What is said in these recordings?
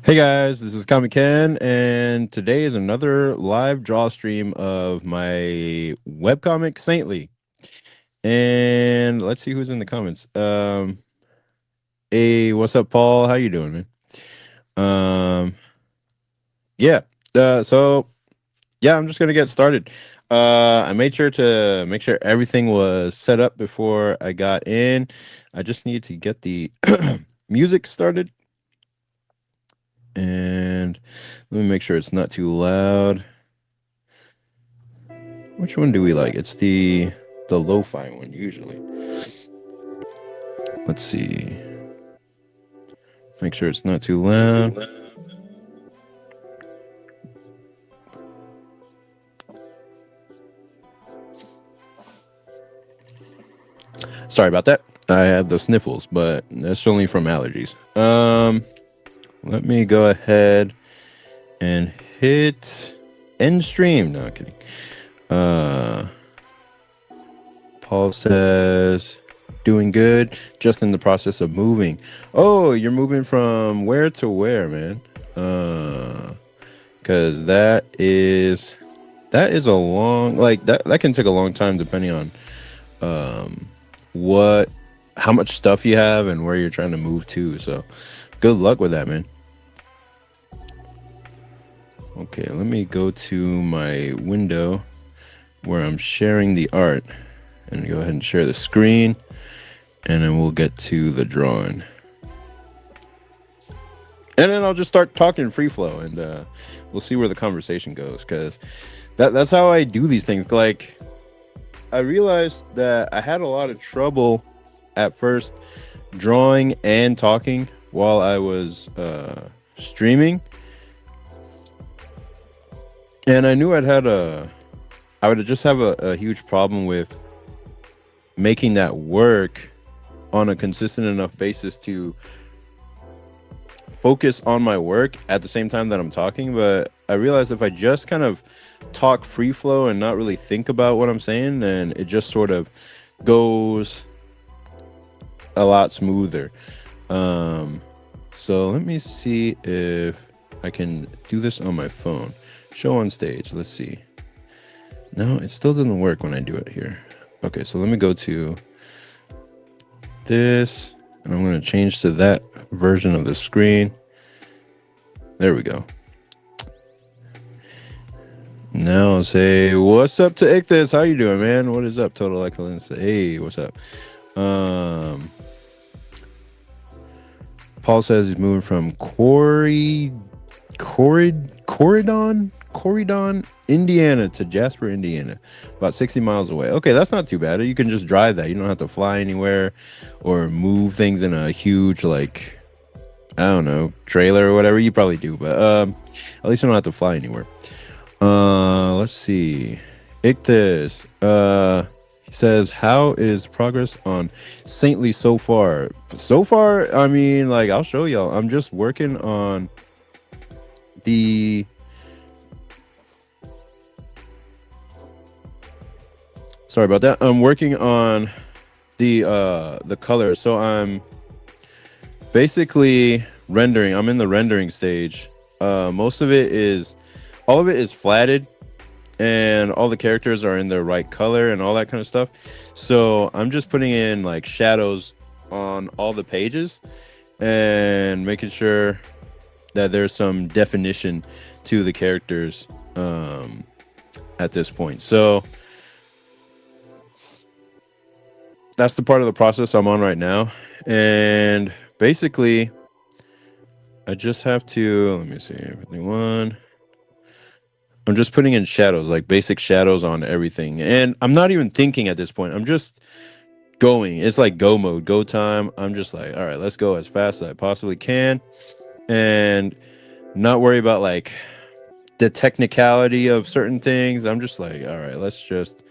Hey guys, this is Comic Ken, and today is another live draw stream of my webcomic Saintly. And let's see who's in the comments. Hey, what's up, Paul? How you doing, man? Um, yeah. So yeah, I'm just gonna get started. I made sure to make sure everything was set up before I got in. I just need to get the music started, and let me make sure it's not too loud. Which one do we like? It's the lo-fi one usually. Let's see. Make sure it's not too loud. Sorry about that. I had the sniffles, but that's only from allergies. Let me go ahead and hit end stream. No, I'm kidding. Paul says doing good, just in the process of moving. Oh, you're moving from where to where, man? Because that is a long, like that can take a long time depending on what how much stuff you have and where you're trying to move to. So good luck with that, man. Okay, let me go to my window where I'm sharing the art and go ahead and share the screen, and then we'll get to the drawing. And then I'll just start talking free flow, and we'll see where the conversation goes, because that's how I do these things. Like, I realized that I had a lot of trouble at first drawing and talking while I was streaming, and I knew I would just have a huge problem with making that work on a consistent enough basis to focus on my work at the same time that I'm talking. But I realized if I just kind of talk free flow and not really think about what I'm saying, then it just sort of goes a lot smoother. So let me see if I can do this on my phone. Show on stage. Let's see. No, it still doesn't work when I do it here. Okay, so let me go to this, and I'm going to change to that version of the screen. There we go. Now I'll say, what's up to Ichthus? How you doing, man? What is up, Total Excellence? Hey, what's up? Paul says he's moving from Corridon, Indiana to Jasper, Indiana, about 60 miles away. Okay, that's not too bad. You can just drive that. You don't have to fly anywhere or move things in a huge, like, I don't know, trailer or whatever. You probably do, but at least you don't have to fly anywhere. Let's see. Ichthus, he says, how is progress on Saintly so far? So far, I mean, like, I'll show y'all. I'm just working on the sorry about that. I'm working on the color. So I'm basically rendering. I'm in the rendering stage. Most of it is all of it is flatted, and all the characters are in their right color and all that kind of stuff. So I'm just putting in like shadows on all the pages and making sure that there's some definition to the characters at this point. So that's the part of the process I'm on right now. And basically, I just have to, let me see, everything one. I'm just putting in shadows, like basic shadows on everything. And I'm not even thinking at this point. I'm just going. It's like go mode, go time. I'm just like, all right, let's go as fast as I possibly can and not worry about like the technicality of certain things. I'm just like, all right, let's just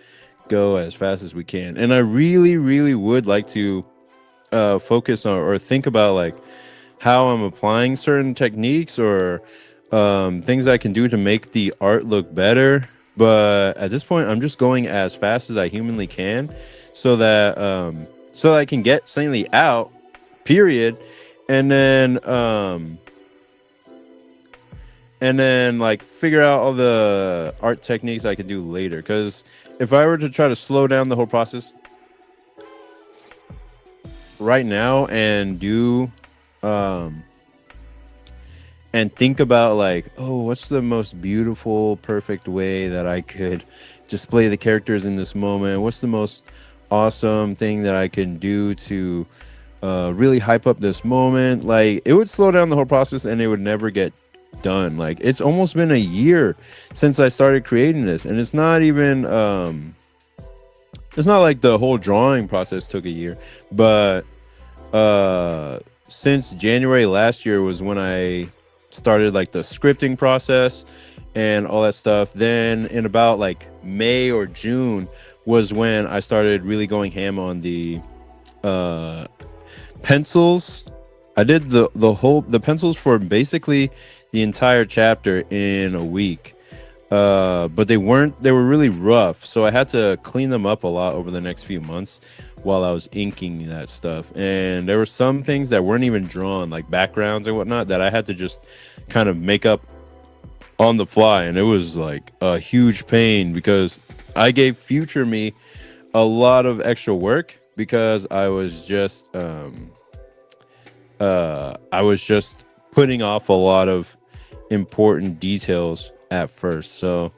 go as fast as we can. And I really, really would like to focus on or think about like how I'm applying certain techniques or things I can do to make the art look better. But at this point, I'm just going as fast as I humanly can, so that I can get Saintly out, period, and then and then like figure out all the art techniques I could do later. Because if I were to try to slow down the whole process right now and do um and think about like, oh, what's the most beautiful, perfect way that I could display the characters in this moment? What's the most awesome thing that I can do to really hype up this moment? Like, it would slow down the whole process and it would never get done. Like, it's almost been a year since I started creating this, and it's not even it's not like the whole drawing process took a year, but since January last year was when I started like the scripting process and all that stuff. Then in about like May or June was when I started really going ham on the pencils. I did the pencils for basically the entire chapter in a week. But they were really rough, so I had to clean them up a lot over the next few months while I was inking that stuff. And there were some things that weren't even drawn, like backgrounds and whatnot, that I had to just kind of make up on the fly, and it was like a huge pain because I gave future me a lot of extra work because I was just putting off a lot of important details at first. So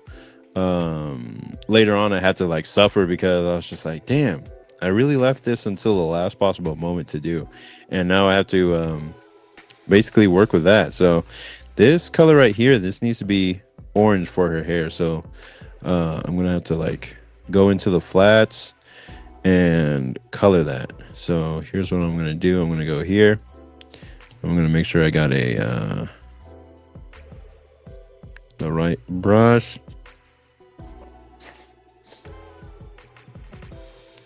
later on I had to like suffer because I was just like, damn, I really left this until the last possible moment to do, and now I have to basically work with that. So this color right here, this needs to be orange for her hair, so I'm gonna have to like go into the flats and color that. So here's what I'm gonna do. I'm gonna go here, I'm gonna make sure I got a the right brush,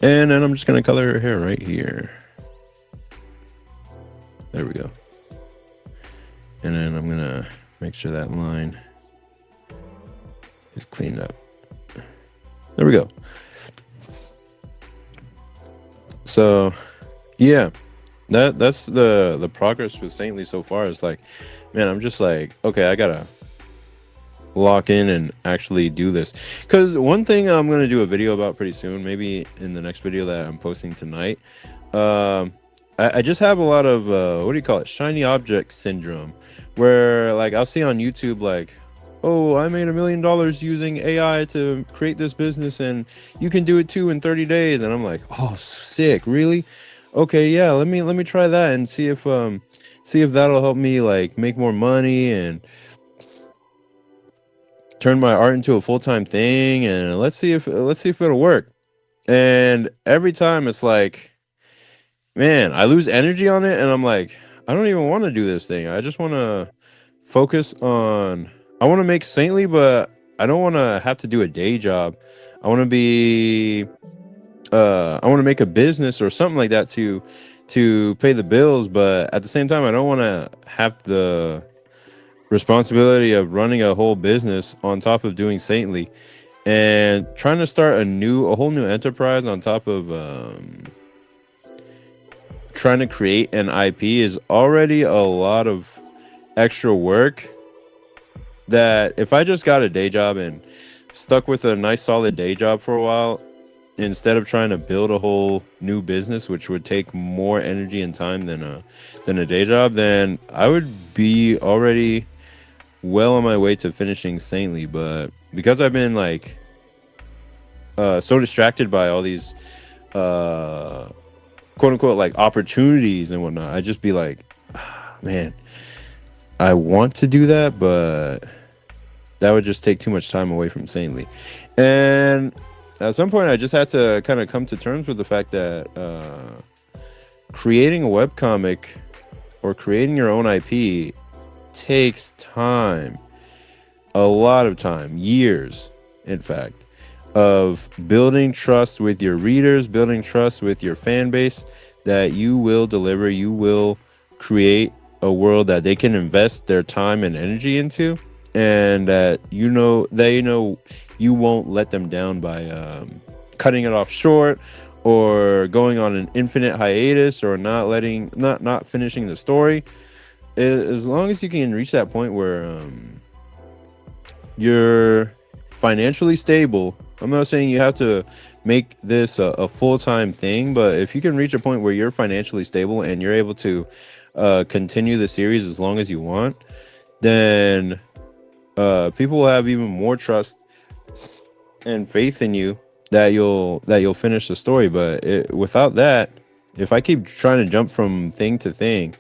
and then I'm just gonna color her hair right here. There we go. And then I'm gonna make sure that line is cleaned up. There we go. So yeah, that's the progress with Saintly so far. Is like, man, I'm just like, okay, I gotta lock in and actually do this, because one thing I'm gonna do a video about pretty soon, maybe in the next video that I'm posting tonight, I just have a lot of what do you call it, shiny object syndrome, where like I'll see on YouTube like, oh, I made $1 million using AI to create this business, and you can do it too in 30 days. And I'm like, oh, sick, really? Okay, yeah, let me try that and see if that'll help me like make more money and turn my art into a full-time thing, and let's see if it'll work. And every time it's like, man, I lose energy on it, and I'm like, I don't even want to do this thing. I just want to focus on, I want to make Saintly, but I don't want to have to do a day job. I want to be I want to make a business or something like that to pay the bills, but at the same time I don't want to have the responsibility of running a whole business on top of doing Saintly, and trying to start a whole new enterprise on top of trying to create an IP is already a lot of extra work, that if I just got a day job and stuck with a nice solid day job for a while, instead of trying to build a whole new business, which would take more energy and time than a day job, then I would be already well on my way to finishing Saintly. But because I've been like so distracted by all these quote unquote like opportunities and whatnot, I just be like, man, I want to do that, but that would just take too much time away from Saintly. And at some point I just had to kind of come to terms with the fact that creating a webcomic or creating your own IP takes time, a lot of time, years, in fact, of building trust with your readers, building trust with your fan base, that you will deliver, you will create a world that they can invest their time and energy into, and that they know you won't let them down by cutting it off short or going on an infinite hiatus or not finishing the story. As long as you can reach that point where you're financially stable, I'm not saying you have to make this a full-time thing, but if you can reach a point where you're financially stable and you're able to continue the series as long as you want, then people will have even more trust and faith in you that you'll finish the story. But without that, if I keep trying to jump from thing to thing,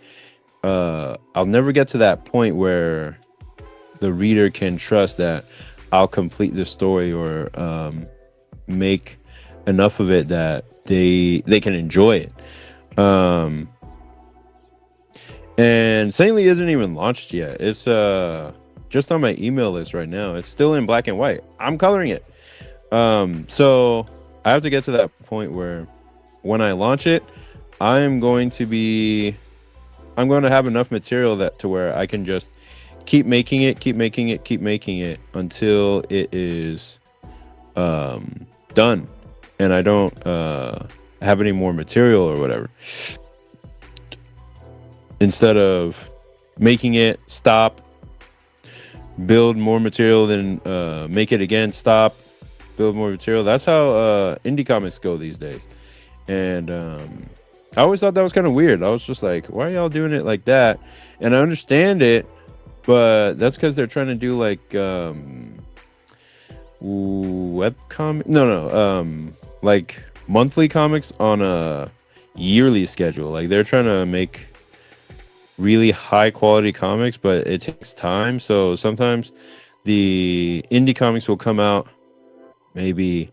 I'll never get to that point where the reader can trust that I'll complete the story or make enough of it that they can enjoy it. And Saintly isn't even launched yet. It's just on my email list right now. It's still in black and white. I'm coloring it. So I have to get to that point where when I launch it, I'm going to have enough material that to where I can just keep making it until it is done, and I don't have any more material or whatever. Instead of making it, stop, build more material, then make it again, stop, build more material. That's how indie comics go these days. And I always thought that was kind of weird. I was just like, why are y'all doing it like that? And I understand it, but that's because they're trying to do like webcomic, like monthly comics on a yearly schedule. Like they're trying to make really high quality comics, but it takes time. So sometimes the indie comics will come out maybe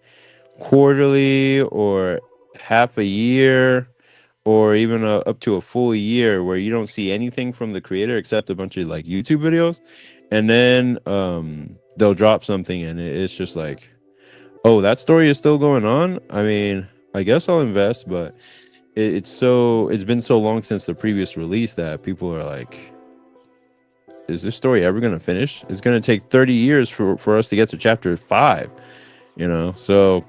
quarterly or half a year, or even up to a full year, where you don't see anything from the creator except a bunch of like YouTube videos, and then they'll drop something and it's just like, oh, that story is still going on. I mean, I guess I'll invest, but it's been so long since the previous release that people are like, is this story ever going to finish? It's going to take 30 years for us to get to chapter 5, you know? So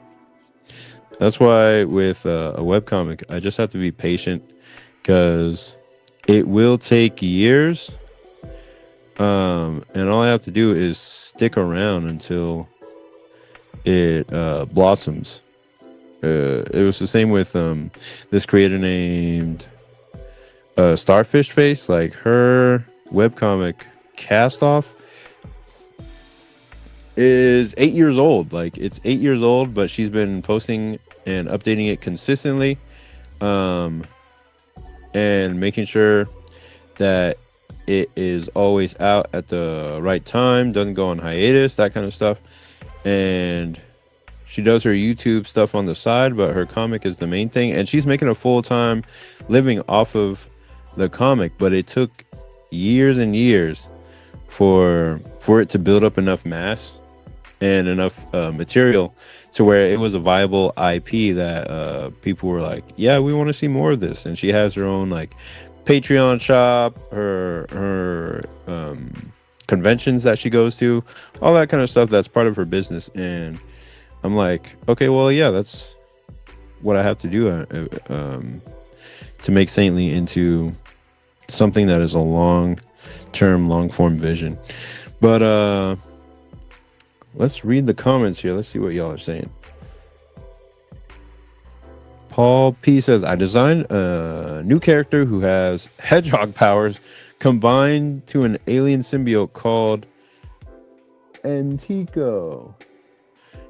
that's why with a webcomic, I just have to be patient, because it will take years. And all I have to do is stick around until it blossoms. It was the same with this creator named Starfish Face. Like, her webcomic Cast Off is 8 years old. Like, it's 8 years old, but she's been posting and updating it consistently, and making sure that it is always out at the right time, doesn't go on hiatus, that kind of stuff. And she does her YouTube stuff on the side, but her comic is the main thing, and she's making a full-time living off of the comic. But it took years and years for it to build up enough mass and enough material to where it was a viable IP that people were like, yeah, we want to see more of this. And she has her own like Patreon shop, her conventions that she goes to, all that kind of stuff that's part of her business. And I'm like, okay, well, yeah, that's what I have to do to make Saintly into something that is a long-term, long-form vision. But let's read the comments here. Let's see what y'all are saying. Paul P says, I designed a new character who has hedgehog powers combined to an alien symbiote called Antico.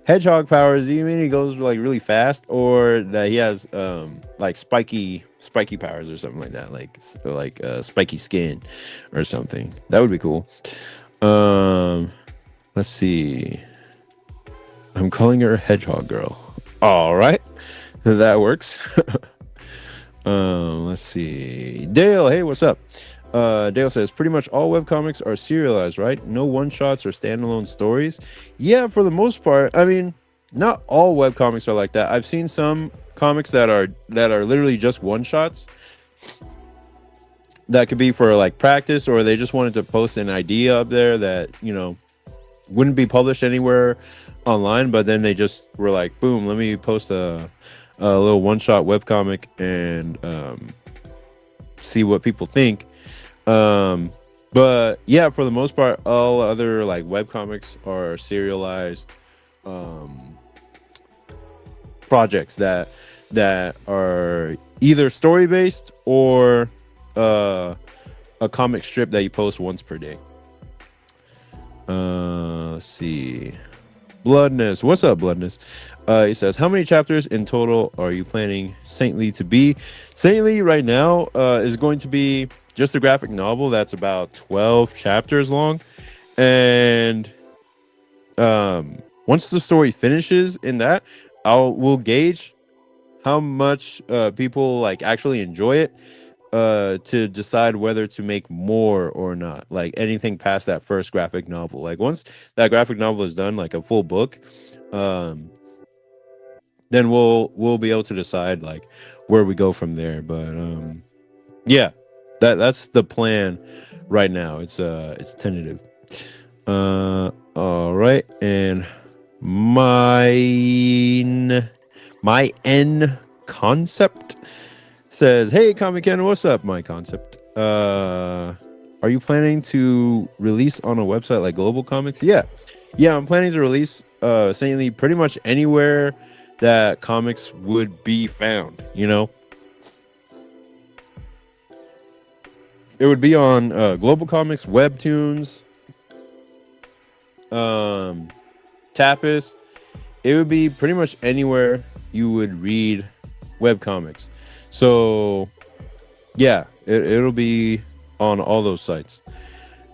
Hedgehog powers, do you mean he goes like really fast, or that he has like spiky powers or something like that, like spiky skin or something? That would be cool. Let's see. I'm calling her Hedgehog Girl. All right. That works. Let's see. Dale, hey, what's up? Dale says, pretty much all webcomics are serialized, right? No one-shots or standalone stories? Yeah, for the most part. I mean, not all webcomics are like that. I've seen some comics that are literally just one-shots. That could be for like practice, or they just wanted to post an idea up there that, you know, wouldn't be published anywhere online, but then they just were like, boom, let me post a little one-shot webcomic and see what people think. But yeah, for the most part, all other like web comics are serialized um, projects that are either story based or uh, a comic strip that you post once per day. Let's see. Bloodness. What's up, Bloodness? He says, how many chapters in total are you planning Saintly to be? Saintly right now is going to be just a graphic novel that's about 12 chapters long. And once the story finishes in that, we'll gauge how much people like actually enjoy it to decide whether to make more or not, like anything past that first graphic novel. Like once that graphic novel is done, like a full book, um then we'll be able to decide like where we go from there. But yeah, that's the plan right now. It's tentative. All right. And my N concept says, hey, Comic Ken, what's up, my concept? Are you planning to release on a website like Global Comics? Yeah, I'm planning to release Saintly pretty much anywhere that comics would be found. You know, it would be on Global Comics, Webtoons, Tapas. It would be pretty much anywhere you would read webcomics. So yeah, it'll be on all those sites.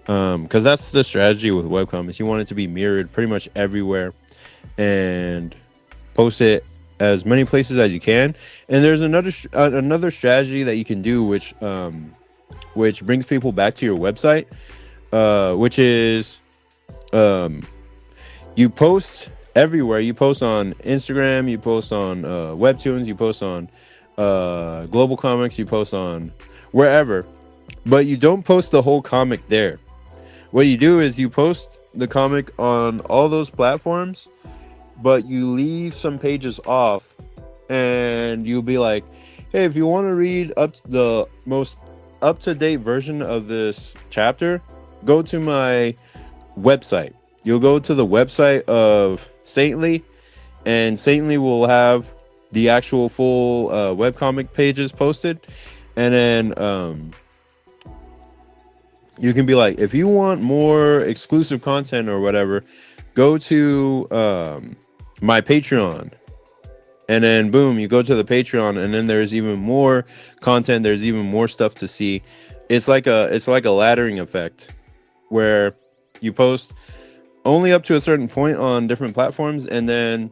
Because that's the strategy with webcomics. You want it to be mirrored pretty much everywhere and post it as many places as you can. And there's another strategy that you can do, which brings people back to your website, which is you post everywhere. You post on Instagram, you post on Webtoons, you post on Global Comics, you post on wherever, but you don't post the whole comic there. What you do is you post the comic on all those platforms, but you leave some pages off, and you'll be like, hey, if you want to read up to the most up-to-date version of this chapter, go to my website. You'll go to the website of Saintly, and Saintly will have the actual full webcomic pages posted. And then you can be like, if you want more exclusive content or whatever, go to my Patreon. And then boom, you go to the Patreon, and then there's even more content. There's even more stuff to see. It's like a laddering effect where you post only up to a certain point on different platforms, and then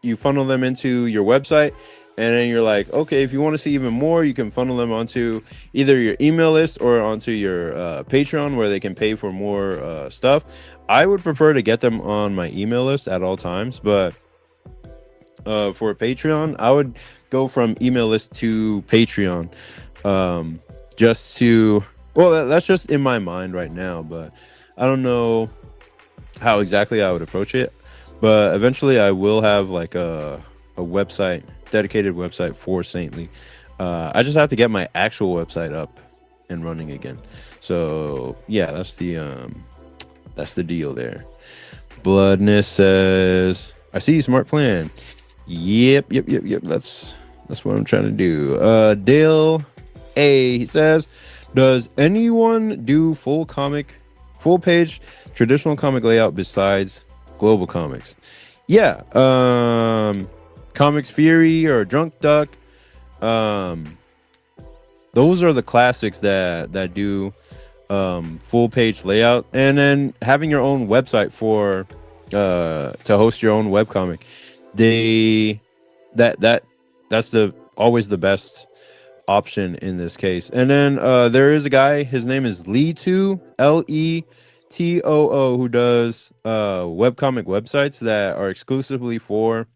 you funnel them into your website. And then you're like, okay, if you want to see even more, you can funnel them onto either your email list or onto your Patreon, where they can pay for more stuff. I would prefer to get them on my email list at all times, but for Patreon, I would go from email list to Patreon, just to, well, that's just in my mind right now, but I don't know how exactly I would approach it. But eventually I will have like a website, dedicated website for Saintly. I just have to get my actual website up and running again. So yeah, that's the deal there. Bloodness says, I see you, smart plan. Yep. That's what I'm trying to do. Dale A, he says, does anyone do full page traditional comic layout besides Global Comics? Yeah. Comics Fury or Drunk Duck. Those are the classics that do full page layout, and then having your own website for to host your own webcomic. That's always the best option in this case. And then there is a guy, his name is Letoo, Letoo, who does webcomic websites that are exclusively for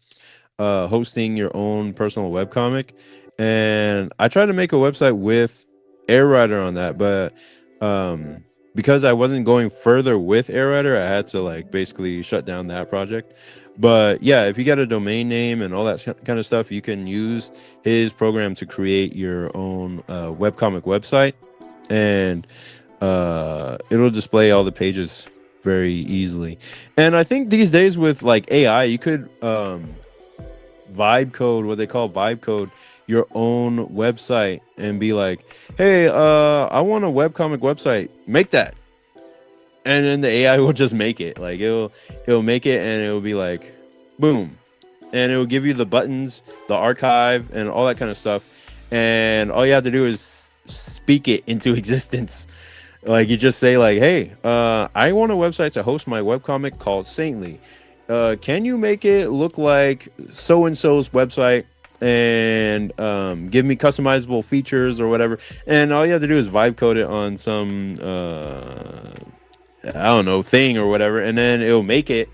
hosting your own personal webcomic. And I tried to make a website with Airwriter on that, but because I wasn't going further with Airwriter, I had to like basically shut down that project. But yeah, if you get a domain name and all that kind of stuff, you can use his program to create your own webcomic website. And it'll display all the pages very easily. And I think these days with like AI, you could vibe code, what they call vibe code, your own website and be like, hey, I want a webcomic website, make that. And then the AI will just make it. Like it'll make it and it'll be like boom. And it will give you the buttons, the archive, and all that kind of stuff. And all you have to do is speak it into existence. Like you just say like, hey, I want a website to host my webcomic called Saintly. Can you make it look like so and so's website and give me customizable features or whatever? And all you have to do is vibe code it on some I don't know, thing or whatever, and then it'll make it.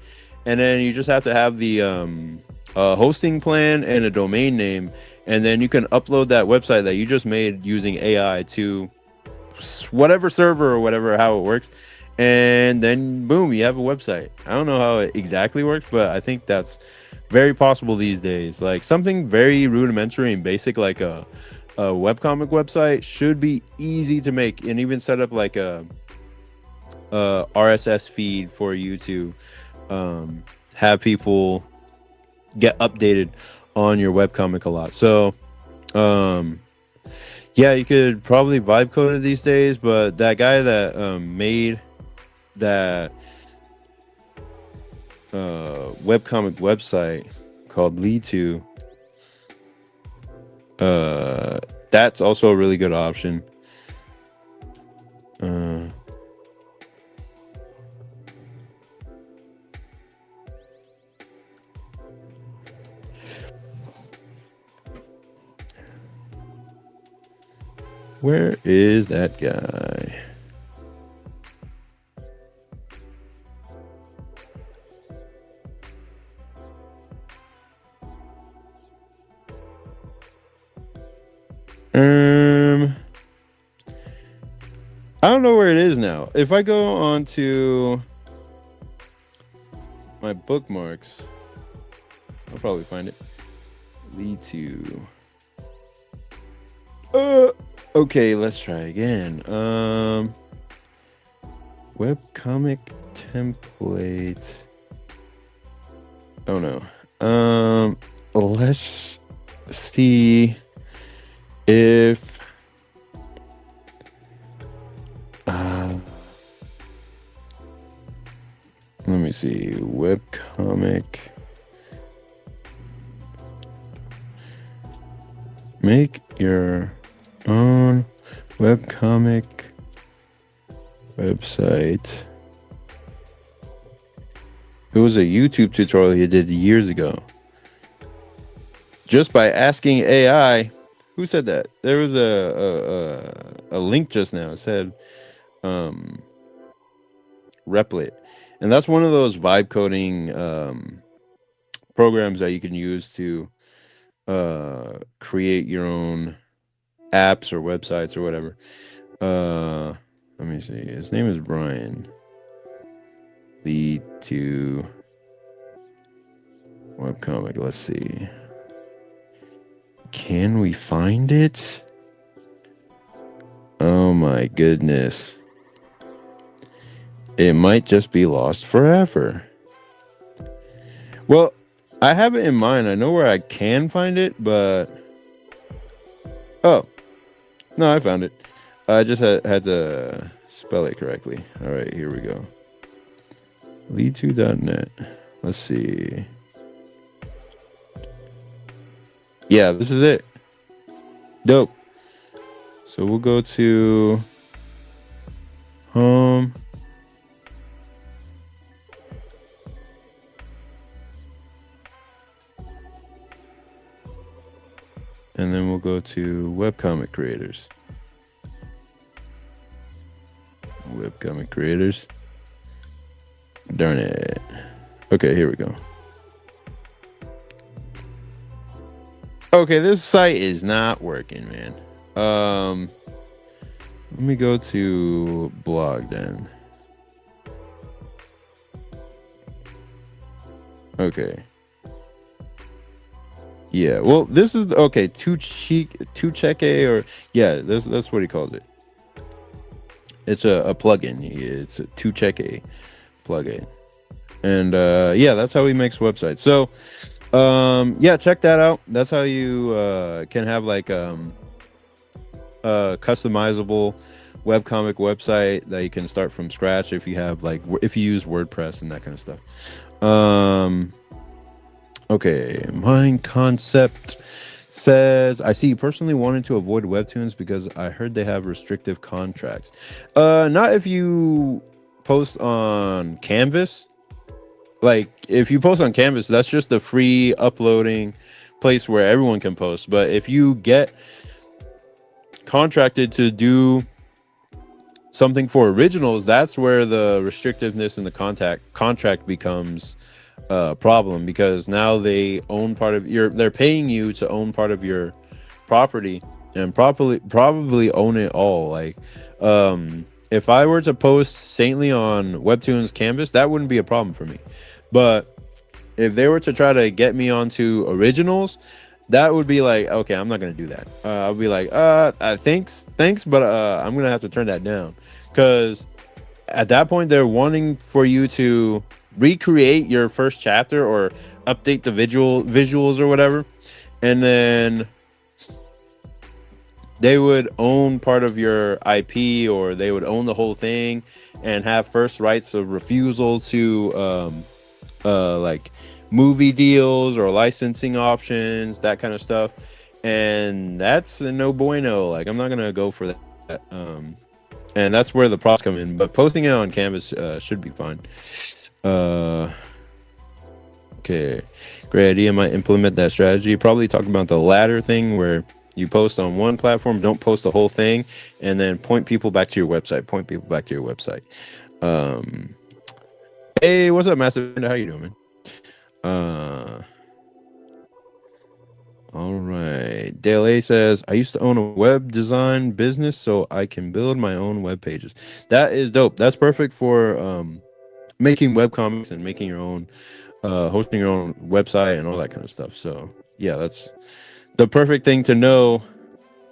And then you just have to have the hosting plan and a domain name, and then you can upload that website that you just made using AI to whatever server or whatever, how it works, and then boom, you have a website. I don't know how it exactly works, but I think that's very possible these days. Like something very rudimentary and basic like a webcomic website should be easy to make, and even set up like a RSS feed for you to have people get updated on your webcomic a lot. So yeah, you could probably vibe code it these days, but that guy that made that webcomic website called Lead2, that's also a really good option. Where is that guy? I don't know where it is now. If I go on to my bookmarks, I'll probably find it. Lead2. Okay, let's try again. Webcomic template. Oh no. Let's see if let me see. Webcomic. Make your own webcomic website. It was a YouTube tutorial he did years ago. Just by asking AI. Who said that? There was a link just now. It said Replit. And that's one of those vibe coding programs that you can use to create your own apps or websites or whatever. Let me see. His name is Brian. Lead2 webcomic. Let's see. Can we find it? Oh my goodness. It might just be lost forever. Well, I have it in mind. I know where I can find it, but oh no, I found it. I just had to spell it correctly. All right, here we go. Lead2.net. Let's see. Yeah, this is it. Dope. So we'll go to home. And then we'll go to webcomic creators. Webcomic creators. Darn it. Okay, here we go. Okay, this site is not working, man. Let me go to blog then. Okay. Yeah, well, this is okay. Two check or yeah, that's what he calls it. It's a plugin. It's a to check a plugin. And yeah, that's how he makes websites. So yeah, check that out. That's how you can have like a customizable webcomic website that you can start from scratch if you have like if you use WordPress and that kind of stuff. Okay, Mind Concept says, I see you personally wanted to avoid webtoons because I heard they have restrictive contracts. Not if you post on Canvas. Like if you post on Canvas, that's just the free uploading place where everyone can post. But if you get contracted to do something for originals, that's where the restrictiveness in the contract becomes a problem, because now they own part of they're paying you to own part of your property and probably own it all. Like if I were to post Saintly on Webtoons Canvas, that wouldn't be a problem for me. But if they were to try to get me onto originals, that would be like, okay, I'm not gonna do that. I'll be like, thanks, but I'm gonna have to turn that down, because at that point they're wanting for you to recreate your first chapter or update the visuals or whatever, and then they would own part of your IP, or they would own the whole thing and have first rights of refusal to like movie deals or licensing options, that kind of stuff. And that's a no bueno. Like I'm not gonna go for that. And that's where the props come in. But posting it on Canvas should be fine. Okay, great idea. Might implement that strategy. Probably talking about the latter thing, where you post on one platform, don't post the whole thing, and then point people back to your website. Hey, what's up, Master? How you doing, man? All right. Dale A says, I used to own a web design business, so I can build my own web pages. That is dope. That's perfect for making web comics and making your own hosting your own website and all that kind of stuff. So yeah, that's the perfect thing to know,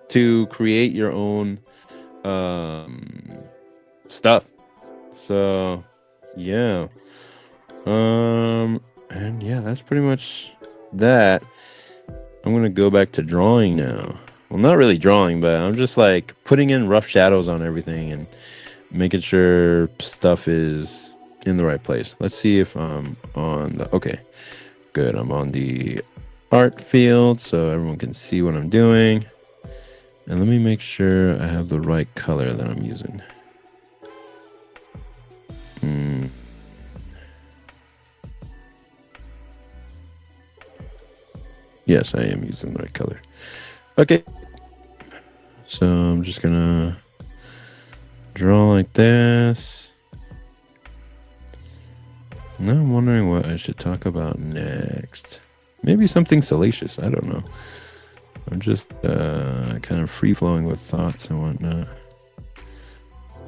to create your own stuff. So yeah. And yeah, that's pretty much that. I'm gonna go back to drawing now. Well, not really drawing, but I'm just like putting in rough shadows on everything and making sure stuff is in the right place. Let's see if I'm on the, okay, good. I'm on the art field so everyone can see what I'm doing. And let me make sure I have the right color that I'm using. Yes, I am using the right color. Okay. So I'm just gonna draw like this. Now I'm wondering what I should talk about next. Maybe something salacious. I don't know. I'm just kind of free-flowing with thoughts and whatnot.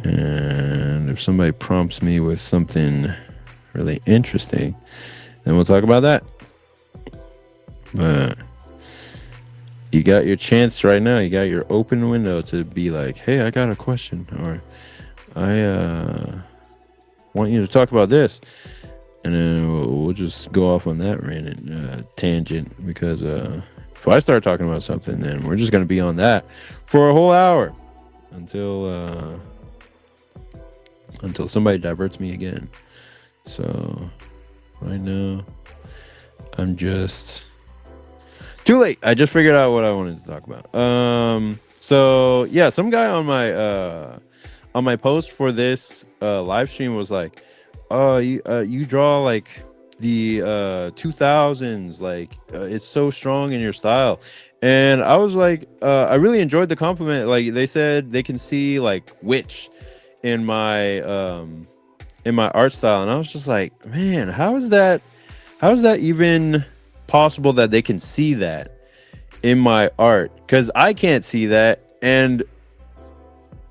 And if somebody prompts me with something really interesting, then we'll talk about that. But you got your chance right now. You got your open window to be like, hey, I got a question, or I want you to talk about this. And then we'll just go off on that random tangent, because if I start talking about something, then we're just going to be on that for a whole hour until somebody diverts me again. So right now, I'm just too late. I just figured out what I wanted to talk about. So yeah, some guy on my post for this live stream was like, oh, you draw like the 2000s, like it's so strong in your style. And I was like, I really enjoyed the compliment. Like they said they can see like witch in my art style, and I was just like, man, how is that even possible that they can see that in my art? Because I can't see that. And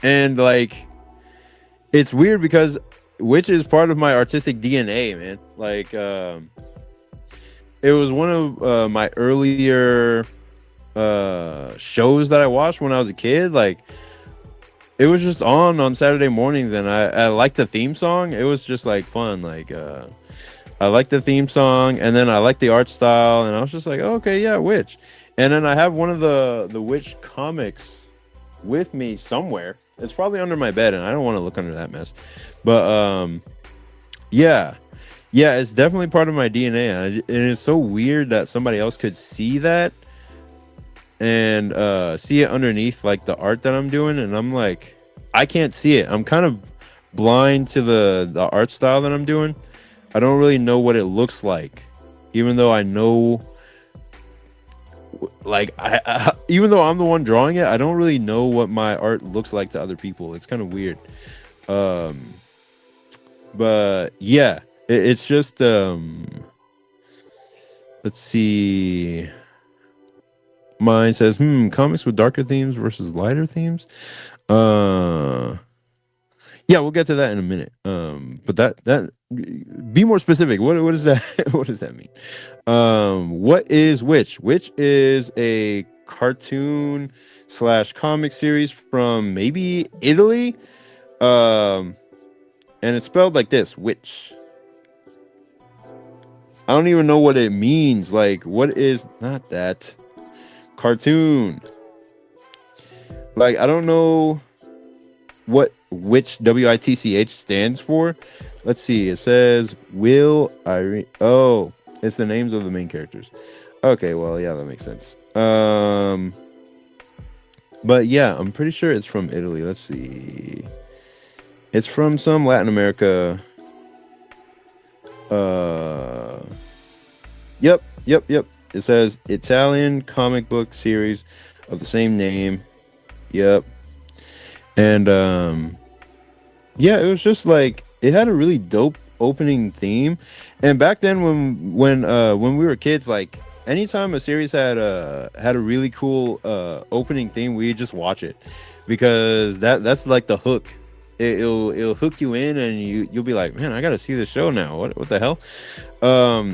like it's weird, because which is part of my artistic DNA, man. Like it was one of my earlier shows that I watched when I was a kid. Like it was just on Saturday mornings, and I liked the theme song. It was just like fun. Like I liked the theme song, and then I liked the art style, and I was just like, oh, okay, yeah, Witch. And then I have one of the Witch comics with me somewhere. It's probably under my bed, and I don't want to look under that mess. But yeah, yeah, it's definitely part of my DNA, and it's so weird that somebody else could see that and see it underneath like the art that I'm doing, and I'm like, I can't see it. I'm kind of blind to the art style that I'm doing. I don't really know what it looks like, even though I know, like, even though I'm the one drawing it, I don't really know what my art looks like to other people. It's kind of weird. But yeah, it's just let's see. Mine says, comics with darker themes versus lighter themes. Yeah, we'll get to that in a minute. But that be more specific. What is that? What does that mean? What is Witch? Witch is a cartoon / comic series from maybe Italy. And it's spelled like this, Witch. I don't even know what it means. Like, what is not that cartoon? Like, I don't know what Witch WITCH stands for. Let's see. It says Will Irene. Oh, it's the names of the main characters. Okay, well, yeah, that makes sense. But yeah, I'm pretty sure it's from Italy. Let's see. It's from some Latin America. Yep. It says Italian comic book series of the same name. Yep. And yeah, it was just like, it had a really dope opening theme. And back then when we were kids, like anytime a series had a really cool opening theme, we just watch it, because that's like the hook. It'll hook you in, and you'll be like, man, I gotta see this show now. What the hell?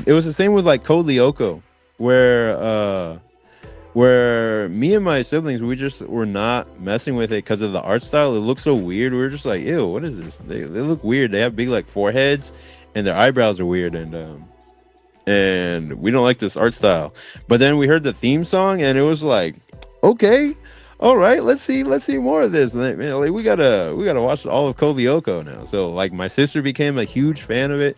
It was the same with like Code Lyoko, where me and my siblings, we just were not messing with it because of the art style. It looked so weird. We were just like, ew, what is this? They look weird. They have big like foreheads, and their eyebrows are weird, and we don't like this art style. But then we heard the theme song, and it was like, okay, all right, let's see more of this. And man, like, we gotta watch all of Code Lyoko now. So like my sister became a huge fan of it,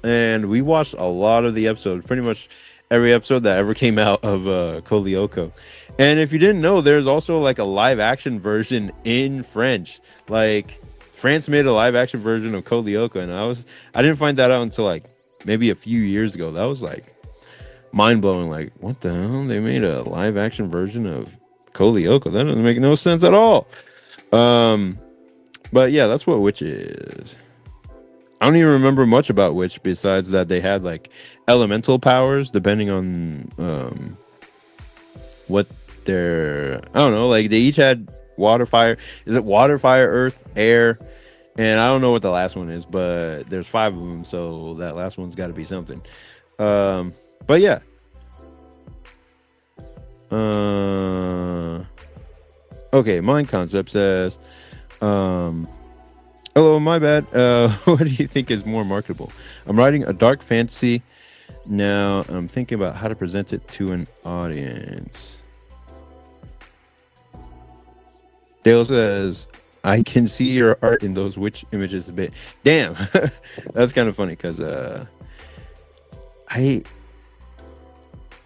and we watched a lot of the episodes, pretty much every episode that ever came out of Code Lyoko. And if you didn't know, there's also like a live action version in French. Like France made a live action version of Code Lyoko, and I didn't find that out until like maybe a few years ago. That was like mind blowing. Like, what the hell? They made a live action version of Code Lyoko. That doesn't make no sense at all. But yeah, that's what Witch is. I don't even remember much about Witch besides that they had like elemental powers depending on what their, I don't know, like they each had water, fire. Is it water, fire, earth, air? And I don't know what the last one is, but there's 5 of them, so that last one's got to be something. But yeah. Okay, Mind Concept says, hello, my bad. What do you think is more marketable? I'm writing a dark fantasy now. I'm thinking about how to present it to an audience. Dale says, I can see your art in those witch images a bit. Damn. That's kind of funny, because I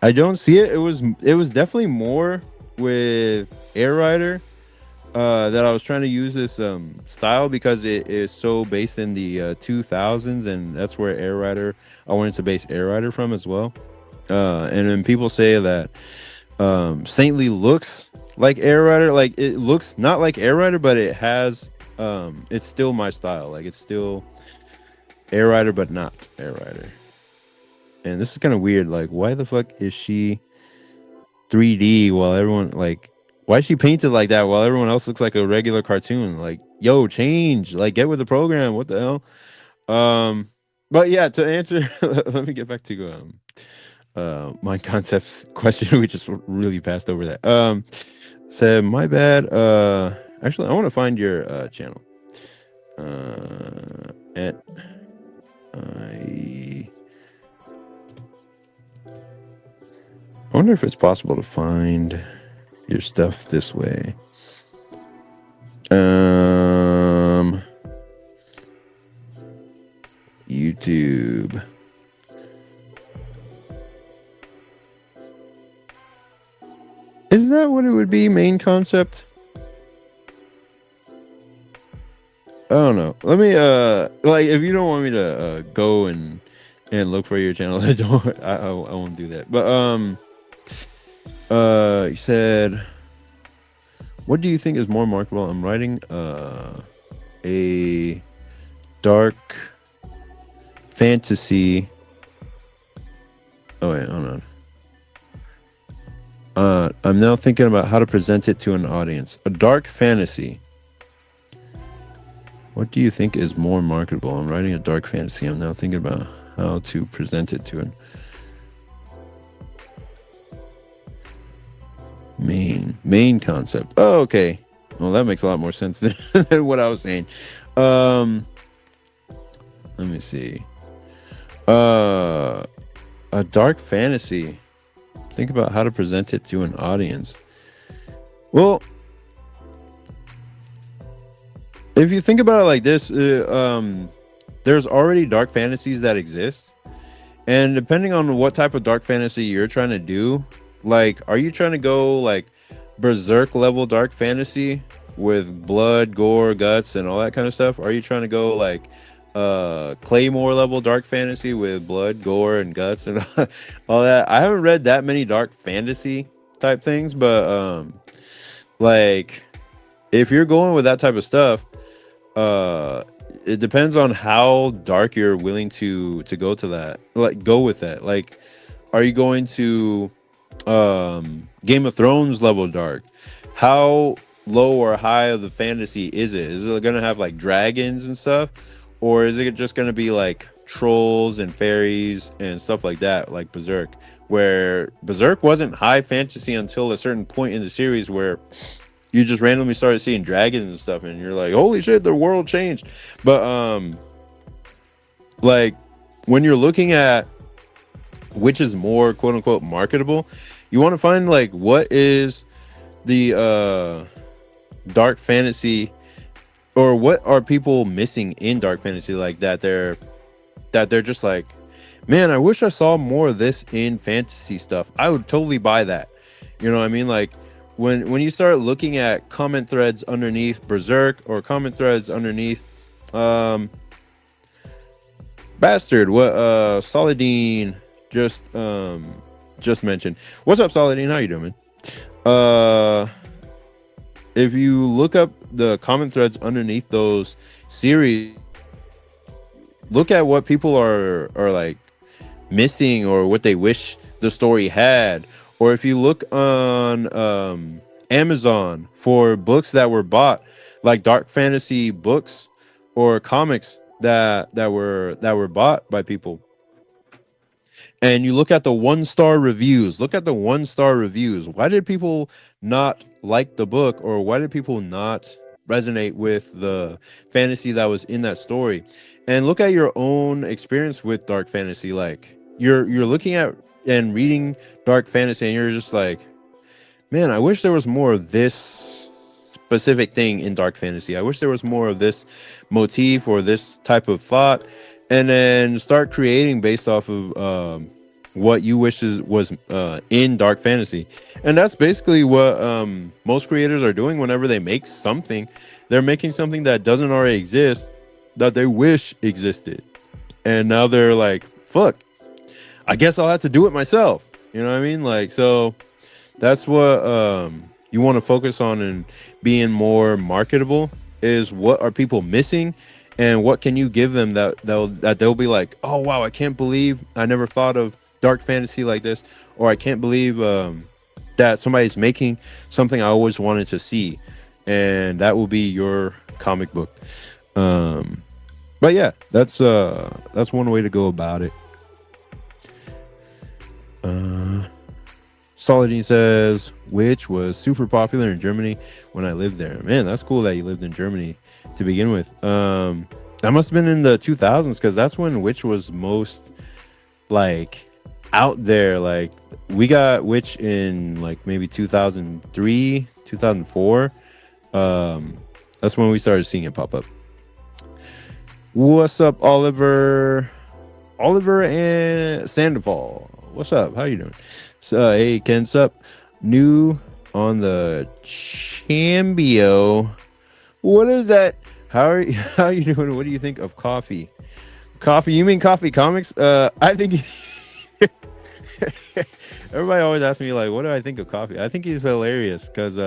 don't see it. It was definitely more with Air Rider that I was trying to use this style, because it is so based in the 2000s, and that's where Air Rider, I wanted to base Air Rider from as well. And then people say that Saintly looks like Air Rider. Like, it looks not like Air Rider, but it has it's still my style. Like, it's still Air Rider, but not Air Rider. And this is kind of weird. Like, why the fuck is she 3D while everyone, like, why is she painted like that while everyone else looks like a regular cartoon? Like, yo, change. Like, get with the program. What the hell? But yeah, to answer, let me get back to Mind Concept's question. We just really passed over that. Said, my bad. Actually, I want to find your channel. At I wonder if it's possible to find your stuff this way. YouTube. Is that what it would be? Main concept? I don't know. Let me like, if you don't want me to go and look for your channel, I won't do that. But you said, what do you think is more marketable? I'm writing a dark fantasy. Oh wait, hold on. I'm now thinking about how to present it to an audience. A dark fantasy. What do you think is more marketable? I'm writing a dark fantasy. I'm now thinking about how to present it to an main concept. Oh, okay. Well, that makes a lot more sense than what I was saying. Let me see. A dark fantasy. Think about how to present it to an audience. Well, if you think about it like this, there's already dark fantasies that exist, and depending on what type of dark fantasy you're trying to do, like, are you trying to go like Berserk level dark fantasy with blood, gore, guts, and all that kind of stuff? Are you trying to go like Claymore level dark fantasy with blood, gore, and guts and all that? I haven't read that many dark fantasy type things, but like, if you're going with that type of stuff, it depends on how dark you're willing to go to that, like, go with that. Like, are you going to Game of Thrones level dark? How low or high of the fantasy is it? Is it gonna have like dragons and stuff, or is it just gonna be like trolls and fairies and stuff like that, like Berserk, where Berserk wasn't high fantasy until a certain point in the series where you just randomly started seeing dragons and stuff, and you're like, holy shit, the world changed. But like, when you're looking at which is more quote unquote marketable, you want to find like, what is the dark fantasy, or what are people missing in dark fantasy, like that they're just like, man, I wish I saw more of this in fantasy stuff. I would totally buy that. You know what I mean? Like, when you start looking at comment threads underneath Berserk, or comment threads underneath Bastard, what Saladin just mentioned. What's up, Saladin? How you doing, man? If you look up the comment threads underneath those series, look at what people are like missing, or what they wish the story had. Or if you look on Amazon for books that were bought, like dark fantasy books or comics that were bought by people, and you look at the 1-star reviews, why did people not like the book, or why did people not resonate with the fantasy that was in that story? And look at your own experience with dark fantasy. Like, you're looking at and reading dark fantasy, and you're just like, man, I wish there was more of this specific thing in dark fantasy. I wish there was more of this motif or this type of thought. And then start creating based off of what you wish was in dark fantasy. And that's basically what most creators are doing whenever they make something. They're making something that doesn't already exist, that they wish existed. And now they're like, fuck, I guess I'll have to do it myself. You know what I mean? Like, so that's what you want to focus on, and being more marketable is, what are people missing, and what can you give them that they'll be like, oh wow, I can't believe I never thought of dark fantasy like this, or I can't believe that somebody's making something I always wanted to see. And that will be your comic book. But yeah, that's one way to go about it. Saladin says, which was super popular in Germany when I lived there. Man, that's cool that you lived in Germany to begin with. That must have been in the 2000s because that's when Witch was most like out there. Like we got Witch in like maybe 2003, 2004. That's when we started seeing it pop up. What's up, Oliver? Oliver and Sandoval. What's up? How you doing? So, hey, Ken's up. New on the Chambio. What is that? How are you, how you doing? What do you think of coffee? Coffee? You mean coffee comics? I think everybody always asks me like, what do I think of coffee? I think he's hilarious because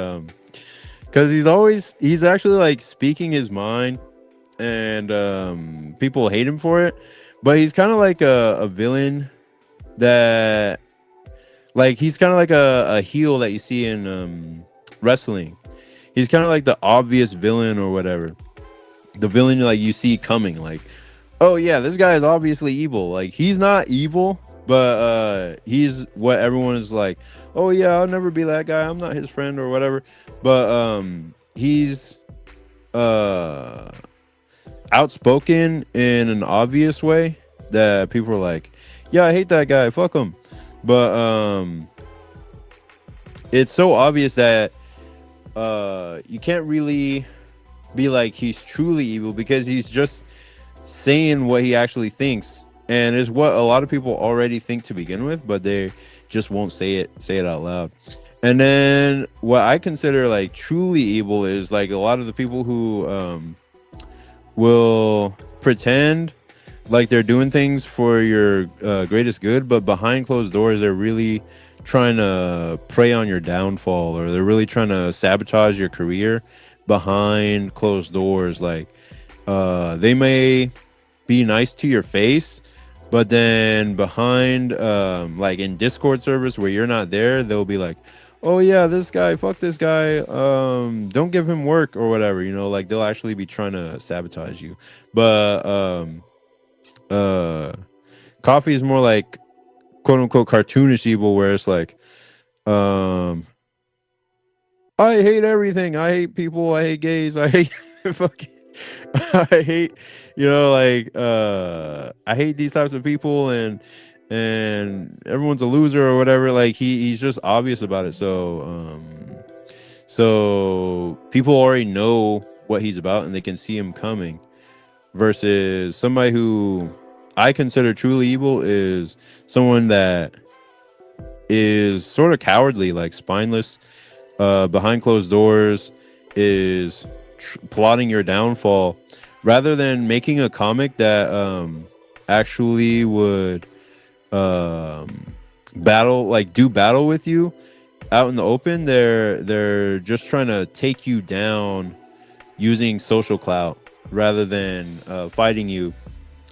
he's actually like speaking his mind, and people hate him for it, but he's kind of like a villain that like he's kind of like a heel that you see in wrestling. He's kind of like the obvious villain or whatever, the villain like you see coming, like, oh yeah, this guy is obviously evil. Like he's not evil, but he's what everyone is like, oh yeah, I'll never be that guy, I'm not his friend or whatever. But he's outspoken in an obvious way that people are like, yeah, I hate that guy, fuck him. But it's so obvious that you can't really be like he's truly evil because he's just saying what he actually thinks, and is what a lot of people already think to begin with, but they just won't say it out loud. And then what I consider like truly evil is like a lot of the people who will pretend like they're doing things for your greatest good, but behind closed doors they're really trying to prey on your downfall, or they're really trying to sabotage your career behind closed doors. Like they may be nice to your face, but then behind like in Discord servers where you're not there, they'll be like, oh yeah, this guy, fuck this guy, don't give him work or whatever, you know. Like they'll actually be trying to sabotage you. But coffee is more like quote unquote cartoonish evil, where it's like I hate everything, I hate people, I hate gays, I hate fucking I hate, you know, like I hate these types of people, and everyone's a loser or whatever. Like he's just obvious about it. So people already know what he's about and they can see him coming, versus somebody who I consider truly evil is someone that is sort of cowardly, like spineless, behind closed doors, is plotting your downfall, rather than making a comic that actually would do battle with you out in the open. They're just trying to take you down using social clout, rather than fighting you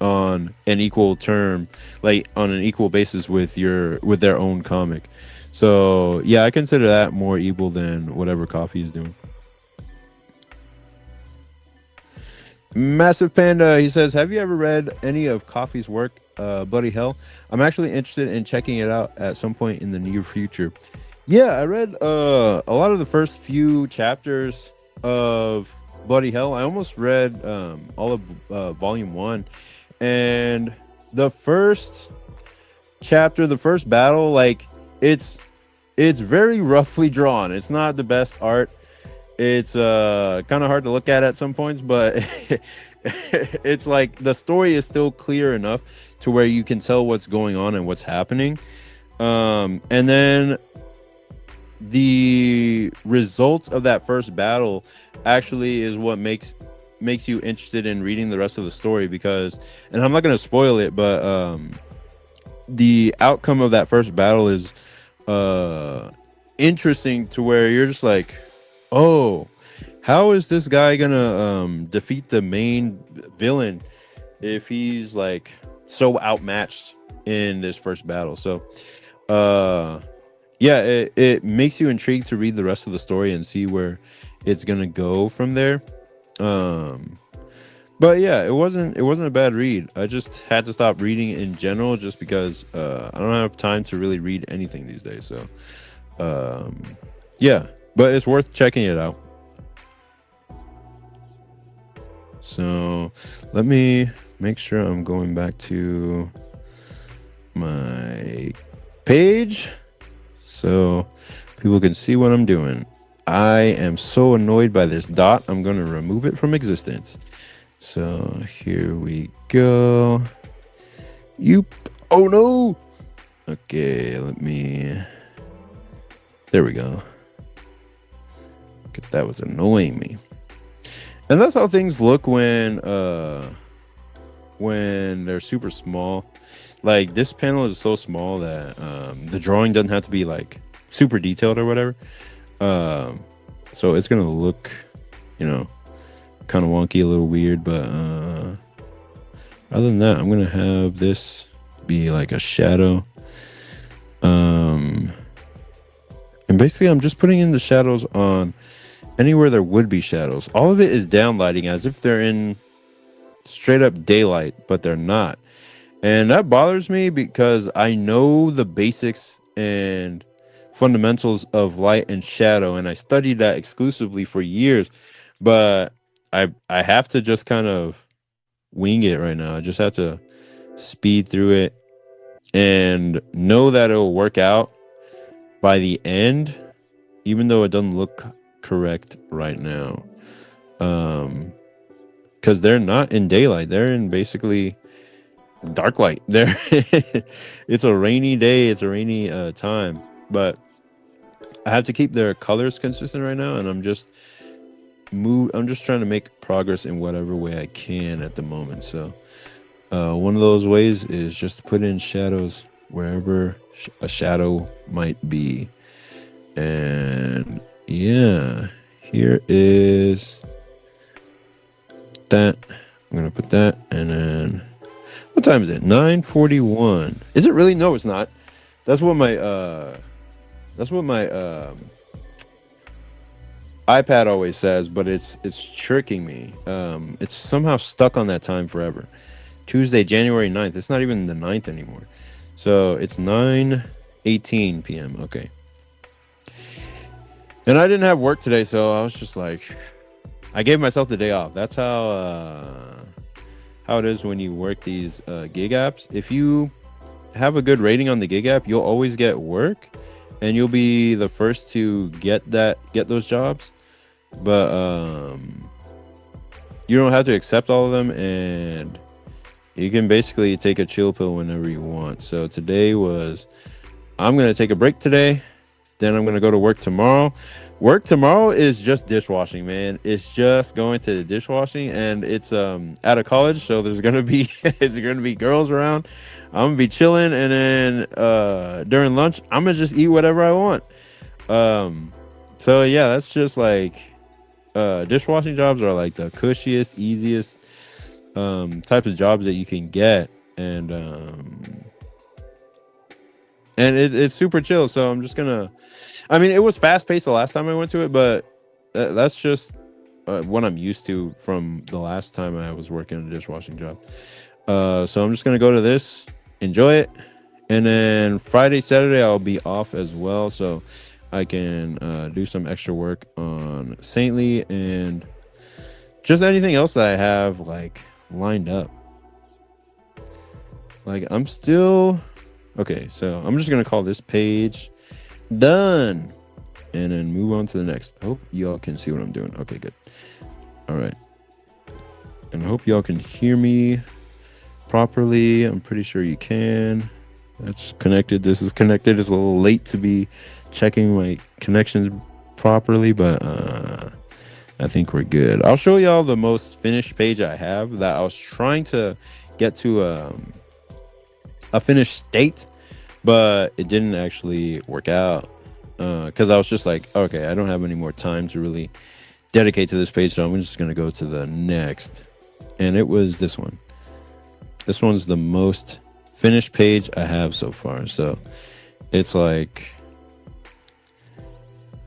on an equal term, like on an equal basis with their own comic. So yeah, I consider that more evil than whatever Coffee is doing. Massive Panda, he says, have you ever read any of Coffee's work, Bloody Hell? I'm actually interested in checking it out at some point in the near future. Yeah, I read a lot of the first few chapters of Bloody Hell. I almost read all of volume 1, and the first chapter, the first battle, like it's very roughly drawn. It's not the best art. It's kind of hard to look at some points, but it's like the story is still clear enough to where you can tell what's going on and what's happening. And then the results of that first battle actually is what makes you interested in reading the rest of the story, because, and I'm not going to spoil it, but the outcome of that first battle is interesting to where you're just like, oh, how is this guy gonna defeat the main villain if he's like so outmatched in this first battle? So yeah, it makes you intrigued to read the rest of the story and see where it's gonna go from there. But yeah, it wasn't a bad read. I just had to stop reading in general just because I don't have time to really read anything these days. So um, yeah, but it's worth checking it out. So let me make sure I'm going back to my page so people can see what I'm doing. I am so annoyed by this dot. I'm going to remove it from existence. So here we go. Oh no. Okay, let me. There we go. Because that was annoying me. And that's how things look when they're super small. Like this panel is so small that the drawing doesn't have to be like super detailed or whatever. So it's gonna look, kind of wonky, a little weird. But other than that, I'm gonna have this be like a shadow. And basically, I'm just putting in the shadows on anywhere there would be shadows. All of it is downlighting as if they're in straight up daylight, but they're not. And that bothers me because I know the basics and fundamentals of light and shadow, and I studied that exclusively for years, but I have to just kind of wing it right now. I just have to speed through it and know that it'll work out by the end, even though it doesn't look correct right now. Because they're not in daylight, they're in basically dark light. There it's a rainy day, it's a rainy time, but I have to keep their colors consistent right now, and I'm just trying to make progress in whatever way I can at the moment. So one of those ways is just put in shadows wherever a shadow might be. And yeah, here is that. I'm gonna put that, and then what time is it? 9:41. Is it really? No, it's not. That's what my iPad always says, but it's tricking me. It's somehow stuck on that time forever. Tuesday, January 9th. It's not even the 9th anymore. So it's 9:18 p.m. Okay. And I didn't have work today, so I was just like, I gave myself the day off. That's how it is when you work these gig apps. If you have a good rating on the gig app, you'll always get work, and you'll be the first to get those jobs. But you don't have to accept all of them, and you can basically take a chill pill whenever you want. So today I'm gonna take a break today. Then I'm gonna go to work tomorrow. Work tomorrow is just dishwashing, man. It's just going to the dishwashing, and it's out of college, so there's gonna be girls around. I'm gonna be chilling, and then during lunch, I'm gonna just eat whatever I want. So yeah, that's just like dishwashing jobs are like the cushiest, easiest type of jobs that you can get, and it's super chill. So I'm just gonna. I mean, it was fast paced the last time I went to it, but that's just what I'm used to from the last time I was working a dishwashing job. So I'm just gonna go to this, enjoy it, and then Friday, Saturday I'll be off as well, so I can do some extra work on Saintly and just anything else that I have like lined up. Like I'm still okay, so I'm just gonna call this page done and then move on to the next. Hope y'all can see what I'm doing. Okay, good. All right, and I hope y'all can hear me properly. I'm pretty sure you can. That's connected. This is connected. It's a little late to be checking my connections properly, but I think we're good. I'll show y'all the most finished page I have that I was trying to get to a finished state, but it didn't actually work out because I was just like, okay, I don't have any more time to really dedicate to this page, so I'm just going to go to the next. And it was this one. This one's the most finished page I have so far. So it's like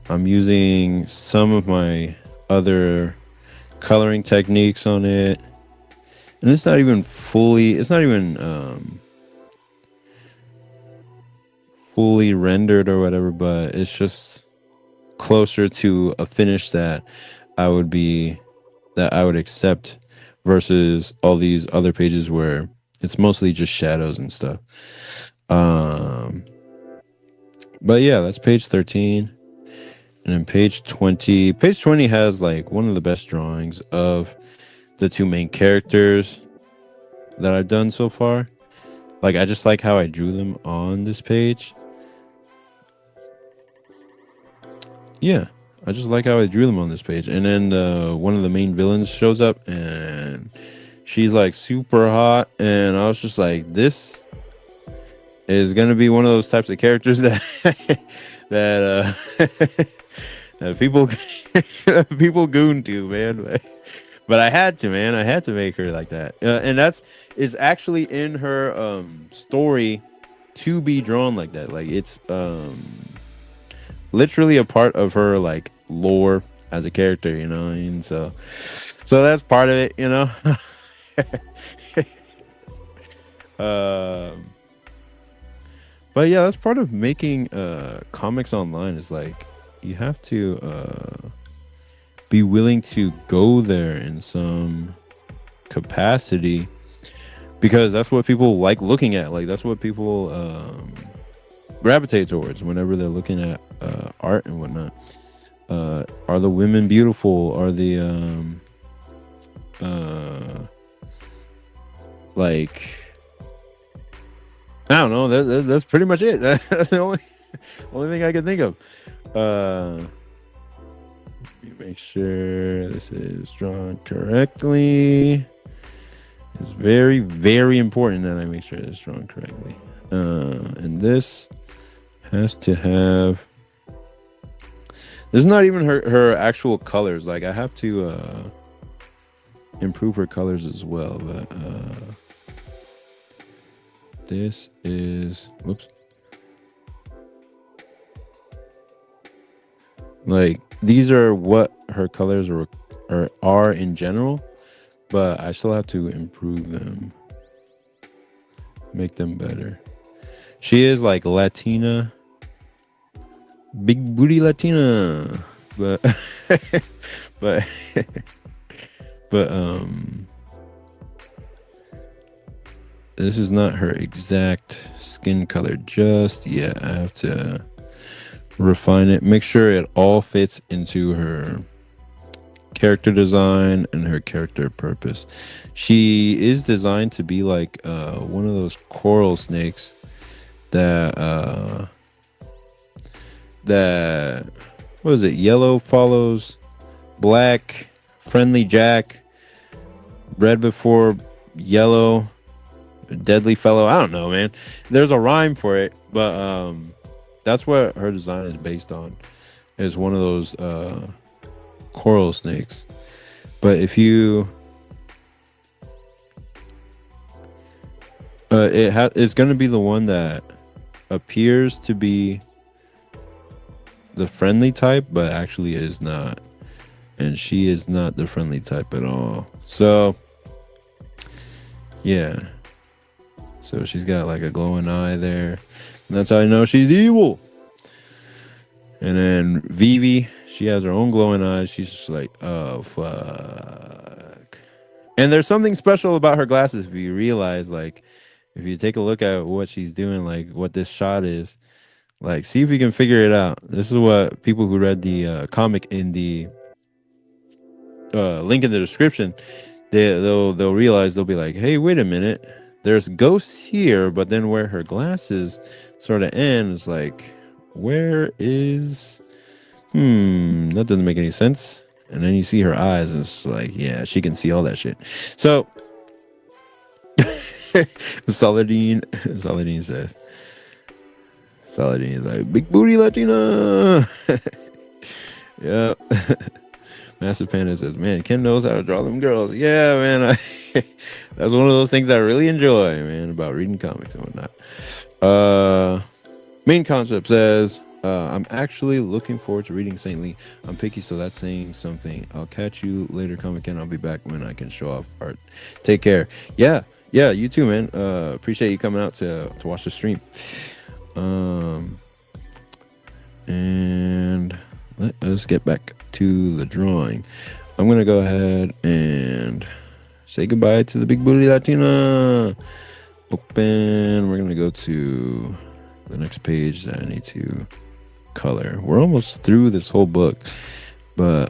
I'm using some of my other coloring techniques on it, and it's not even fully fully rendered or whatever, but it's just closer to a finish that I would accept versus all these other pages where it's mostly just shadows and stuff. But yeah, that's page 13. And then page 20. Page 20 has like one of the best drawings of the two main characters that I've done so far. Like, I just like how I drew them on this page. Yeah, I just like how I drew them on this page. And then one of the main villains shows up and she's like super hot. And I was just like, this is going to be one of those types of characters that that people goon to, man. But I had to, man. I had to make her like that. And is actually in her story to be drawn like that. Like, it's literally a part of her like lore as a character, you know what I mean? So that's part of it, you know. But yeah, that's part of making comics online, is like you have to be willing to go there in some capacity, because that's what people like looking at. Like, that's what people gravitate towards whenever they're looking at art and whatnot. Are the women beautiful? Are the like, I don't know. That's pretty much it. That's the only thing I can think of. Let me make sure this is drawn correctly. It's very, very important that I make sure it's drawn correctly. And this has to have. This is not even her actual colors. Like, I have to improve her colors as well. But this is, whoops. Like, these are what her colors are in general, but I still have to improve them, make them better. She is like Latina, big booty Latina, but but this is not her exact skin color just yet. I have to refine it, make sure it all fits into her character design and her character purpose. She is designed to be like one of those coral snakes that what is it? Yellow follows black, friendly Jack, red before yellow, deadly fellow. I don't know, man. There's a rhyme for it, but that's what her design is based on, is one of those coral snakes. But if you it's going to be the one that appears to be the friendly type, but actually is not. And she is not the friendly type at all. So yeah, so she's got like a glowing eye there, and that's how I know she's evil. And then Vivi, she has her own glowing eyes. She's just like, oh fuck. And there's something special about her glasses. If you realize, like, if you take a look at what she's doing, like what this shot is, like, see if you can figure it out. This is what people who read the comic in the link in the description, they'll realize. They'll be like, hey, wait a minute, there's ghosts here, but then where her glasses sort of end is like, where is that doesn't make any sense. And then you see her eyes, and it's like, yeah, she can see all that shit. So Saladin says, Saladin is like, big booty Latina. Yeah. Massive Panda says, man, Kim knows how to draw them girls. Yeah, man. That's one of those things I really enjoy, man, about reading comics and whatnot. Main Concept says, I'm actually looking forward to reading Saintly. I'm picky, so that's saying something. I'll catch you later, Comic Con. I'll be back when I can show off art. Take care. Yeah, you too, man. Appreciate you coming out to watch the stream. And let us get back to the drawing. I'm gonna go ahead and say goodbye to the big booty Latina. Open. We're gonna go to the next page that I need to color. We're almost through this whole book, but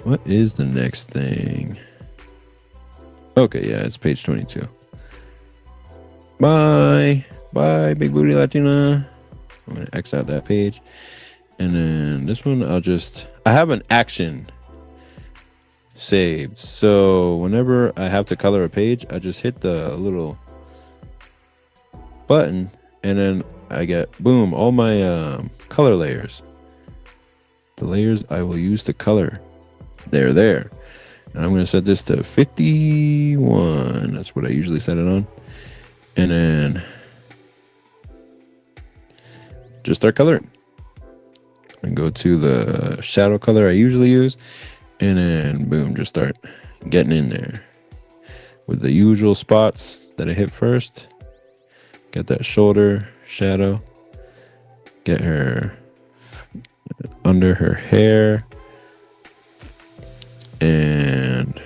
what is the next thing? Okay, yeah, it's page 22. Bye, big booty Latina. I'm gonna X out that page, and then this one I have an action saved, so whenever I have to color a page, I just hit the little button, and then I get boom, all my color layers. The layers I will use to color, they're there. And I'm going to set this to 51. That's what I usually set it on. And then just start coloring. And go to the shadow color I usually use. And then boom, just start getting in there with the usual spots that I hit first. Get that shoulder shadow. Get her under her hair. And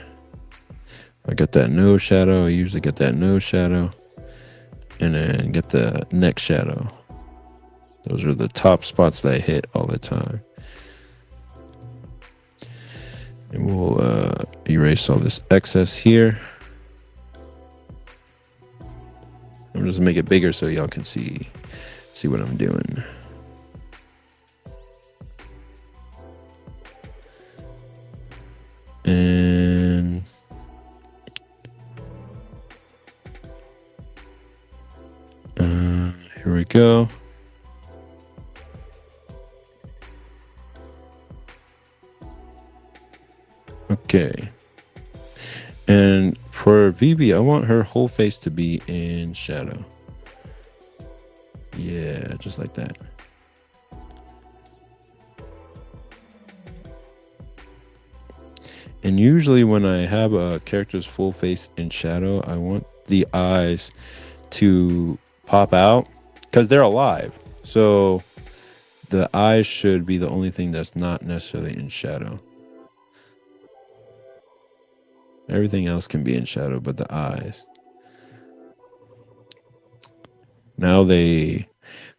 I got that nose shadow. I usually get that nose shadow. And then get the neck shadow. Those are the top spots that I hit all the time. And we'll erase all this excess here. I'm just make it bigger so y'all can see what I'm doing. And here we go. Okay. And for VB, I want her whole face to be in shadow. Yeah, just like that. And usually when I have a character's full face in shadow, I want the eyes to pop out because they're alive. So the eyes should be the only thing that's not necessarily in shadow. Everything else can be in shadow, but the eyes. Now they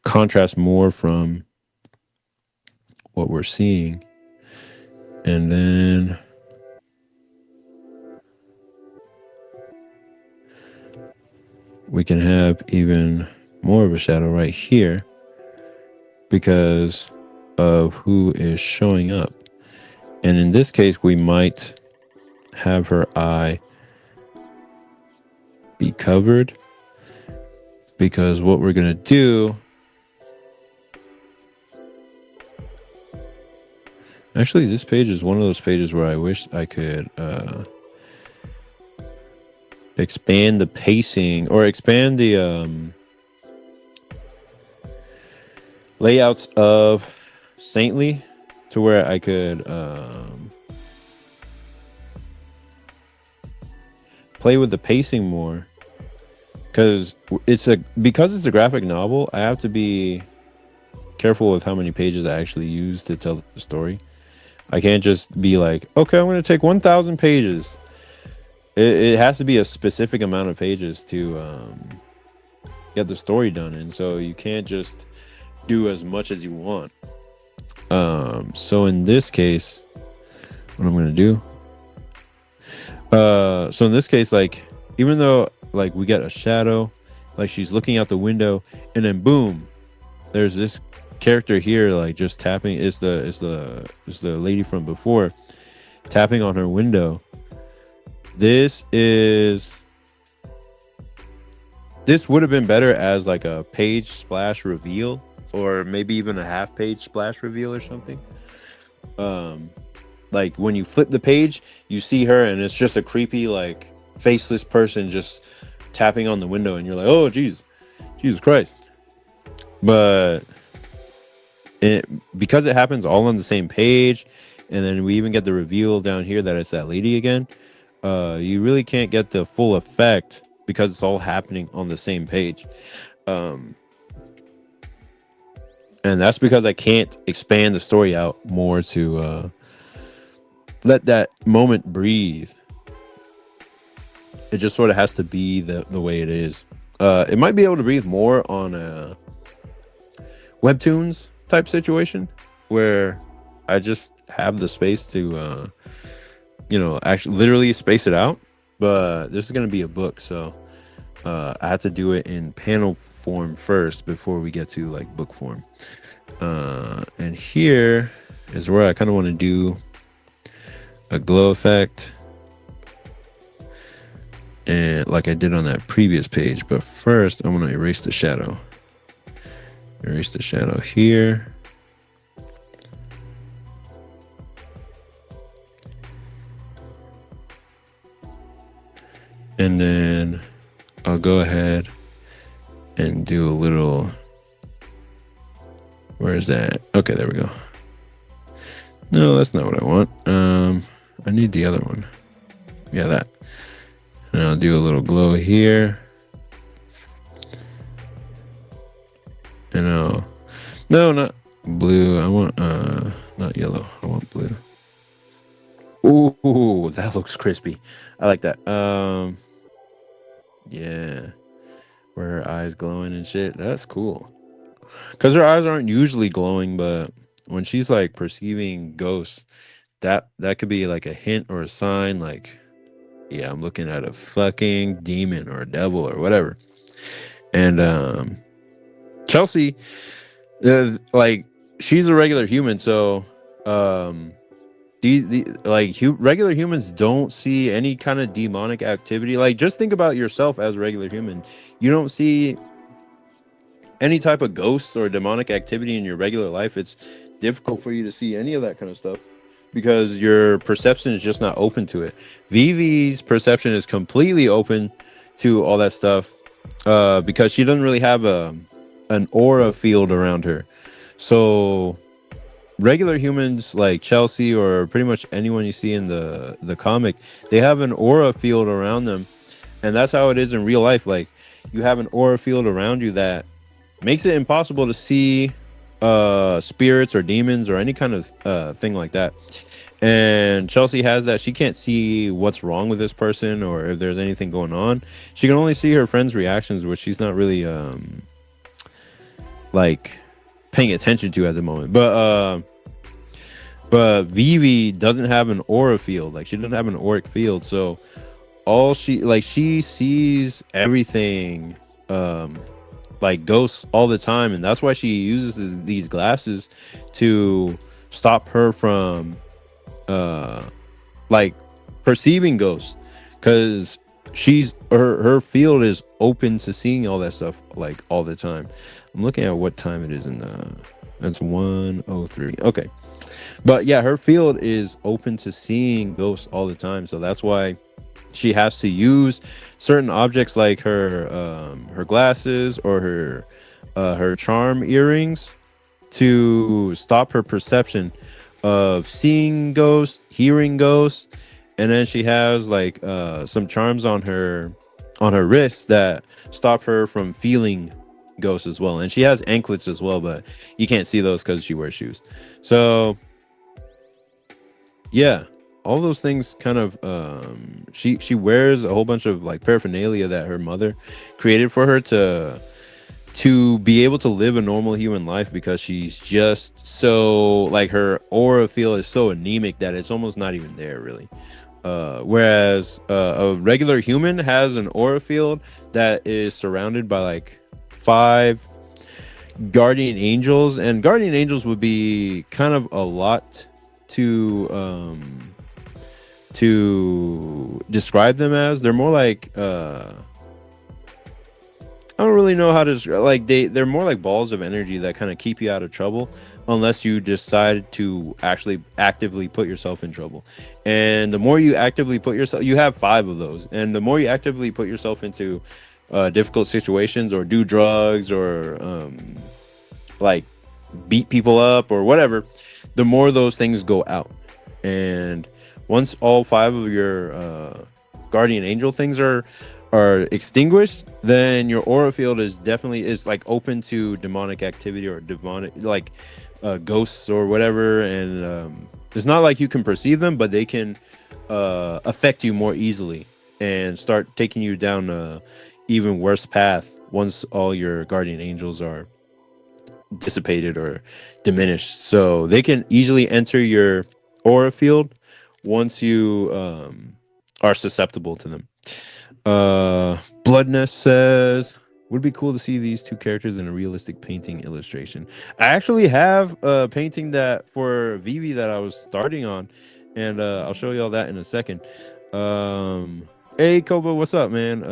contrast more from what we're seeing. And then we can have even more of a shadow right here because of who is showing up. And in this case, we might have her eye be covered because what we're going to do, actually this page is one of those pages where I wish I could expand the pacing or expand the layouts of Saintly to where I could play with the pacing more, because it's a graphic novel. I have to be careful with how many pages I actually use to tell the story. I can't just be like, okay, I'm going to take 1,000 pages. It has to be a specific amount of pages to get the story done, and so you can't just do as much as you want. So in this case, what I'm going to do, so in this case, like, even though like we get a shadow, like she's looking out the window, and then boom, there's this character here, like just tapping. It's the lady from before tapping on her window. This would have been better as like a page splash reveal, or maybe even a half page splash reveal or something. Like when you flip the page, you see her and it's just a creepy, like faceless person just tapping on the window, and you're like, oh Jesus Christ. But because it happens all on the same page, and then we even get the reveal down here that it's that lady again, you really can't get the full effect because it's all happening on the same page. Um, and that's because I can't expand the story out more to let that moment breathe. It just sort of has to be the way it is. It might be able to breathe more on a webtoons type situation where I just have the space to actually literally space it out. But this is going to be a book, so I had to do it in panel form first before we get to like book form. And here is where I kind of want to do a glow effect, and like I did on that previous page. But first I'm going to erase the shadow. Erase the shadow here. And then I'll go ahead and do a little, where is that? Okay, there we go. No, that's not what I want. I need the other one. Yeah, that. And I'll do a little glow here. And no, not blue. I want not yellow. I want blue. Ooh, that looks crispy. I like that. Yeah. Where her eyes glowing and shit. That's cool. Because her eyes aren't usually glowing, but when she's like perceiving ghosts, that could be like a hint or a sign, like, yeah, I'm looking at a fucking demon or a devil or whatever. And Chelsea, like, she's a regular human, so regular humans don't see any kind of demonic activity. Like, just think about yourself as a regular human. You don't see any type of ghosts or demonic activity in your regular life. It's difficult for you to see any of that kind of stuff because your perception is just not open to it. Vivi's perception is completely open to all that stuff because she doesn't really have an aura field around her. So regular humans like Chelsea or pretty much anyone you see in the comic, they have an aura field around them, and that's how it is in real life. Like, you have an aura field around you that makes it impossible to see spirits or demons or any kind of thing like that. And Chelsea has that. She can't see what's wrong with this person or if there's anything going on. She can only see her friends' reactions, which she's not really like paying attention to at the moment. But Vivi doesn't have an aura field. Like, she doesn't have an auric field, so she sees everything like ghosts all the time, and that's why she uses these glasses to stop her from like perceiving ghosts, because her field is open to seeing all that stuff like all the time. I'm looking at what time it is in that's 1:03. Okay, but yeah, her field is open to seeing ghosts all the time, so that's why she has to use certain objects like her glasses or her charm earrings to stop her perception of seeing ghosts, hearing ghosts. And then she has like some charms on her wrists that stop her from feeling ghosts as well. And she has anklets as well, but you can't see those because she wears shoes. So yeah, all those things kind of she wears a whole bunch of like paraphernalia that her mother created for her to be able to live a normal human life, because she's just so, like, her aura field is so anemic that it's almost not even there really. Whereas a regular human has an aura field that is surrounded by like 5 guardian angels, and guardian angels would be kind of a lot to describe them as. They're more like I don't really know how to describe, like, they're more like balls of energy that kind of keep you out of trouble unless you decide to actually actively put yourself in trouble. And the more you actively put yourself, you have 5 of those, and the more you actively put yourself into difficult situations or do drugs or like beat people up or whatever, the more those things go out. And once all 5 of your guardian angel things are are extinguished, then your aura field is like open to demonic activity or demonic like ghosts or whatever. And it's not like you can perceive them, but they can affect you more easily and start taking you down a even worse path once all your guardian angels are dissipated or diminished. So they can easily enter your aura field once you are susceptible to them. Bloodnest says, would be cool to see these two characters in a realistic painting illustration. I actually have a painting that for Vivi that I was starting on, and I'll show you all that in a second. Hey Koba, what's up, man?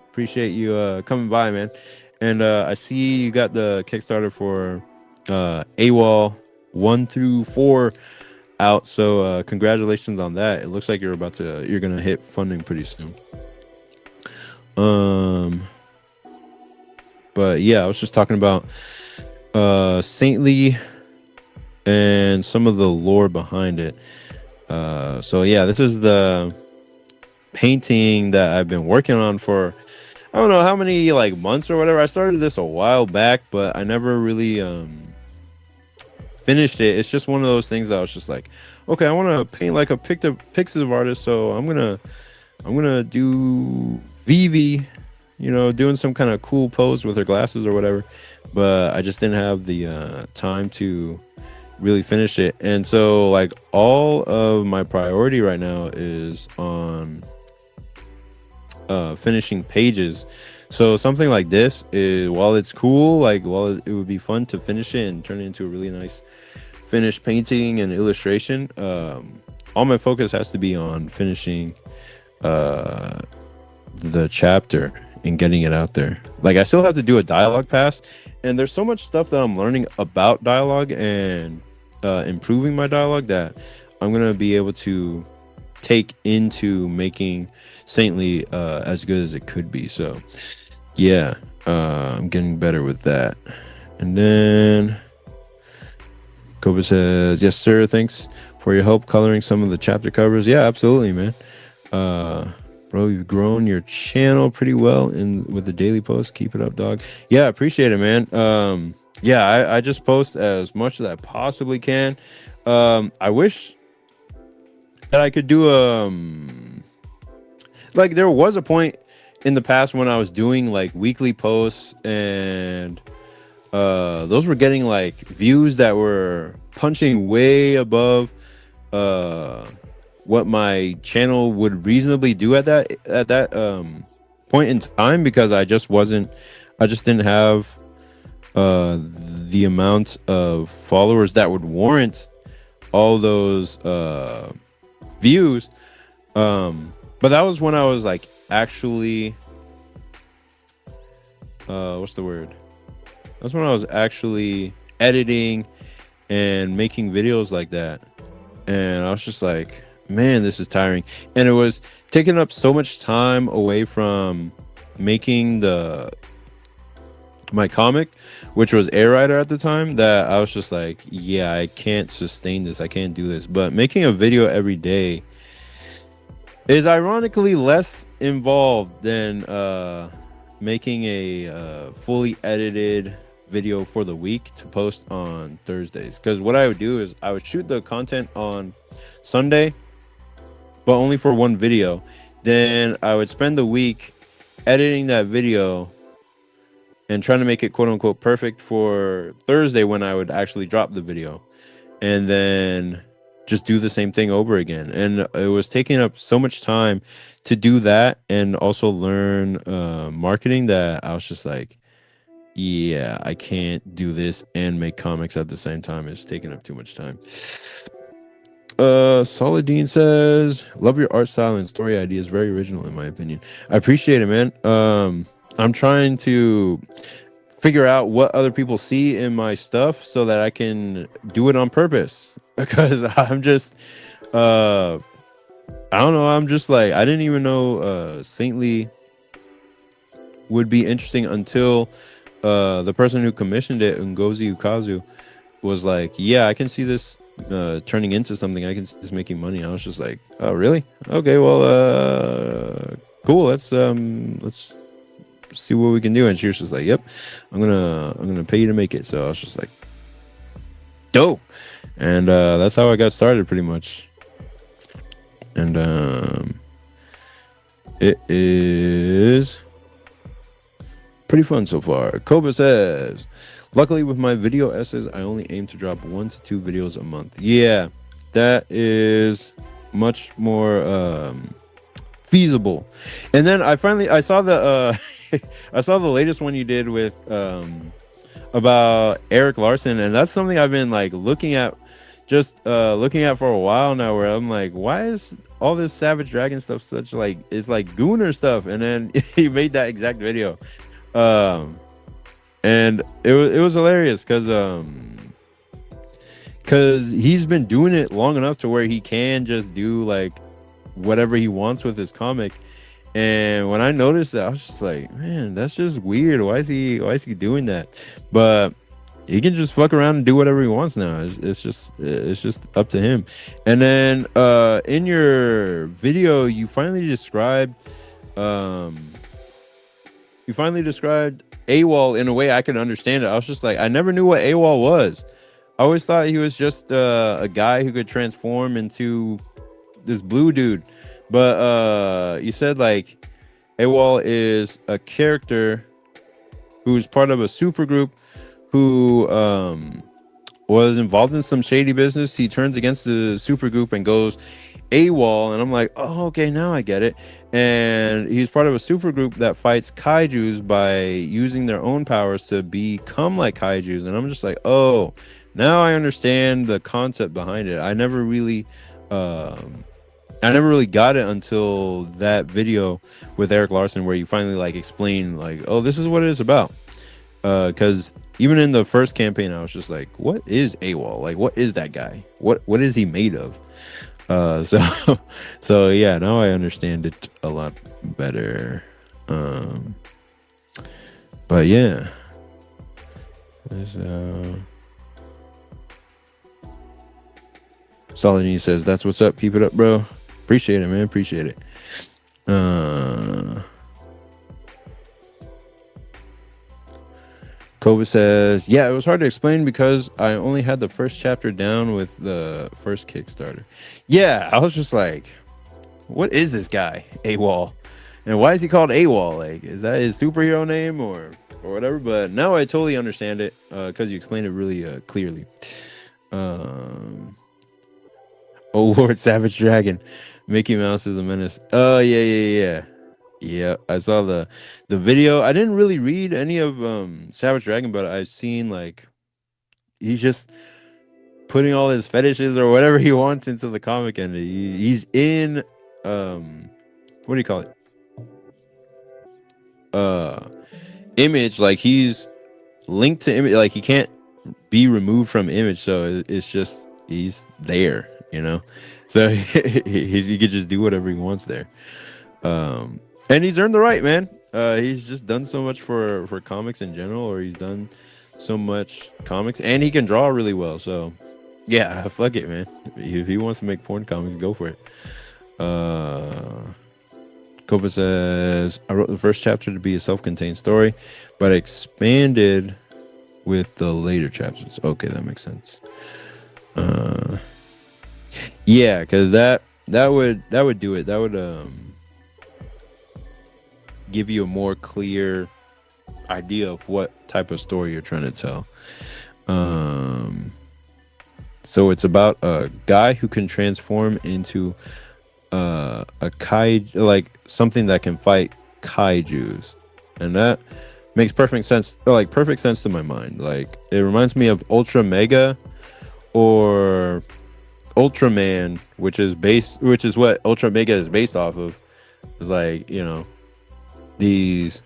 Appreciate you coming by, man. And I see you got the Kickstarter for AWOL 1 through 4 out, so congratulations on that. It looks like you're gonna hit funding pretty soon. But yeah, I was just talking about Saintly and some of the lore behind it. So yeah, this is the painting that I've been working on for I don't know how many like months or whatever. I started this a while back, but I never really finished it. It's just one of those things that I was just like, okay, I want to paint like a Pixiv artist, so I'm gonna do Vivi, you know, doing some kind of cool pose with her glasses or whatever. But I just didn't have the time to really finish it. And so like all of my priority right now is on finishing pages. So something like this is, while it's cool, like while it would be fun to finish it and turn it into a really nice finished painting and illustration, all my focus has to be on finishing the chapter and getting it out there. Like I still have to do a dialogue pass, and there's so much stuff that I'm learning about dialogue and improving my dialogue that I'm gonna be able to take into making Saintly as good as it could be. So yeah, I'm getting better with that. And then Koba says, yes sir, thanks for your help coloring some of the chapter covers. Yeah, absolutely, man. Bro, you've grown your channel pretty well with the daily post. Keep it up, dog. Yeah, appreciate it, man. Yeah, I just post as much as I possibly can. I wish that I could do like there was a point in the past when I was doing like weekly posts, and those were getting like views that were punching way above what my channel would reasonably do at that point in time, because I just didn't have the amount of followers that would warrant all those views. But that was when I was like actually what's the word? That's when I was actually editing and making videos like that. And I was just like, man, this is tiring. And it was taking up so much time away from making my comic, which was Air Rider at the time, that I was just like, yeah, I can't sustain this. I can't do this. But making a video every day is ironically less involved than making a fully edited video for the week to post on Thursdays. Because what I would do is I would shoot the content on Sunday, but only for one video. Then I would spend the week editing that video and trying to make it quote unquote perfect for Thursday when I would actually drop the video, and then just do the same thing over again. And it was taking up so much time to do that and also learn marketing, that I was just like, yeah, I can't do this and make comics at the same time. It's taking up too much time. Solidine says, love your art style and story ideas, very original in my opinion. I appreciate it, man. I'm trying to figure out what other people see in my stuff so that I can do it on purpose, because I'm just I don't know, I'm just like, I didn't even know Saintly would be interesting until the person who commissioned it, Ngozi Ukazu, was like, yeah, I can see this turning into something. I can see this making money. I was just like, oh really? Okay, well cool. Let's see what we can do. And she was just like, yep, I'm gonna pay you to make it. So I was just like, dope. And that's how I got started pretty much. And it is pretty fun so far. Koba says, luckily with my video essays, I only aim to drop 1 to 2 videos a month. Yeah, that is much more feasible. And then I saw the I saw the latest one you did with about Eric Larson, and that's something I've been like looking at for a while now, where I'm like, why is all this Savage Dragon stuff such like, it's like Gooner stuff? And then he made that exact video, and it was hilarious because he's been doing it long enough to where he can just do like whatever he wants with his comic. And when I noticed that, I was just like, man, that's just weird. Why is he doing that? But he can just fuck around and do whatever he wants now. It's just up to him. And then in your video, you finally described AWOL in a way I could understand it. I was just like, I never knew what AWOL was. I always thought he was just a guy who could transform into this blue dude. But you said like AWOL is a character who's part of a super group who was involved in some shady business. He turns against the super group and goes AWOL. And I'm like, oh, okay, now I get it. And he's part of a super group that fights kaijus by using their own powers to become like kaijus. And I'm just like, oh, now I understand the concept behind it. I never really got it until that video with Eric Larson, where you finally like explain like, oh, this is what it is about. Because even in the first campaign, I was just like, what is AWOL? Like, what is that guy? What is he made of? So yeah, now I understand it a lot better. But yeah, there's Saladin says, that's what's up. Keep it up, bro. Appreciate it, man. Appreciate it. Kova says, yeah, it was hard to explain because I only had the first chapter down with the first Kickstarter. Yeah, I was just like, what is this guy, AWOL? And why is he called AWOL? Like, is that his superhero name or whatever? But now I totally understand it because you explained it really clearly. Oh, Lord Savage Dragon. Mickey Mouse is a menace. Oh, yeah. Yeah, I saw the video. I didn't really read any of Savage Dragon, but I've seen like he's just putting all his fetishes or whatever he wants into the comic, and he's in what do you call it? Image, like he's linked to Image, like he can't be removed from Image, so it's just he's there, you know. So he could just do whatever he wants there. And he's earned the right, man. He's just done so much for comics in general, or he's done so much comics, and he can draw really well. So, yeah, fuck it, man. If he wants to make porn comics, go for it. Copa says, I wrote the first chapter to be a self-contained story, but expanded with the later chapters. Okay, that makes sense. Yeah, because that would do it. That would give you a more clear idea of what type of story you're trying to tell. So it's about a guy who can transform into a kaiju, like something that can fight kaijus, and that makes perfect sense to my mind. Like, it reminds me of Ultra Mega or Ultraman, which is what Ultra Mega is based off of. It's like, you know, these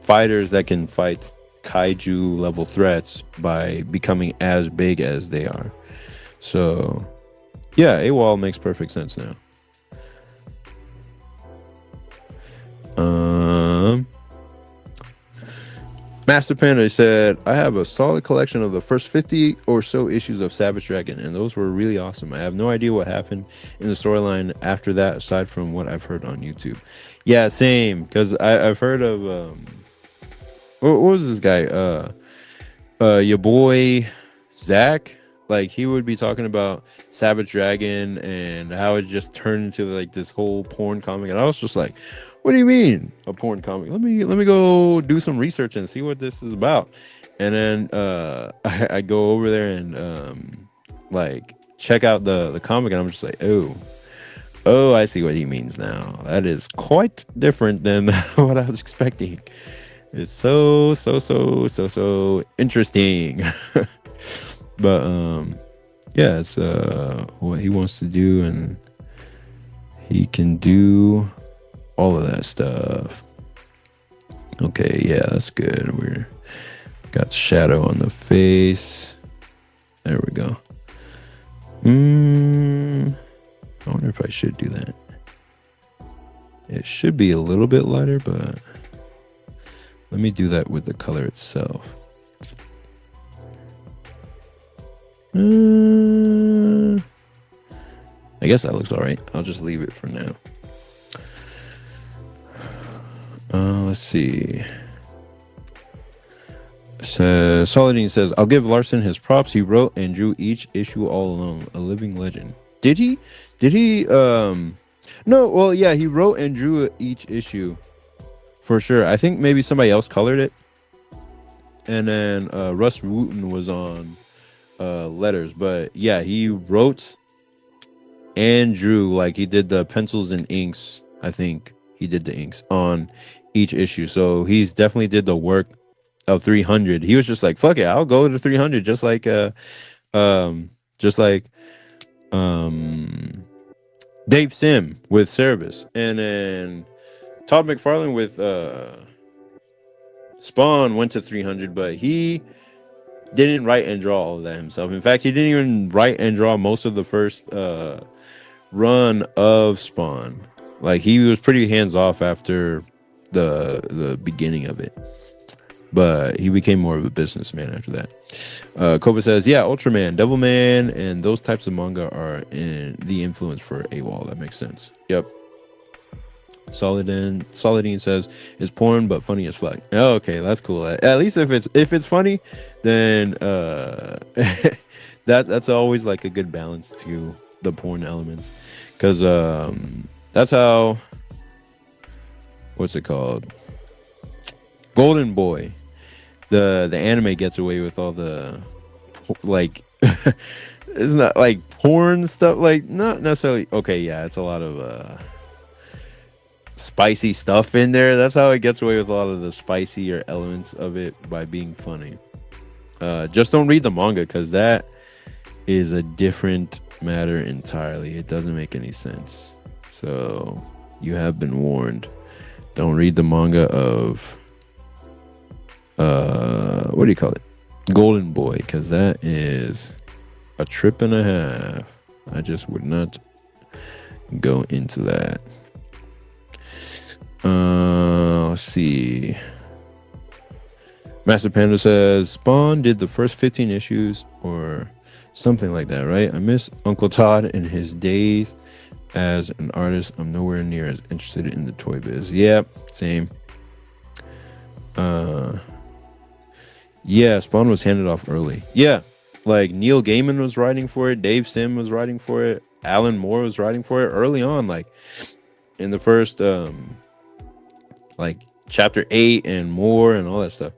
fighters that can fight kaiju level threats by becoming as big as they are. So yeah, AWOL makes perfect sense now. Master Panda said, I have a solid collection of the first 50 or so issues of Savage Dragon, and those were really awesome. I have no idea what happened in the storyline after that, aside from what I've heard on YouTube. Yeah, same, because I've heard of, what was this guy? Your boy, Zach. Like, he would be talking about Savage Dragon and how it just turned into, like, this whole porn comic, and I was just like, what do you mean a porn comic? Let me go do some research and see what this is about. And then I go over there and like check out the comic, and I'm just like, oh, I see what he means now. That is quite different than what I was expecting. It's so interesting. But yeah, it's what he wants to do, and he can do all of that stuff. Okay, yeah, that's good. We're got shadow on the face. There we go. I wonder if I should do that. It should be a little bit lighter, but let me do that with the color itself. I guess that looks all right. I'll just leave it for now. Let's see. So Saladin says, I'll give Larson his props. He wrote and drew each issue all alone. A living legend. Did he? No, well, yeah, he wrote and drew each issue for sure. I think maybe somebody else colored it. And then Russ Wooten was on letters. But yeah, he wrote and drew, like he did the pencils and inks. I think he did the inks on each issue. So he's definitely did the work of 300. He was just like, fuck it, I'll go to 300, just like Dave Sim with Cerebus, and then Todd McFarlane with Spawn went to 300, but he didn't write and draw all of that himself. In fact, he didn't even write and draw most of the first run of Spawn. Like, he was pretty hands off after the beginning of it, but he became more of a businessman after that. Kova says, yeah, Ultraman, Devilman, and those types of manga are in the influence for AWOL. That makes sense. Yep. Saladin says, it's porn but funny as fuck. Oh, okay, that's cool. At least if it's funny, then that's always like a good balance to the porn elements, because that's how, what's it called, Golden Boy, the anime gets away with all the like it's not like porn stuff, like not necessarily. Okay, yeah, it's a lot of spicy stuff in there. That's how it gets away with a lot of the spicier elements of it, by being funny. Just don't read the manga, because that is a different matter entirely. It doesn't make any sense. So you have been warned. Don't read the manga of what do you call it, Golden Boy, because that is a trip and a half. I just would not go into that. Let's see. Master Panda says Spawn did the first 15 issues or something like that, right? I miss Uncle Todd in his days as an artist. I'm nowhere near as interested in the toy biz. Yeah, same. Yeah, Spawn was handed off early. Yeah, like Neil Gaiman was writing for it, Dave Sim was writing for it, Alan Moore was writing for it early on, like in the first like chapter 8 and more and all that stuff.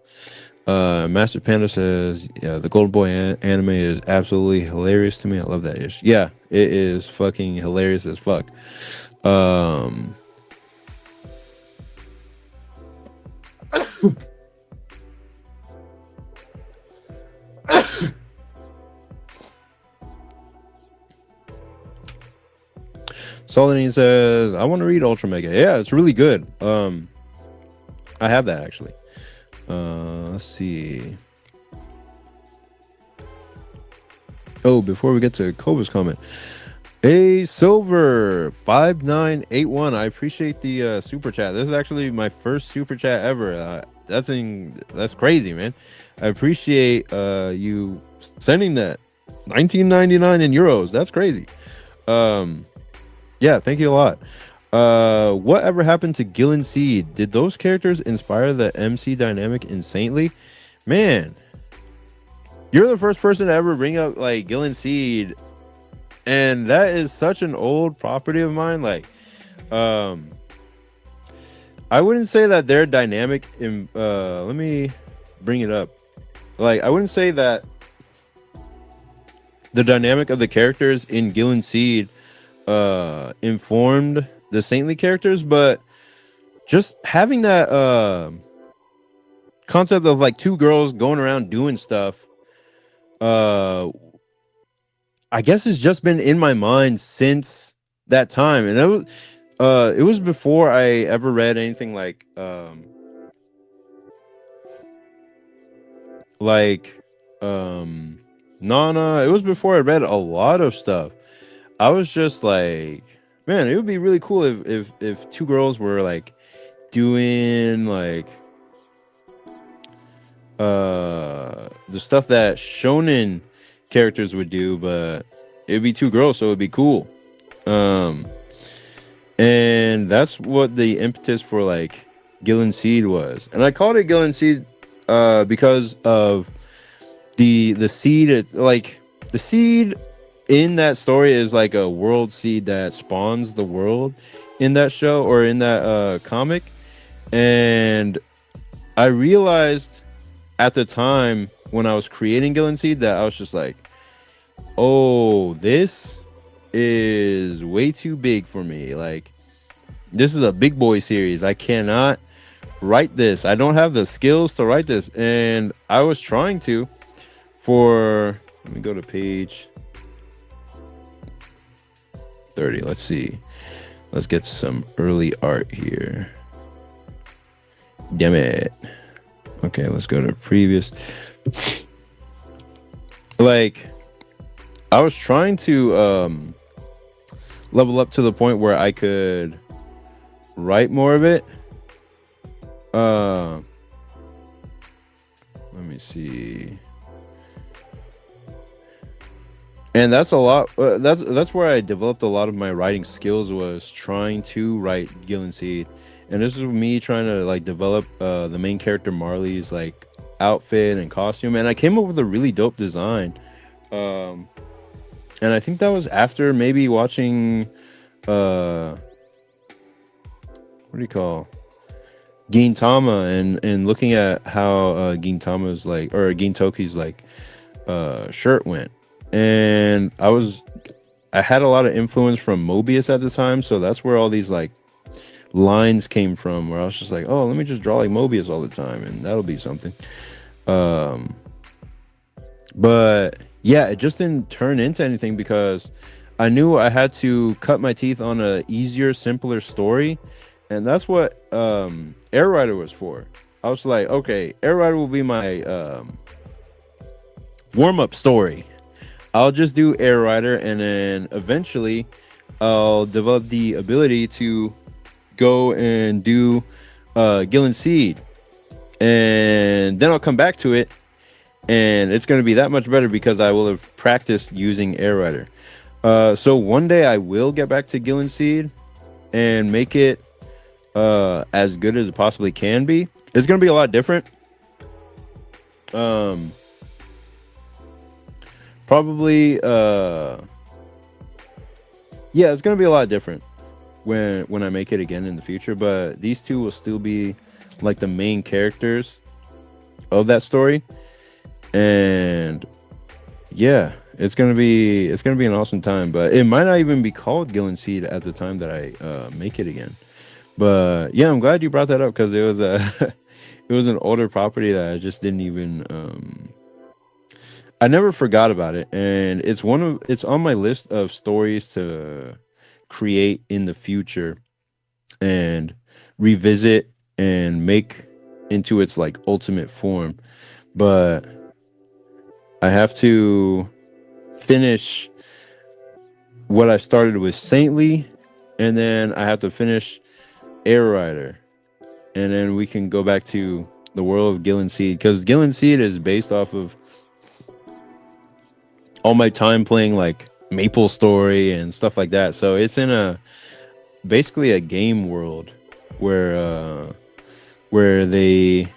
Master Panda says, yeah, the Golden Boy anime is absolutely hilarious to me. I love that ish. Yeah, it is fucking hilarious as fuck. Saladin says, I want to read Ultra Mega. Yeah, it's really good. I have that actually. Let's see. Oh, before we get to Kova's comment, a Silver 5981. I appreciate the super chat. This is actually my first super chat ever. that's crazy, man. I appreciate you sending that. 1999 in euros. That's crazy. Um, yeah, thank you a lot. Whatever happened to Gil and Seed? Did those characters inspire the MC dynamic in Saintly? Man, you're the first person to ever bring up like Gil and Seed, and that is such an old property of mine. Like, um, I wouldn't say that their dynamic in let me bring it up. Like, I wouldn't say that the dynamic of the characters in Gil and Seed informed the Saintly characters, but just having that concept of like two girls going around doing stuff, uh I guess it's just been in my mind since that time. And it was before I ever read anything like Nana. It was before I read a lot of stuff. I was just like, man, it would be really cool if two girls were like doing like the stuff that shonen characters would do, but it'd be two girls, so it'd be cool. And that's what the impetus for like Gil and Seed was. And I called it Gil and Seed because of the seed. Like, the seed in that story is like a world seed that spawns the world in that show or in that comic. And I realized at the time when I was creating Gil and Seed that I was just like, oh, this is way too big for me. Like, this is a big boy series. I cannot write this. I don't have the skills to write this. And I was trying to let me go to page 30. Let's see. Let's get some early art here. Damn it. Okay, let's go to previous. Like, I was trying to level up to the point where I could write more of it. Let me see. And that's a lot. That's where I developed a lot of my writing skills, was trying to write Gil and Seed. And this is me trying to like develop the main character Marley's like outfit and costume. And I came up with a really dope design. And I think that was after maybe watching what do you call Gintama and looking at how Gintama's like, or Gintoki's like shirt went. And I had a lot of influence from Mobius at the time, so that's where all these like lines came from, where I was just like, oh, let me just draw like Mobius all the time and that'll be something. But yeah, it just didn't turn into anything because I knew I had to cut my teeth on a easier, simpler story. And that's what Air Rider was for. I was like, okay, Air Rider will be my warm-up story. I'll just do Air Rider, and then eventually I'll develop the ability to go and do Gil and Seed. And then I'll come back to it, and it's going to be that much better because I will have practiced using Air Rider. So one day I will get back to Gil and Seed and make it as good as it possibly can be. It's going to be a lot different. Probably yeah, it's gonna be a lot different when I make it again in the future, but these two will still be like the main characters of that story. And yeah, it's gonna be an awesome time. But it might not even be called Gil and Seed at the time that I make it again. But yeah, I'm glad you brought that up because it was a it was an older property that I just didn't even I never forgot about it, and it's on my list of stories to create in the future and revisit and make into its like ultimate form. But I have to finish what I started with Saintly, and then I have to finish Air Rider, and then we can go back to the world of Gillen Seed, because Gillen Seed is based off of all my time playing like Maple Story and stuff like that. So it's in a basically a game world where they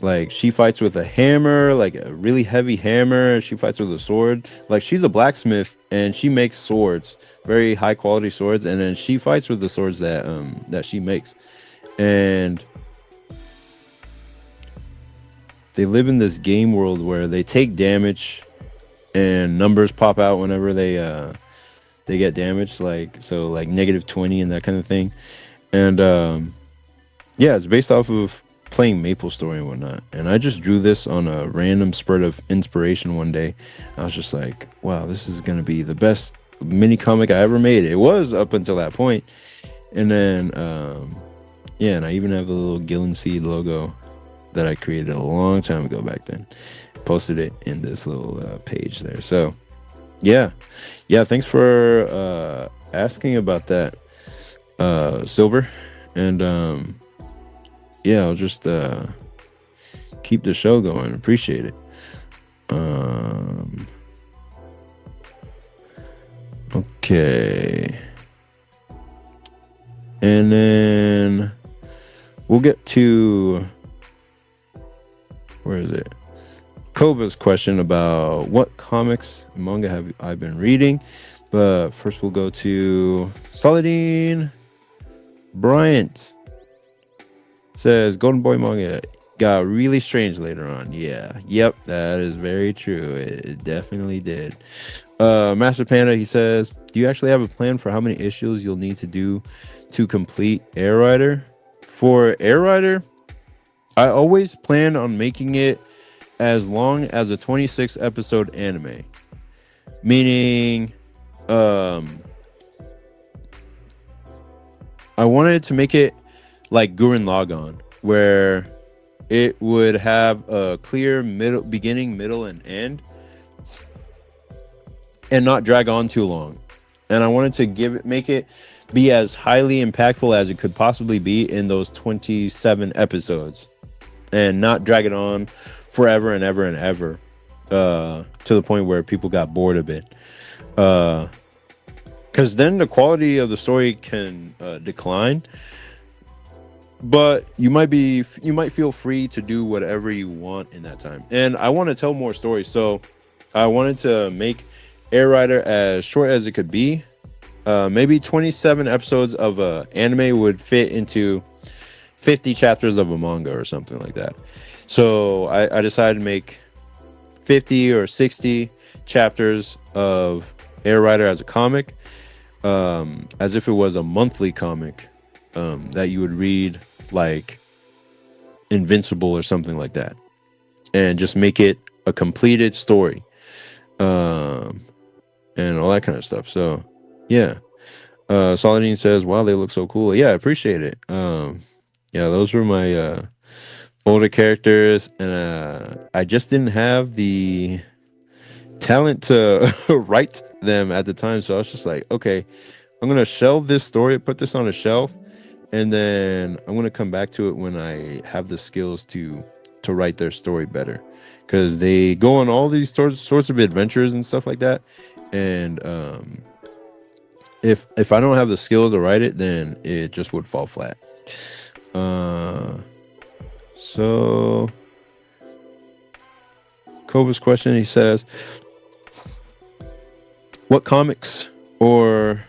like she fights with a hammer, like a really heavy hammer. She fights with a sword. Like she's a blacksmith and she makes swords, very high quality swords, and then she fights with the swords that she makes. And they live in this game world where they take damage and numbers pop out whenever they get damaged, like so like -20 and that kind of thing. And yeah, it's based off of playing Maple Story and whatnot. And I just drew this on a random spurt of inspiration one day. I was just like, wow, this is gonna be the best mini comic I ever made. It was up until that point. And then yeah, and I even have the little Gillen Seed logo that I created a long time ago back then. Posted it in this little page there. So yeah, thanks for asking about that, Silver. And yeah, I'll just keep the show going. Appreciate it. Okay, and then we'll get to, where is it? Kova's question about what comics and manga have I been reading. But first we'll go to Saladin Bryant. Says Golden Boy manga got really strange later on. Yeah, yep, that is very true. It definitely did. Master Panda, he says, do you actually have a plan for how many issues you'll need to do to complete Air Rider? For Air Rider, I always plan on making it as long as a 26 episode anime, meaning I wanted to make it like Gurren Lagann, where it would have a clear beginning, middle, and end, and not drag on too long. And I wanted to make it be as highly impactful as it could possibly be in those 27 episodes, and not drag it on forever and ever and ever, to the point where people got bored of it. Because then the quality of the story can decline. But you might feel free to do whatever you want in that time. And I want to tell more stories, so I wanted to make Air Rider as short as it could be. Maybe 27 episodes of a anime would fit into 50 chapters of a manga or something like that. So I decided to make 50 or 60 chapters of Air Rider as a comic, as if it was a monthly comic that you would read, like Invincible or something like that, and just make it a completed story, and all that kind of stuff. So yeah, Saladin says, wow, they look so cool. Yeah, I appreciate it. Yeah, those were my older characters, and I just didn't have the talent to write them at the time. So I was just like, okay, I'm gonna shelve this story, put this on a shelf, and then I'm gonna come back to it when I have the skills to write their story better, because they go on all these sorts of adventures and stuff like that. And if I don't have the skills to write it, then it just would fall flat. So Kova's question, he says, what comics or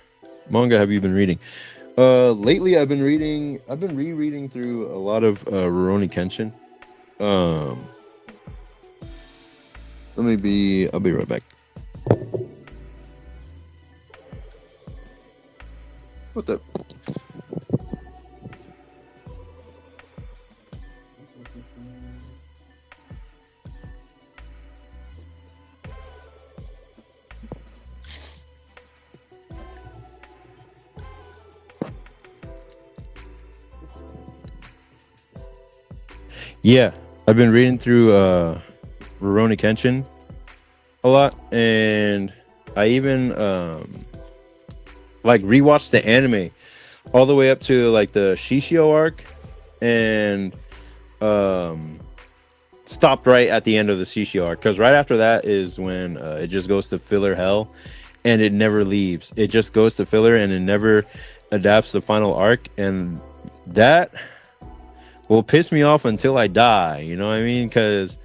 manga have you been reading? Lately I've been rereading through a lot of Rurouni Kenshin. I'll be right back. What the? Yeah, I've been reading through Rurouni Kenshin a lot, and I even like rewatched the anime all the way up to like the Shishio arc, and stopped right at the end of the Shishi arc, because right after that is when it just goes to filler hell, and it never leaves. It just goes to filler, and it never adapts the final arc, and that will piss me off until I die. You know what I mean? Because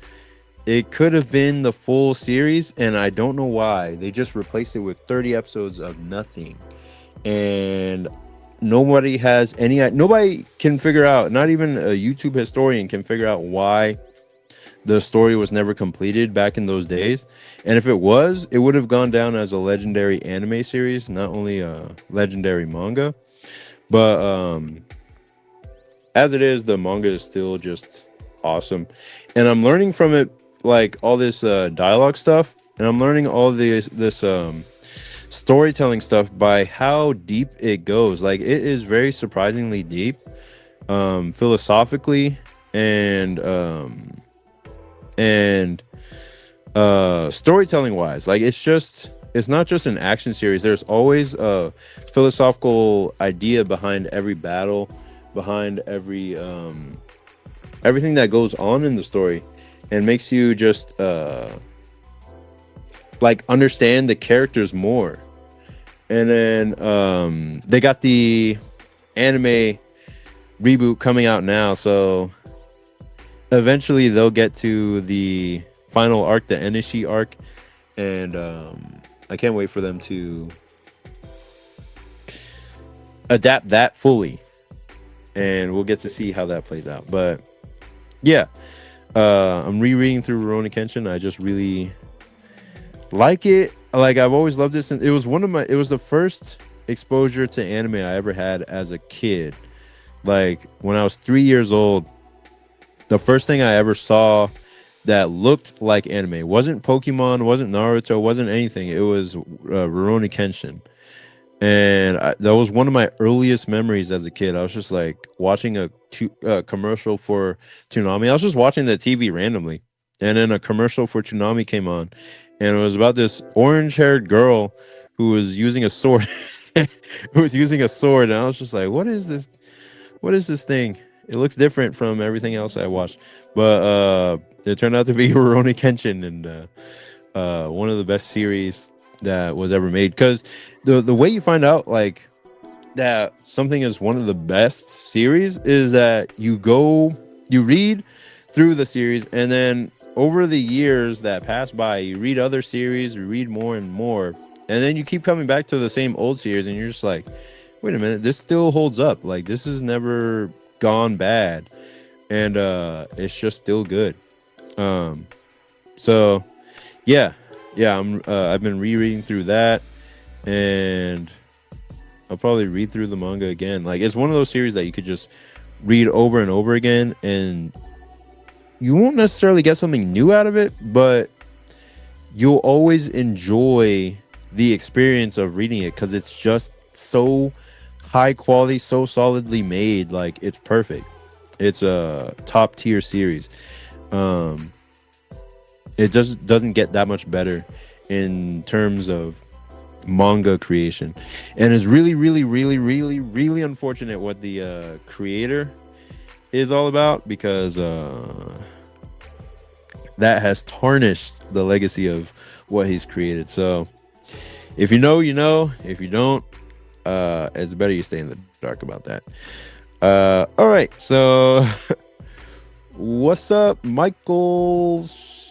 it could have been the full series, and I don't know why they just replaced it with 30 episodes of nothing, and nobody can figure out. Not even a YouTube historian can figure out why the story was never completed back in those days. And if it was, it would have gone down as a legendary anime series, not only a legendary manga. But as it is, the manga is still just awesome, and I'm learning from it, like all this dialogue stuff, and I'm learning all this storytelling stuff by how deep it goes. Like, it is very surprisingly deep, philosophically, and storytelling wise. Like, it's not just an action series. There's always a philosophical idea behind every battle, behind every everything that goes on in the story, and makes you just like understand the characters more. And then they got the anime reboot coming out now, so eventually they'll get to the final arc, the Enishi arc, and I can't wait for them to adapt that fully, and we'll get to see how that plays out. But yeah, I'm rereading through Rurouni Kenshin. I just really like it. Like, I've always loved it since it was the first exposure to anime I ever had as a kid. Like, when I was 3 years old, the first thing I ever saw that looked like anime wasn't Pokemon, wasn't Naruto, wasn't anything. It was Rurouni Kenshin. And that was one of my earliest memories as a kid. I was just like watching a commercial for Toonami. I was just watching the TV randomly, and then a commercial for Toonami came on, and it was about this orange-haired girl who was using a sword. Who was using a sword, and I was just like, "What is this? What is this thing? It looks different from everything else I watched." But it turned out to be Rurouni Kenshin, and one of the best series that was ever made. Because the way you find out like that something is one of the best series is that you read through the series, and then over the years that pass by, you read other series, you read more and more, and then you keep coming back to the same old series, and you're just like, wait a minute, this still holds up. Like, this has never gone bad, and it's just still good. So yeah, I've been rereading through that, and I'll probably read through the manga again. Like, it's one of those series that you could just read over and over again, and you won't necessarily get something new out of it, but you'll always enjoy the experience of reading it, because it's just so high quality, so solidly made. Like, it's perfect. It's a top tier series. It just doesn't get that much better in terms of manga creation, and it's really, really, really, really, really unfortunate what the creator is all about, because that has tarnished the legacy of what he's created. So if you know, you know. If you don't, it's better you stay in the dark about that. All right, so what's up, Michael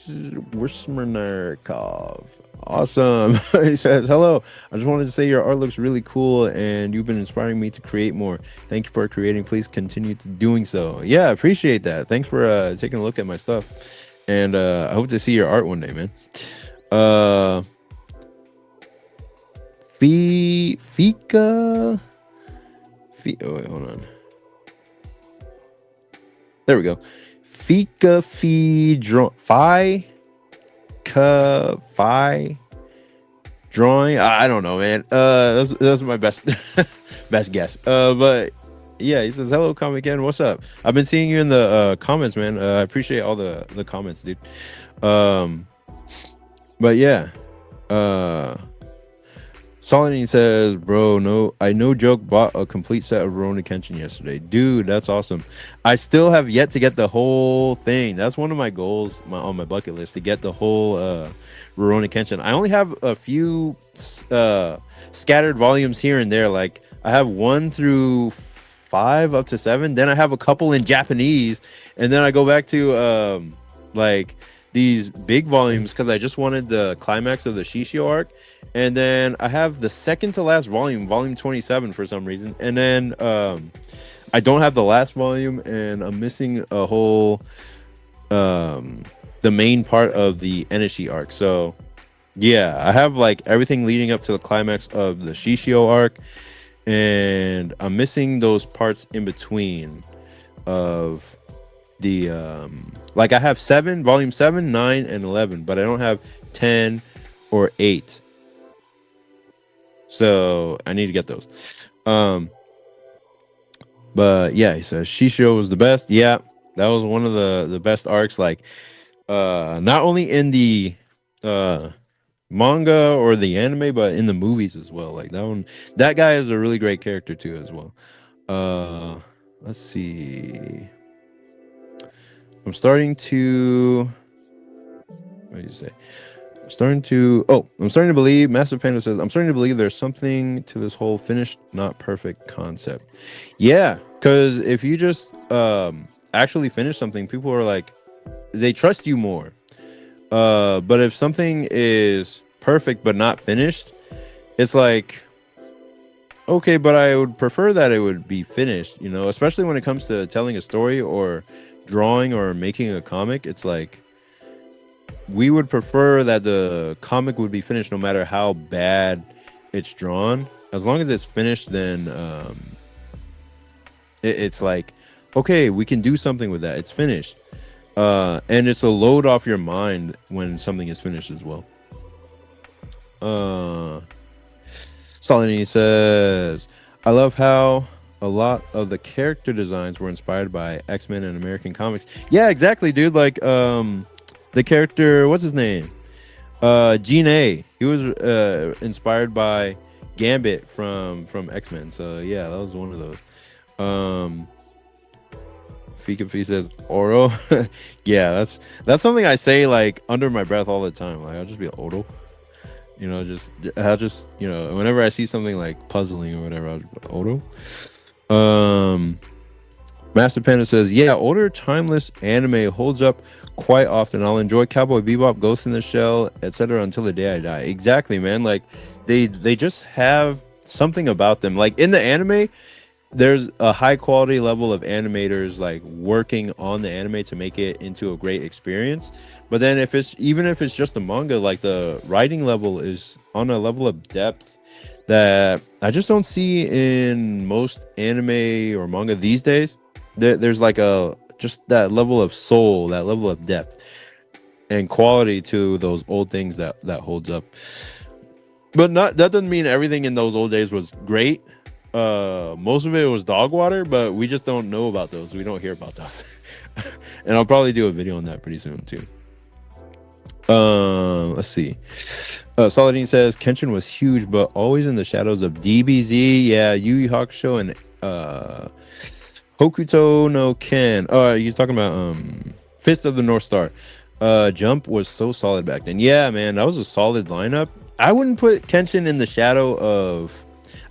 Wismernikov? Awesome. He says, hello, I just wanted to say your art looks really cool, and you've been inspiring me to create more. Thank you for creating. Please continue to doing so. Yeah, I appreciate that. Thanks for taking a look at my stuff, and I hope to see your art one day, man. Fika. Oh, wait, hold on. There we go. Fika Fi drawing. I don't know, man. That's my best best guess. But yeah, he says, hello, Comic Ken. What's up? I've been seeing you in the comments, man. I appreciate all the comments, dude. But yeah. Solidine says, bro, no, I no joke bought a complete set of Rurouni Kenshin yesterday. Dude, that's awesome. I still have yet to get the whole thing. That's one of my goals on my bucket list, to get the whole Rurouni Kenshin. I only have a few scattered volumes here and there. Like, I have 1 through 5 up to 7. Then I have a couple in Japanese. And then I go back to like these big volumes because I just wanted the climax of the Shishio arc. And then I have the second to last volume, volume 27 for some reason. And then I don't have the last volume, and I'm missing a whole the main part of the Enishi arc. So yeah, I have like everything leading up to the climax of the Shishio arc, and I'm missing those parts in between of the like I have 7, volume 7, 9, and 11, but I don't have 10 or 8. So I need to get those. But yeah, he says Shishio was the best. Yeah, that was one of the best arcs. Like, not only in the manga or the anime, but in the movies as well. Like that one, that guy is a really great character too as well. Let's see. I'm starting to. What do you say? I'm starting to believe. Massive Panda says, I'm starting to believe there's something to this whole finished, not perfect concept. Yeah, because if you just actually finish something, people are like, they trust you more. But if something is perfect but not finished, it's like, okay, but I would prefer that it would be finished, you know, especially when it comes to telling a story or drawing or making a comic. It's like, we would prefer that the comic would be finished no matter how bad it's drawn. As long as it's finished, then it's like, okay, we can do something with that. It's finished. And it's a load off your mind when something is finished as well. Solini says, I love how a lot of the character designs were inspired by X-Men and American comics. Yeah, exactly, dude. Like, the character, what's his name? Gene A. He was inspired by Gambit from X-Men. So yeah, that was one of those. Fika Fee says Oro. Yeah, that's something I say like under my breath all the time. Like, I'll just be like, Oro. You know, I'll just, you know, whenever I see something like puzzling or whatever, I'll just be like, Oro. Master Panda says, yeah, older timeless anime holds up quite often. I'll enjoy Cowboy Bebop, Ghost in the Shell, etc. until the day I die. Exactly, man. Like, they just have something about them. Like, in the anime, there's a high quality level of animators like working on the anime to make it into a great experience. But then if it's just a manga, like, the writing level is on a level of depth that I just don't see in most anime or manga these days. There's like just that level of soul, that level of depth and quality to those old things that holds up. But that doesn't mean everything in those old days was great. Most of it was dog water, but we just don't know about those. We don't hear about those. And I'll probably do a video on that pretty soon too. Let's see. Saladin says Kenshin was huge, but always in the shadows of DBZ. Yeah, Yu Yu Hakusho and Hokuto no Ken. Oh, you're talking about Fist of the North Star. Jump was so solid back then. Yeah, man, that was a solid lineup. I wouldn't put Kenshin in the shadow of.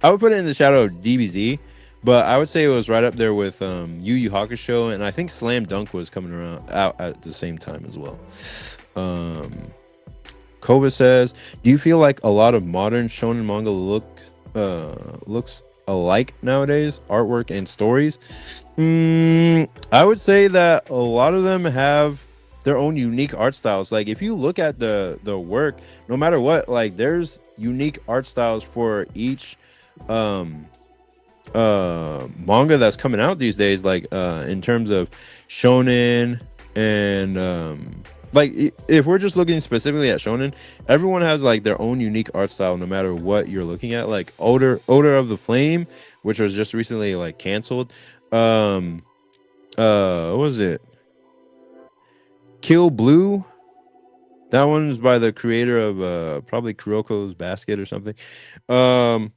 I would put it in the shadow of DBZ, but I would say it was right up there with Yu Yu Hakusho, and I think Slam Dunk was coming out at the same time as well. Koba says, do you feel like a lot of modern shonen manga looks alike nowadays, artwork and stories? I would say that a lot of them have their own unique art styles. Like, if you look at the work, no matter what, like, there's unique art styles for each manga that's coming out these days, like in terms of shonen and like, if we're just looking specifically at shonen, everyone has like their own unique art style no matter what you're looking at. Like Odor of the Flame, which was just recently like canceled. What was it? Kill Blue, That one is by the creator of probably Kuroko's Basket or something. Um,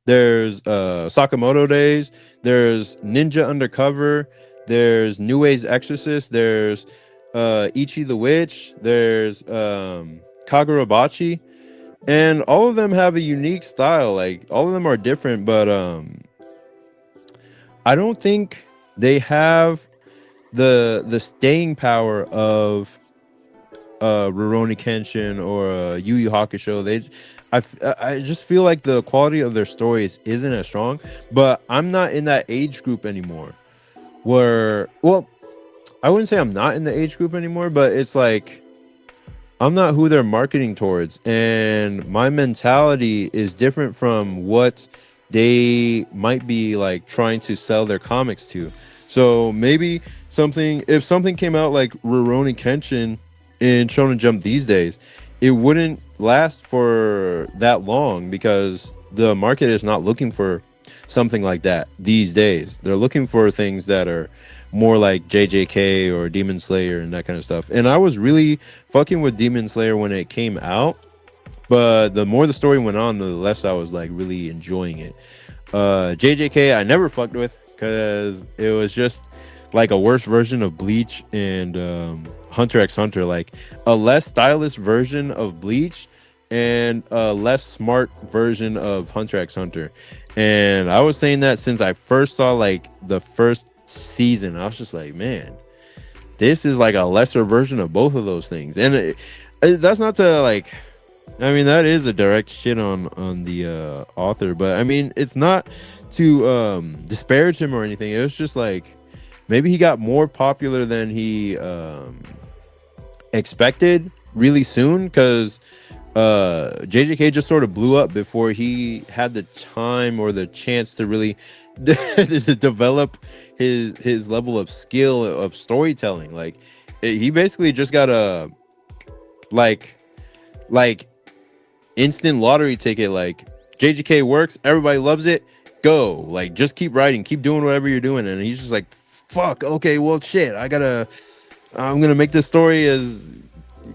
there's Sakamoto Days. There's Ninja Undercover. There's New Age Exorcist. There's Ichi the Witch. There's Kagurabachi, and all of them have a unique style. Like all of them are different, but I don't think they have the staying power of Rurouni Kenshin or Yu Yu Hakusho. I just feel like the quality of their stories isn't as strong. But I'm not in that age group anymore. Well, I wouldn't say I'm not in the age group anymore, but it's like I'm not who they're marketing towards, and my mentality is different from what they might be like trying to sell their comics to. So maybe if something came out like Rurouni Kenshin in Shonen Jump these days, it wouldn't last for that long because the market is not looking for something like that these days. They're looking for things that are more like JJK or Demon Slayer and that kind of stuff. And I was really fucking with Demon Slayer when it came out, but the more the story went on, the less I was like really enjoying it. JJK I never fucked with because it was just like a worse version of Bleach and Hunter x Hunter, like a less stylish version of Bleach and a less smart version of Hunter x Hunter. And I was saying that since I first saw like the first season. I was just like, man, this is like a lesser version of both of those things. And that's not to like, I mean, that is a direct shit on the author, but I mean, it's not to disparage him or anything. It was just like maybe he got more popular than he expected really soon, because JJK just sort of blew up before he had the time or the chance to really develop his level of skill of storytelling. Like he basically just got a like instant lottery ticket. Like JJK works, everybody loves it, go, like just keep writing, keep doing whatever you're doing. And he's just like, fuck, okay, well shit, I'm gonna make this story as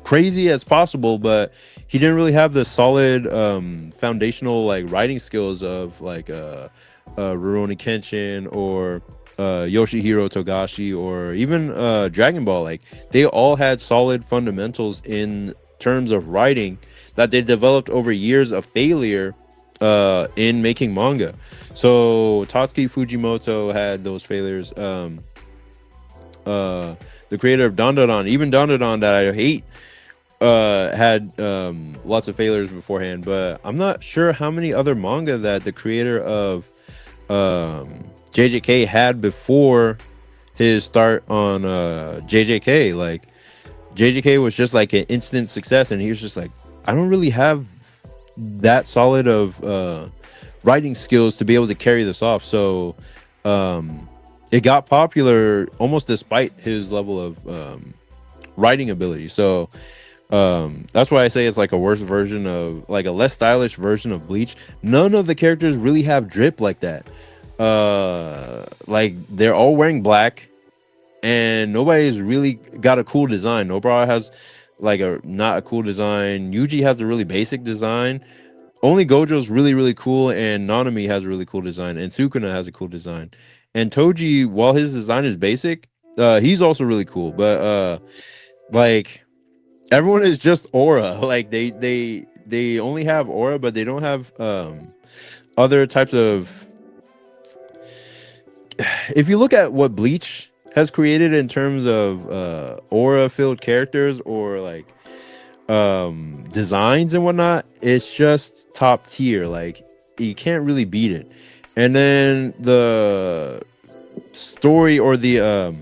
crazy as possible. But he didn't really have the solid foundational like writing skills of like Rurouni Kenshin or Yoshihiro Togashi or even Dragon Ball. Like they all had solid fundamentals in terms of writing that they developed over years of failure in making manga. So Tatsuki Fujimoto had those failures. The creator of Dandadan, even Dandadan that I hate, had lots of failures beforehand. But I'm not sure how many other manga that the creator of JJK had before his start on JJK. Like JJK was just like an instant success, and he was just like, I don't really have that solid of writing skills to be able to carry this off. So it got popular almost despite his level of writing ability. So that's why I say it's like a worse version of, like a less stylish version of Bleach. None of the characters really have drip like that. Like they're all wearing black and nobody's really got a cool design. Nobara has like not a cool design. Yuji has a really basic design. Only Gojo's really cool, and Nanami has a really cool design, and Sukuna has a cool design. And Toji, while his design is basic, he's also really cool. But like everyone is just aura. Like they only have aura, but they don't have other types of. If you look at what Bleach has created in terms of aura filled characters or like designs and whatnot, it's just top tier. Like you can't really beat it. And then the story or the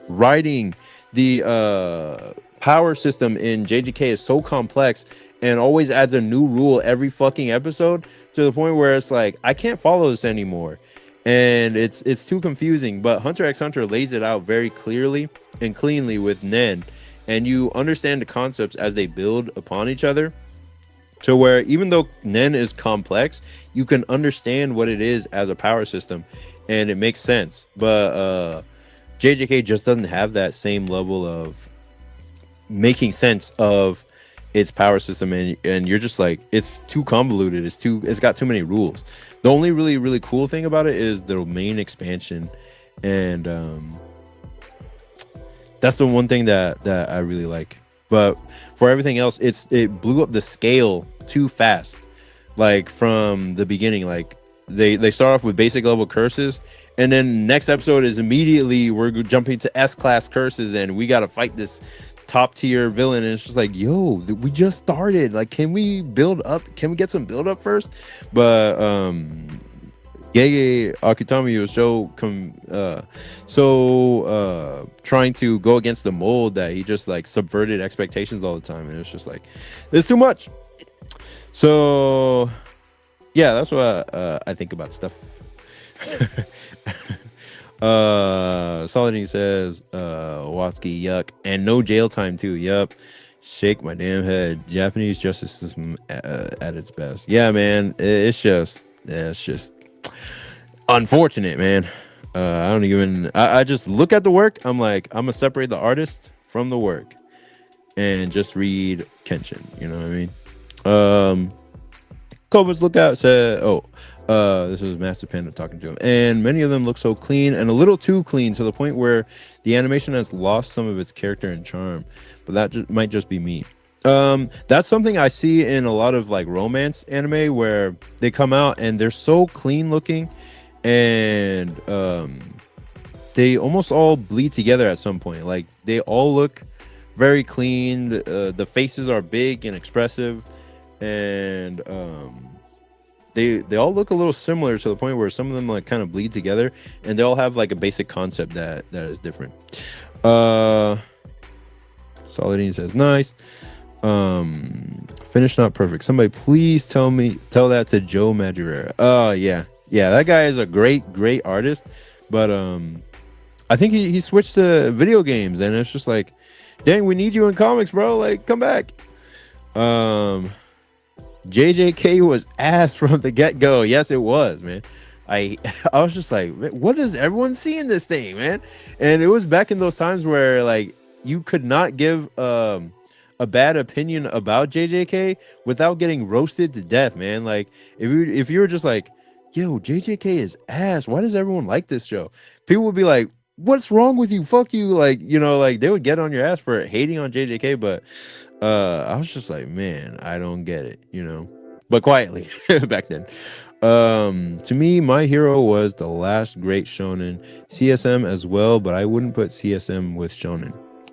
writing, the power system in JJK is so complex and always adds a new rule every fucking episode, to the point where it's like I can't follow this anymore. And it's too confusing. But Hunter x Hunter lays it out very clearly and cleanly with Nen, and you understand the concepts as they build upon each other, to where even though Nen is complex, you can understand what it is as a power system, and it makes sense. But JJK just doesn't have that same level of making sense of its power system, and you're just like, it's too convoluted, it's got too many rules. The only really cool thing about it is the main expansion, and that's the one thing that I really like. But for everything else, it blew up the scale too fast. Like from the beginning, like they start off with basic level curses, and then next episode is immediately we're jumping to S class curses, and we got to fight this top tier villain. And it's just like, yo, we just started. Like, can we build up? Can we get some build up first? But Gege Akutami was so trying to go against the mold that he just like subverted expectations all the time, and it's just like, it's too much. So yeah, that's what I think about stuff. Saladin says Watsky, yuck, and no jail time too. Yup. Shake my damn head. Japanese justice system at its best. Yeah, man, it's just unfortunate, man. I don't even I just look at the work. I'm like, I'm gonna separate the artist from the work and just read Kenshin, you know what I mean? Koba's Lookout said, this is Master Panda talking to him, and many of them look so clean and a little too clean to the point where the animation has lost some of its character and charm, but that might just be me. That's something I see in a lot of like romance anime where they come out and they're so clean looking, and they almost all bleed together at some point. Like they all look very clean. The faces are big and expressive, and they all look a little similar to the point where some of them like kind of bleed together, and they all have like a basic concept that is different. Saladin says nice. Finish not perfect. Somebody please tell that to Joe Madureira. Yeah, that guy is a great artist, but I think he switched to video games, and it's just like, dang, we need you in comics, bro. Like, come back. JJK was ass from the get-go. Yes, it was, man. I was just like, what does everyone see in this thing, man? And it was back in those times where like you could not give a bad opinion about JJK without getting roasted to death, man. Like if you were just like, yo, JJK is ass, why does everyone like this show? People would be like, what's wrong with you? Fuck you. Like, you know, like they would get on your ass for hating on JJK, but I was just like, man, I don't get it, you know, but quietly back then. To me, My Hero was the last great shonen. CSM as well, but I wouldn't put CSM with shonen.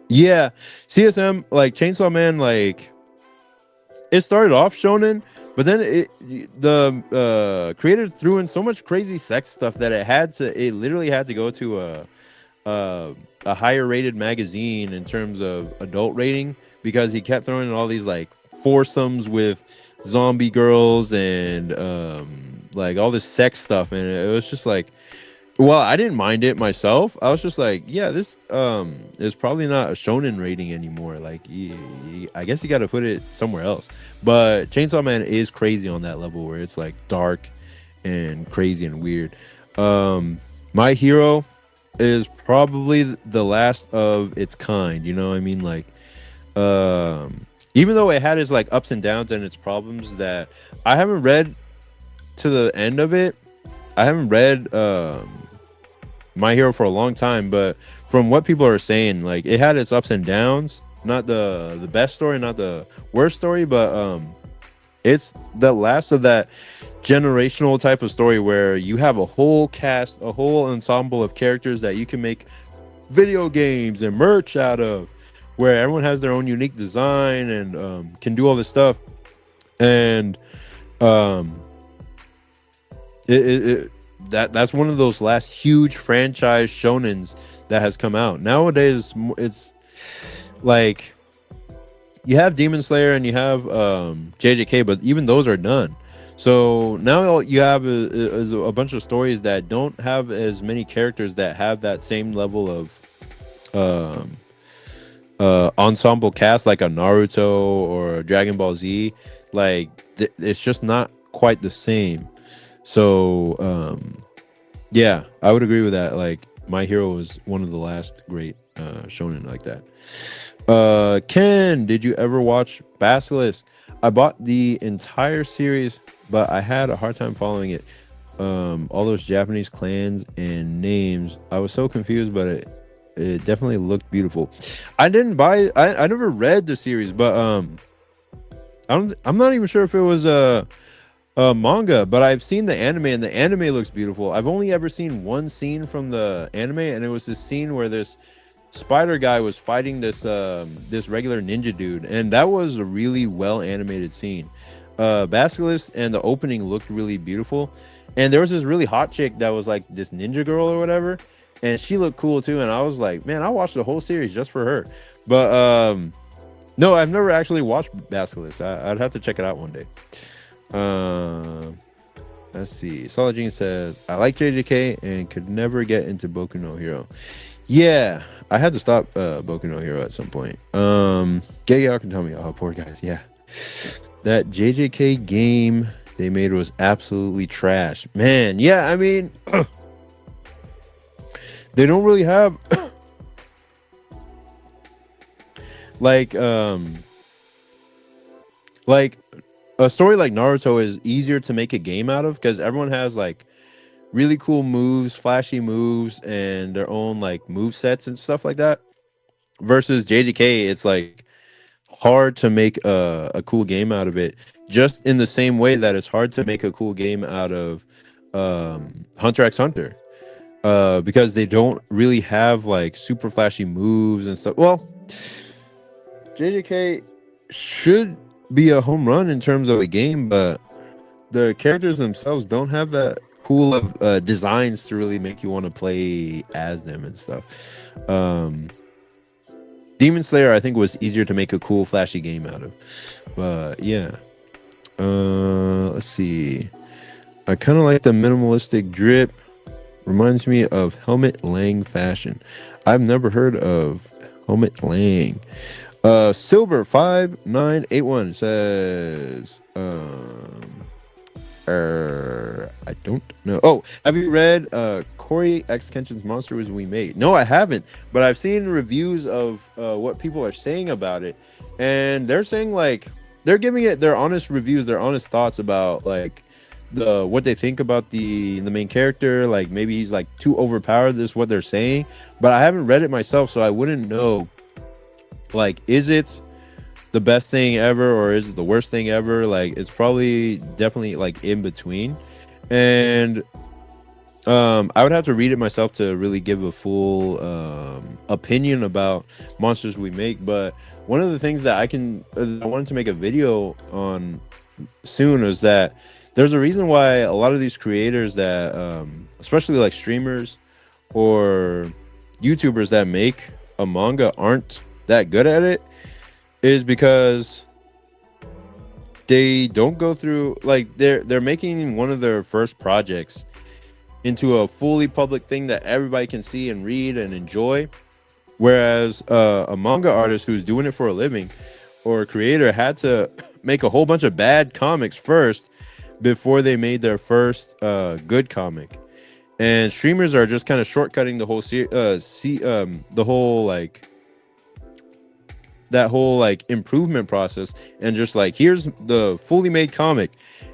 Yeah, CSM, like Chainsaw Man, like it started off shonen, but then the creator threw in so much crazy sex stuff that it literally had to go to a higher rated magazine in terms of adult rating, because he kept throwing in all these like foursomes with zombie girls and like all this sex stuff, and it was just like, well, I didn't mind it myself. I was just like, yeah, this is probably not a shonen rating anymore. Like, I guess you got to put it somewhere else. But Chainsaw Man is crazy on that level where it's like dark and crazy and weird. My Hero is probably the last of its kind, you know what I mean? Like, even though it had its like ups and downs and its problems, that I haven't read to the end of it. I haven't read My Hero for a long time, but from what people are saying, like it had its ups and downs. Not the best story, not the worst story, but it's the last of that generational type of story where you have a whole cast, a whole ensemble of characters that you can make video games and merch out of, where everyone has their own unique design and can do all this stuff. And that's one of those last huge franchise shonens that has come out. Nowadays, it's like you have Demon Slayer and you have JJK, but even those are done. So now all you have is a bunch of stories that don't have as many characters that have that same level of ensemble cast, like a Naruto or a Dragon Ball Z. Like it's just not quite the same. So yeah, I would agree with that. Like My Hero was one of the last great shonen like that. Ken, did you ever watch Basilisk? I bought the entire series, but I had a hard time following it. All those Japanese clans and names, I was so confused, but it definitely looked beautiful. I didn't buy. I never read the series, but I'm not even sure if it was a manga, but I've seen the anime, and the anime looks beautiful. I've only ever seen one scene from the anime, and it was this scene where this spider guy was fighting this regular ninja dude, and that was a really well animated scene. Basilisk and the opening looked really beautiful, and there was this really hot chick that was like this ninja girl or whatever, and she looked cool too. And I was like, man, I watched the whole series just for her. But no, I've never actually watched Basilisk. I'd have to check it out one day. Let's see. Solid Gene says, I like JJK and could never get into Boku no Hero. Yeah, I had to stop Boku no Hero at some point. Y'all can tell me, oh, poor guys. Yeah, that JJK game they made was absolutely trash, man. Yeah, I mean, they don't really have like like a story like Naruto is easier to make a game out of because everyone has like really cool moves, flashy moves, and their own like move sets and stuff like that. Versus JJK, it's like hard to make a cool game out of it. Just in the same way that it's hard to make a cool game out of Hunter x Hunter, because they don't really have like super flashy moves and stuff. Well, JJK should be a home run in terms of a game, but the characters themselves don't have that cool of designs to really make you want to play as them and stuff. Demon Slayer, I think, was easier to make a cool, flashy game out of. But yeah, let's see. I kind of like the minimalistic drip. Reminds me of Helmet Lang fashion. I've never heard of Helmet Lang. Silver 5981 says, I don't know. Oh, have you read Corey X Kenshin's Monster Was We Made? No, I haven't, but I've seen reviews of what people are saying about it, and they're saying like they're giving it their honest reviews, their honest thoughts about like what they think about the main character. Like maybe he's like too overpowered. This is what they're saying, but I haven't read it myself, so I wouldn't know. Like, is it the best thing ever or is it the worst thing ever? Like, it's probably definitely like in between. And I would have to read it myself to really give a full opinion about Monsters We Make. But one of the things that I wanted to make a video on soon is that there's a reason why a lot of these creators that especially like streamers or YouTubers that make a manga aren't that good at it, is because they don't go through like they're making one of their first projects into a fully public thing that everybody can see and read and enjoy, whereas a manga artist who's doing it for a living or a creator had to make a whole bunch of bad comics first before they made their first good comic. And streamers are just kind of shortcutting the whole the whole like that whole like improvement process, and just like, here's the fully made comic,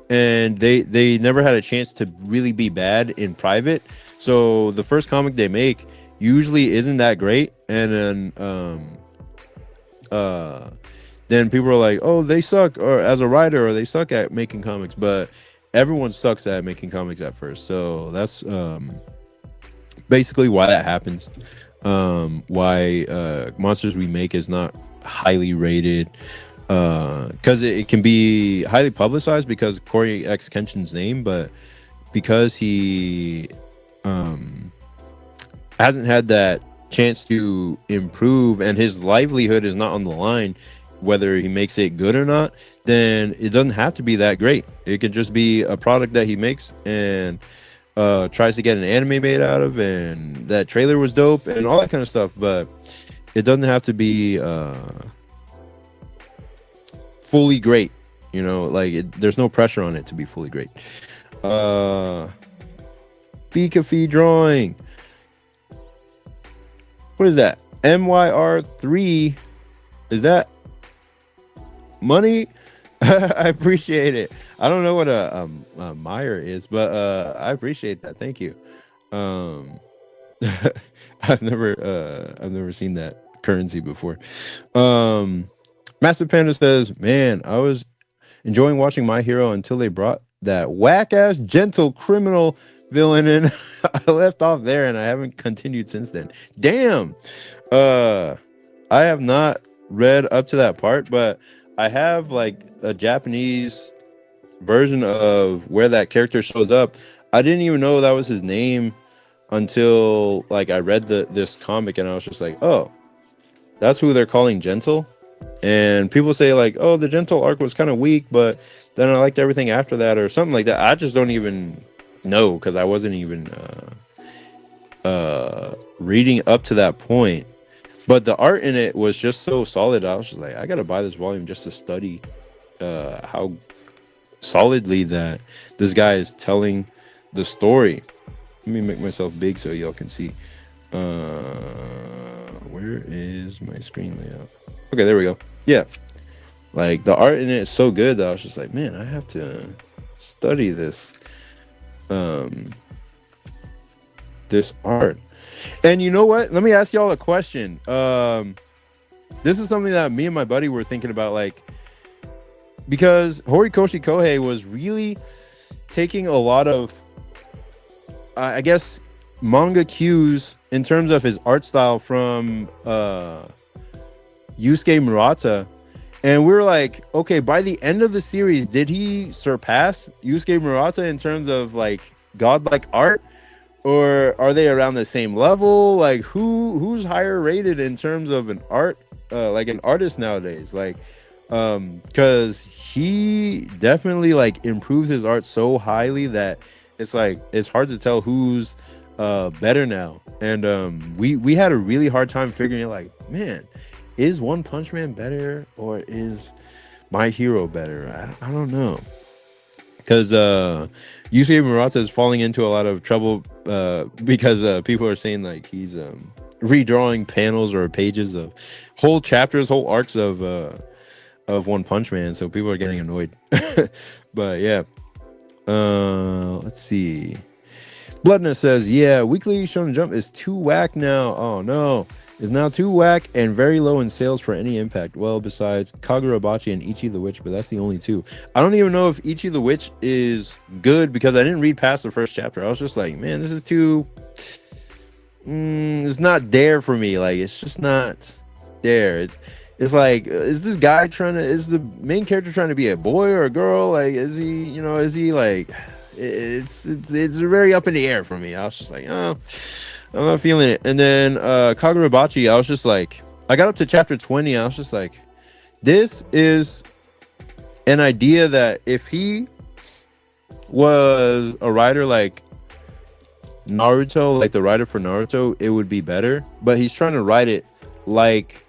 and they never had a chance to really be bad in private. So the first comic they make usually isn't that great, and then people are like, oh, they suck, or as a writer, or they suck at making comics. But everyone sucks at making comics at first, so that's basically why that happens. Why Monsters We Make is not highly rated, because it can be highly publicized because Corey X Kenshin's name, but because he hasn't had that chance to improve and his livelihood is not on the line, whether he makes it good or not, then it doesn't have to be that great. It can just be a product that he makes and tries to get an anime made out of, and that trailer was dope and all that kind of stuff, but it doesn't have to be fully great, you know, like there's no pressure on it to be fully great. Fee drawing, what is that? MYR3 Is that money? I appreciate it. I don't know what a Meyer is, but I appreciate that. Thank you. Um, I've never seen that currency before. Um, Master Panda says, "Man, I was enjoying watching My Hero until they brought that whack ass gentle criminal villain in. I left off there and I haven't continued since then. Damn. Uh, I have not read up to that part, but I have like a Japanese version of where that character shows up. I didn't even know that was his name until like I read this comic and I was just like, oh, that's who they're calling Gentle. And people say like, oh, the Gentle arc was kind of weak, but then I liked everything after that or something like that. I just don't even know because I wasn't even reading up to that point. But the art in it was just so solid. I was just like, I gotta buy this volume just to study how solidly that this guy is telling the story. Let me make myself big so y'all can see. Where is my screen layout? Okay, there we go. Yeah, like the art in it is so good that I was just like, man, I have to study this this art. And you know what, let me ask y'all a question. This is something that me and my buddy were thinking about, like, because Horikoshi Kohei was really taking a lot of I guess manga cues in terms of his art style from Yusuke Murata, and we were like, okay, by the end of the series, did he surpass Yusuke Murata in terms of like godlike art, or are they around the same level? Like who's higher rated in terms of an art like an artist nowadays? Like because he definitely like improved his art so highly that it's like it's hard to tell who's better now. And we had a really hard time figuring it, like, man, is One Punch Man better or is My Hero better? I don't know, because Yusuke Murata is falling into a lot of trouble because people are saying like he's redrawing panels or pages of whole chapters, whole arcs of One Punch Man, so people are getting annoyed. But yeah, let's see. Bloodness says, yeah, Weekly Shonen Jump is too whack now. Oh no, is now too whack and very low in sales for any impact. Well, besides Kagurabachi and Ichi the Witch, but that's the only two. I don't even know if Ichi the Witch is good because I didn't read past the first chapter. I was just like, man, this is too it's not there for me. Like, it's just not there. It's like, is this guy is the main character trying to be a boy or a girl? Like, is he like, it's very up in the air for me. I was just like, oh, I'm not feeling it. And then Kagurabachi, I was just like, I got up to chapter 20. I was just like, this is an idea that if he was a writer like Naruto, like the writer for Naruto, it would be better. But he's trying to write it like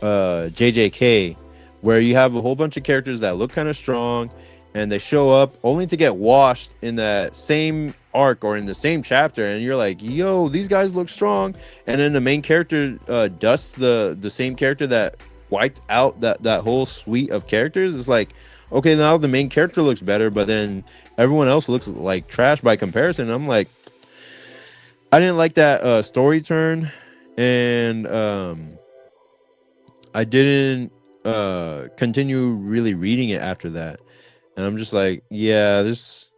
JJK, where you have a whole bunch of characters that look kind of strong and they show up only to get washed in that same arc or in the same chapter, and you're like, yo, these guys look strong, and then the main character dusts the same character that wiped out that whole suite of characters. It's like, okay, now the main character looks better, but then everyone else looks like trash by comparison. I'm like, I didn't like that story turn, and I didn't continue really reading it after that. And I'm just like, yeah, this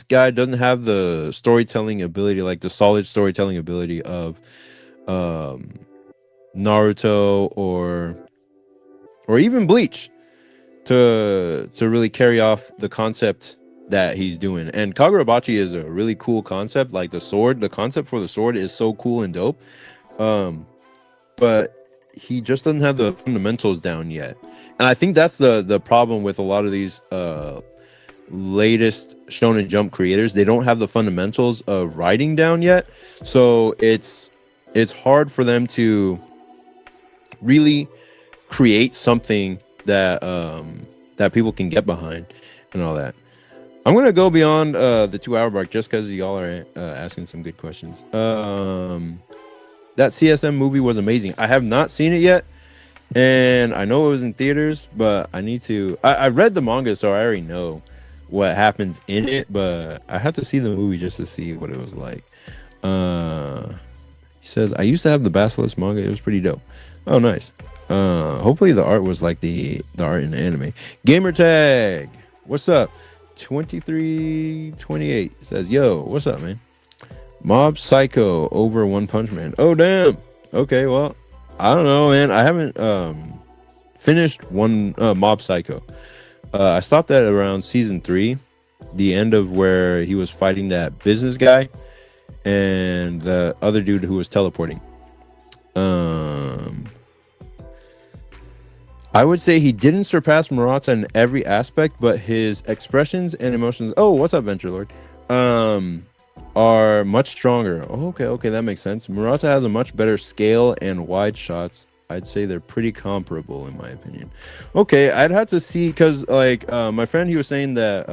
guy doesn't have the storytelling ability, like the solid storytelling ability of Naruto or even Bleach to really carry off the concept that he's doing. And Kagurabachi is a really cool concept. Like the concept for the sword is so cool and dope. But he just doesn't have the fundamentals down yet. And I think that's the problem with a lot of these latest Shonen Jump creators. They don't have the fundamentals of writing down yet. So it's hard for them to really create something that that people can get behind and all that. I'm going to go beyond the 2-hour mark just because y'all are asking some good questions. That CSM movie was amazing. I have not seen it yet. and I know it was in theaters, but I need to. I read the manga, so I already know what happens in it, but I had to see the movie just to see what it was like. Uh, he says, I used to have the Basilisk manga. It was pretty dope. Oh, nice. Hopefully the art was like the art in the anime. Gamer tag, what's up? 2328 says, yo, what's up, man? Mob Psycho over One Punch Man. Oh, damn. Okay, well, I don't know, man. I haven't finished one Mob Psycho. I stopped at around season 3, the end of where he was fighting that business guy and the other dude who was teleporting. I would say he didn't surpass Murata in every aspect, but his expressions and emotions. Oh, what's up, Venture Lord? Are much stronger. Oh, okay, that makes sense. Murata has a much better scale and wide shots. I'd say they're pretty comparable in my opinion. Okay, I'd have to see because like my friend, he was saying that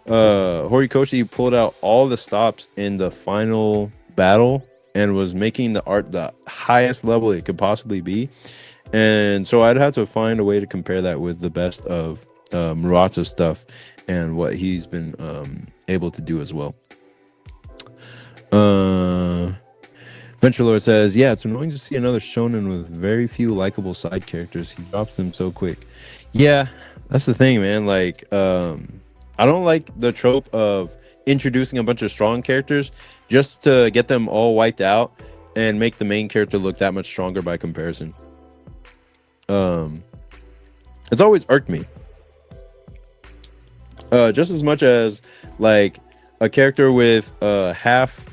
Horikoshi pulled out all the stops in the final battle and was making the art the highest level it could possibly be. And so I'd have to find a way to compare that with the best of Murata's stuff and what he's been able to do as well. Venture Lord says, yeah, it's annoying to see another shonen with very few likable side characters. He drops them so quick. Yeah, that's the thing, man. Like, I don't like the trope of introducing a bunch of strong characters just to get them all wiped out and make the main character look that much stronger by comparison. It's always irked me. Just as much as like a character with half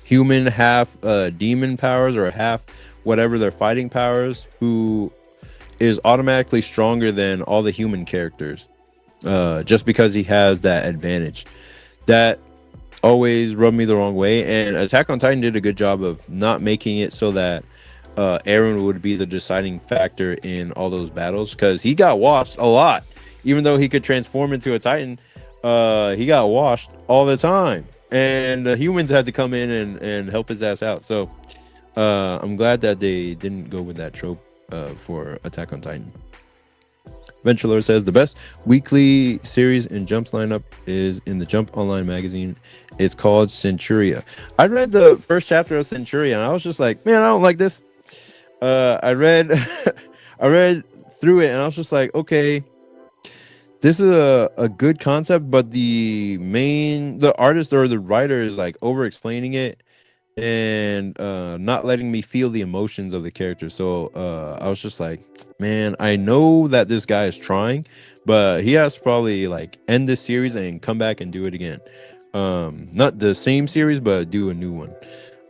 human, half demon powers, or half whatever their fighting powers, who is automatically stronger than all the human characters, just because he has that advantage. That always rubbed me the wrong way. And Attack on Titan did a good job of not making it so that Eren would be the deciding factor in all those battles, because he got washed a lot. Even though he could transform into a Titan, he got washed all the time, and the humans had to come in and help his ass out. So I'm glad that they didn't go with that trope for Attack on Titan. Venture Lord says the best weekly series in Jump's lineup is in the Jump Online magazine. It's called Centuria. I read the first chapter of Centuria and I was just like, man, I don't like this. I read I read through it and I was just like, okay, this is a good concept, but the artist or the writer is like over explaining it and not letting me feel the emotions of the character. So I was just like, man, I know that this guy is trying, but he has to probably like end this series and come back and do it again. Not the same series, but do a new one.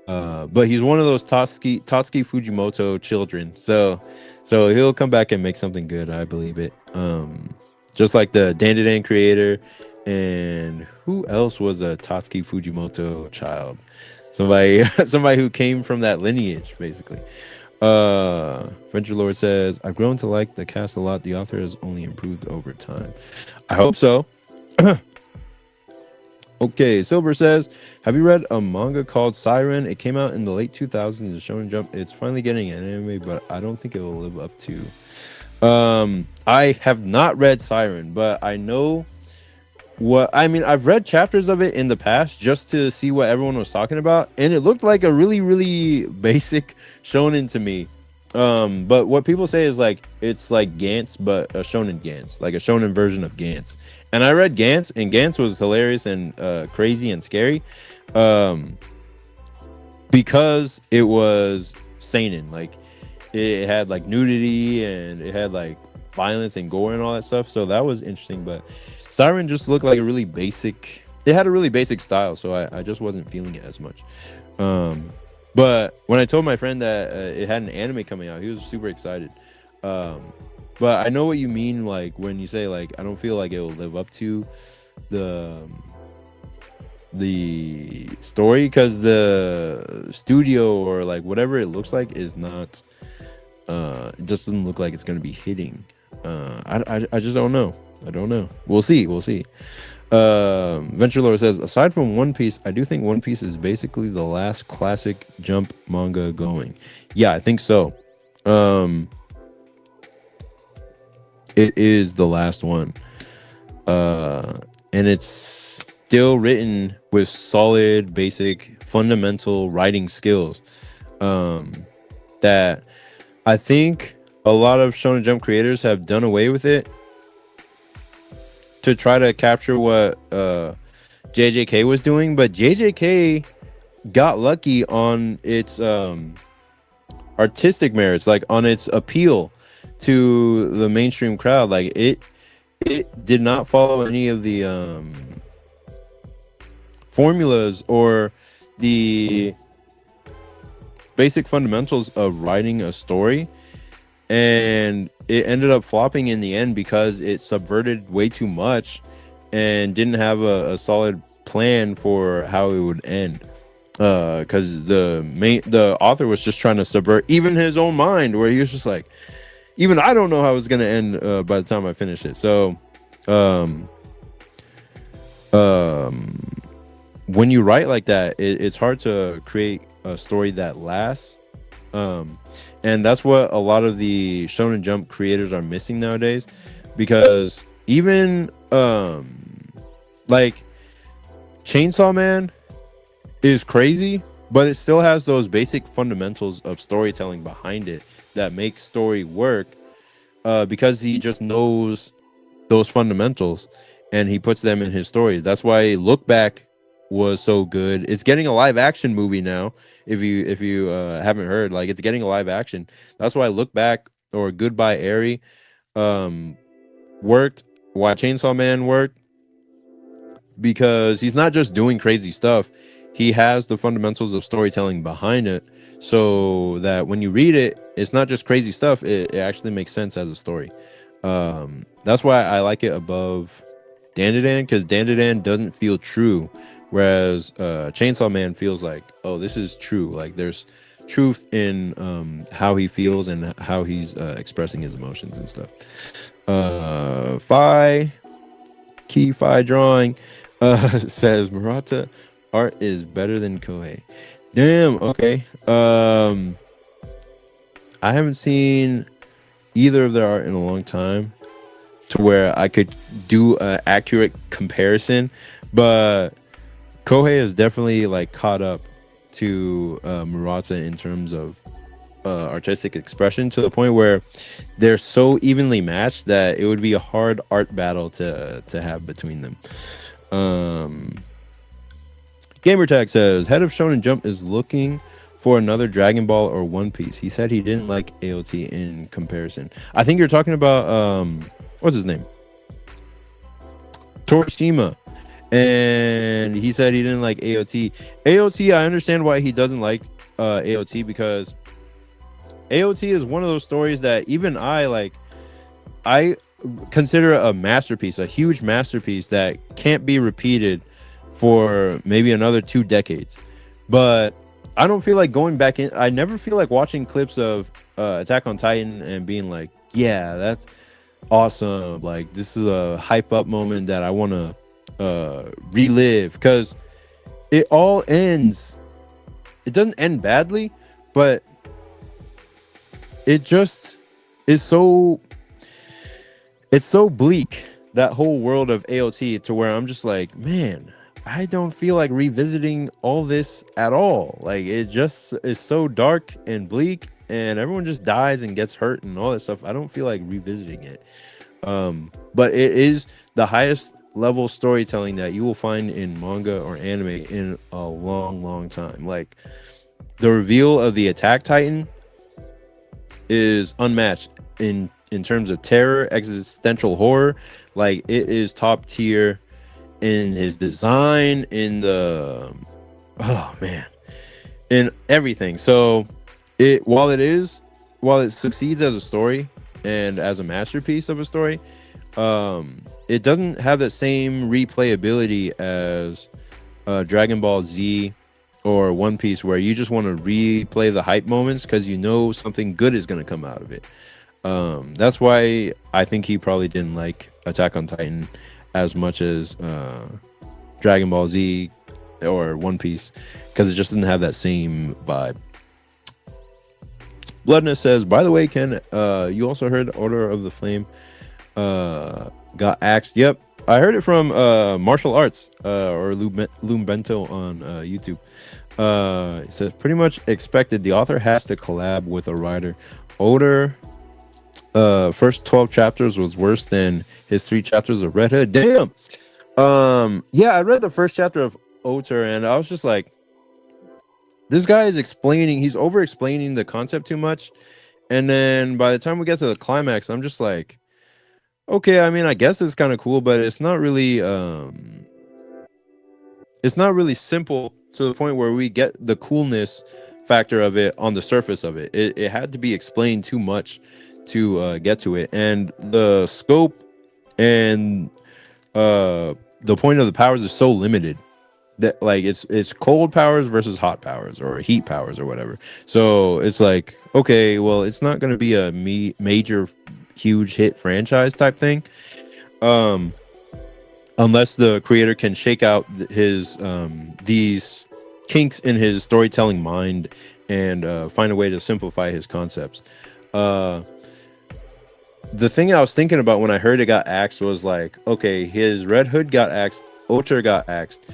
But he's one of those Tatsuki Fujimoto children, so he'll come back and make something good. I believe it. Just like the Dandadan creator, and who else was a Tatsuki Fujimoto child? Somebody who came from that lineage, basically. Venture Lord says, I've grown to like the cast a lot. The author has only improved over time. I hope so. Okay, Silver says, have you read a manga called Siren? It came out in the late 2000s in Shonen Jump. It's finally getting an anime, but I don't think it will live up to. I have not read Siren, but I know I've read chapters of it in the past just to see what everyone was talking about, and it looked like a really, really basic shonen to me. But what people say is like it's like Gantz, but a shonen Gantz, like a shonen version of Gantz. And I read Gantz, and Gantz was hilarious and crazy and scary, because it was seinen. Like it had like nudity and it had like violence and gore and all that stuff. So that was interesting. But Siren just looked like a really basic. It had a really basic style, so I just wasn't feeling it as much. But when I told my friend that it had an anime coming out, he was super excited. But I know what you mean, like when you say like I don't feel like it will live up to the story, because the studio or like whatever it looks like is not. It just doesn't look like it's going to be hitting. I just don't know. I don't know. We'll see. Venture Lord says, aside from One Piece, I do think One Piece is basically the last classic Jump manga going. Yeah, I think so. Um, it is the last one. And it's still written with solid, basic, fundamental writing skills. That I think a lot of Shonen Jump creators have done away with it to try to capture what JJK was doing, but JJK got lucky on its artistic merits, like on its appeal to the mainstream crowd. Like it did not follow any of the formulas or the basic fundamentals of writing a story, and it ended up flopping in the end because it subverted way too much and didn't have a solid plan for how it would end, because the author was just trying to subvert even his own mind, where he was just like, even I don't know how it's gonna end by the time I finish it. So when you write like that, it's hard to create a story that lasts, and that's what a lot of the Shonen Jump creators are missing nowadays, because even like Chainsaw Man is crazy, but it still has those basic fundamentals of storytelling behind it that make story work, because he just knows those fundamentals and he puts them in his stories. That's why Look Back was so good. It's getting a live action movie now. If you haven't heard, like, it's getting a live action. That's why Look Back or Goodbye Eri worked. Why Chainsaw Man worked, because he's not just doing crazy stuff. He has the fundamentals of storytelling behind it, so that when you read it, it's not just crazy stuff. It actually makes sense as a story. That's why I like it above Dandadan, because Dandadan doesn't feel true, whereas Chainsaw Man feels like, oh, this is true. Like there's truth in how he feels and how he's expressing his emotions and stuff. Fi drawing says Murata art is better than Koei. Damn. Okay. I haven't seen either of their art in a long time to where I could do an accurate comparison, but Kohei is definitely like caught up to Murata in terms of artistic expression, to the point where they're so evenly matched that it would be a hard art battle to have between them. Gamertag says head of Shonen Jump is looking for another Dragon Ball or One Piece. He said he didn't like AOT in comparison. I think you're talking about what's his name? Torishima. And he said he didn't like AOT. AOT, I understand why he doesn't like AOT, because AOT is one of those stories that even I consider a masterpiece, a huge masterpiece that can't be repeated for maybe another 2 decades. But I don't feel like going back in. I never feel like watching clips of Attack on Titan and being like, yeah, that's awesome. Like, this is a hype up moment that I want to relive, because it all ends. It doesn't end badly, but it just is so. It's so bleak, that whole world of AOT, to where I'm just like, man, I don't feel like revisiting all this at all. Like, it just is so dark and bleak, and everyone just dies and gets hurt and all that stuff. I don't feel like revisiting it. But it is the highest level storytelling that you will find in manga or anime in a long time. Like, the reveal of the Attack Titan is unmatched in terms of terror, existential horror. Like, it is top tier in his design, in the in everything. So while it succeeds as a story and as a masterpiece of a story, it doesn't have the same replayability as Dragon Ball Z or One Piece, where you just want to replay the hype moments because you know something good is going to come out of it. That's why I think he probably didn't like Attack on Titan as much as Dragon Ball Z or One Piece, because it just didn't have that same vibe. Bloodness says, by the way, Ken, you also heard Order of the Flame got axed. Yep, I heard it from Martial Arts or Loom Bento on YouTube. It says pretty much expected. The author has to collab with a writer. Oder first 12 chapters was worse than his 3 chapters of Red Hood. Damn. Yeah, I read the first chapter of Oter and I was just like, this guy is explaining, he's over explaining the concept too much. And then by the time we get to the climax, I'm just like, okay, I mean, I guess it's kind of cool, but it's not really simple to the point where we get the coolness factor of it on the surface of it. It had to be explained too much to get to it. And the scope and the point of the powers is so limited that like it's cold powers versus hot powers or heat powers or whatever. So it's like, okay, well, it's not going to be a major huge hit franchise type thing, unless the creator can shake out his these kinks in his storytelling mind and find a way to simplify his concepts. The thing I was thinking about when I heard it got axed was like, okay, his Red Hood got axed, Ocher got axed.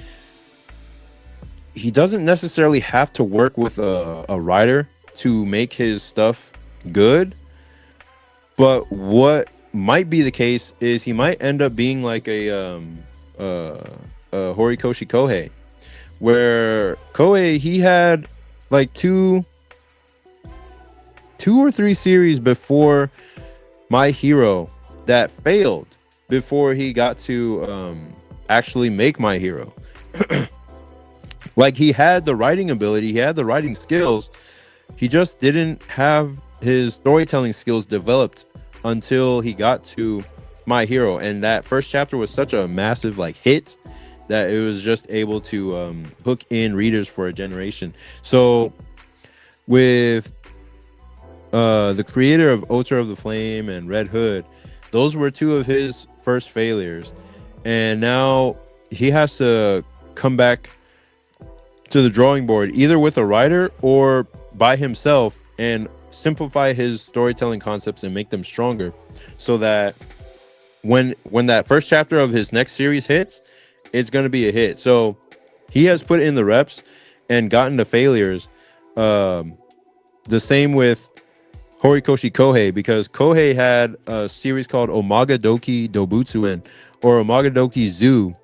He doesn't necessarily have to work with a writer to make his stuff good, but what might be the case is he might end up being like a Horikoshi Kohei, where Kohei, he had like two or three series before My Hero that failed before he got to actually make My Hero. Like, he had the writing ability, he had the writing skills, he just didn't have his storytelling skills developed until he got to My Hero. And that first chapter was such a massive like hit that it was just able to hook in readers for a generation. So with the creator of Oter of the Flame and Red Hood, those were 2 of his first failures, and now he has to come back to the drawing board either with a writer or by himself and simplify his storytelling concepts and make them stronger, so that when that first chapter of his next series hits, it's going to be a hit. So he has put in the reps and gotten the failures. The same with Horikoshi Kohei, because Kohei had a series called Omagadoki Dobutsuen or Omagadoki Zoo.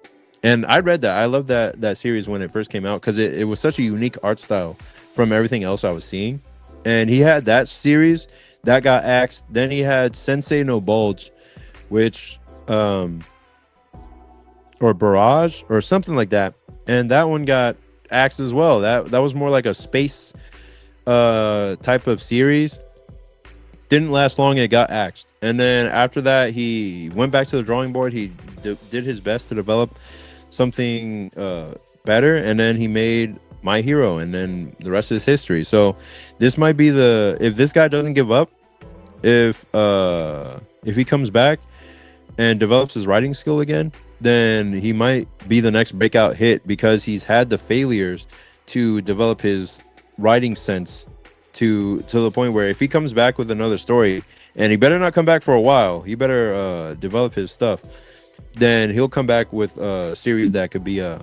And I read that. I love that series when it first came out because it was such a unique art style from everything else I was seeing. And he had that series that got axed. Then he had Sensei no Bulge, which or Barrage or something like that. And that one got axed as well. That was more like a space type of series. Didn't last long, it got axed. And then after that, he went back to the drawing board. He did his best to develop something better, and then he made My Hero, and then the rest is history. So this might be if this guy doesn't give up, if he comes back and develops his writing skill again, then he might be the next breakout hit, because he's had the failures to develop his writing sense to the point where if he comes back with another story, and he better not come back for a while, he better develop his stuff, then he'll come back with a series that could be a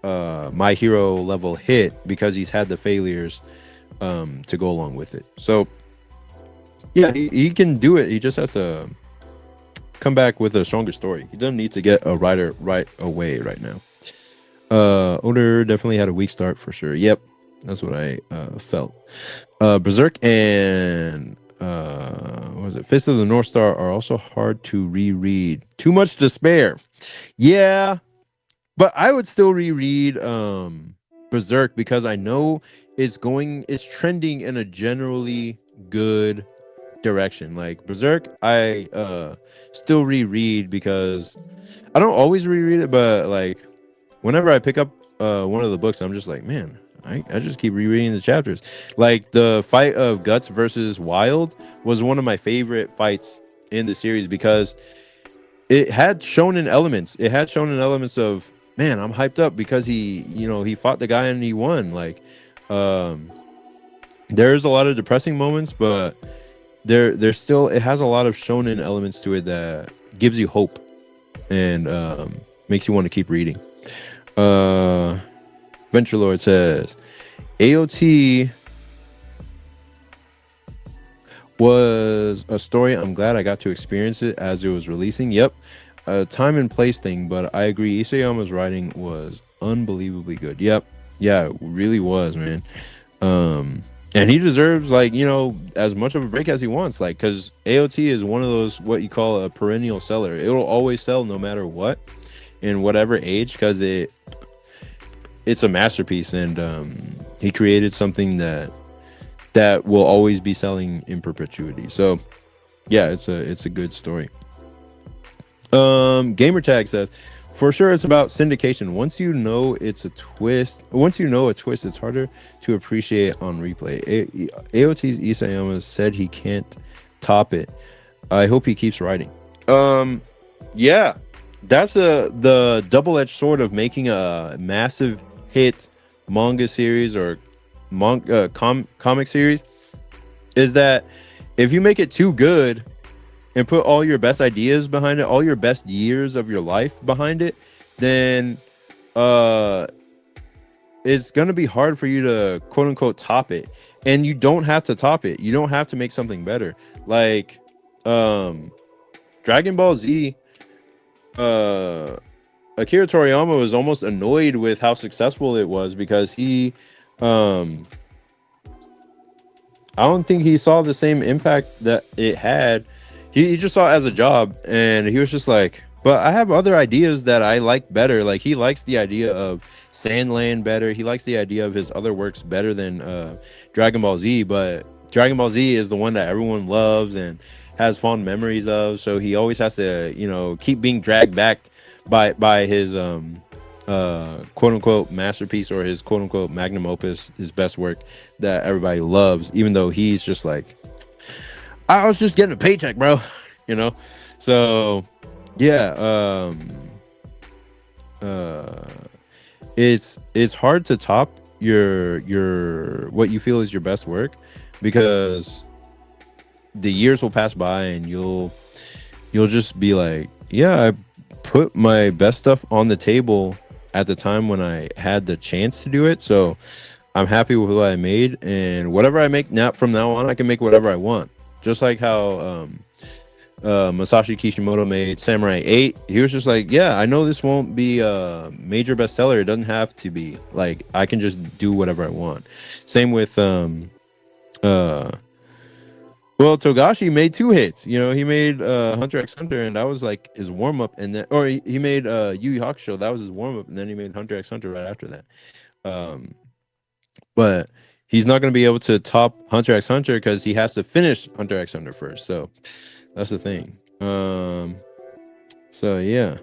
My Hero level hit, because he's had the failures to go along with it. So yeah, he can do it. He just has to come back with a stronger story. He doesn't need to get a writer right away right now. Oder definitely had a weak start for sure. Yep, that's what I felt. Berserk and what was it? Fist of the North Star are also hard to reread. Too much to spare. Yeah, but I would still reread Berserk, because I know it's trending in a generally good direction. Like Berserk, I still reread, because I don't always reread it, but like whenever I pick up one of the books, I'm just like, man, I just keep rereading the chapters. Like the fight of Guts versus Wild was one of my favorite fights in the series, because it had shonen elements. It had shonen elements of, man, I'm hyped up because he fought the guy and he won. Like, there's a lot of depressing moments, but there's still, it has a lot of shonen elements to it that gives you hope and makes you want to keep reading. Venture Lord says AOT was a story. I'm glad I got to experience it as it was releasing. Yep, a time and place thing, but I agree. Isayama's writing was unbelievably good. Yep, yeah, it really was, man. And he deserves, like, you know, as much of a break as he wants, like, because AOT is one of those what you call a perennial seller. It'll always sell no matter what, in whatever age, because it's a masterpiece, and he created something that will always be selling in perpetuity. So yeah, it's a good story. Gamertag says, for sure it's about syndication. Once you know a twist, it's harder to appreciate on replay. AOT's Isayama said he can't top it. I hope he keeps writing. Yeah, that's the double-edged sword of making a massive hit manga series or comic series, is that if you make it too good and put all your best ideas behind it, all your best years of your life behind it, then it's gonna be hard for you to quote unquote top it. And you don't have to top it. You don't have to make something better. Like Dragon Ball Z, Akira Toriyama was almost annoyed with how successful it was, because he I don't think he saw the same impact that it had. He just saw it as a job, and he was just like, but I have other ideas that I like better. Like, he likes the idea of Sandland better. He likes the idea of his other works better than Dragon Ball Z, but Dragon Ball Z is the one that everyone loves and has fond memories of. So he always has to, you know, keep being dragged back by his quote unquote masterpiece, or his quote unquote magnum opus, his best work that everybody loves, even though he's just like, I was just getting a paycheck, bro. You know? So yeah, it's hard to top your what you feel is your best work, because the years will pass by and you'll just be like, yeah, I put my best stuff on the table at the time when I had the chance to do it. So I'm happy with what I made, and whatever I make now from now on, I can make whatever I want. Just like how Masashi Kishimoto made Samurai 8. He was just like, yeah, I know this won't be a major bestseller. It doesn't have to be. Like, I can just do whatever I want. Same with well, Togashi made 2 hits. You know, he made Hunter x Hunter, and that was like his warm up, and then, or he made Yu Yu Hakusho. That was his warm up, and then he made Hunter x Hunter right after that. But he's not going to be able to top Hunter x Hunter because he has to finish Hunter x Hunter first. So that's the thing. So yeah,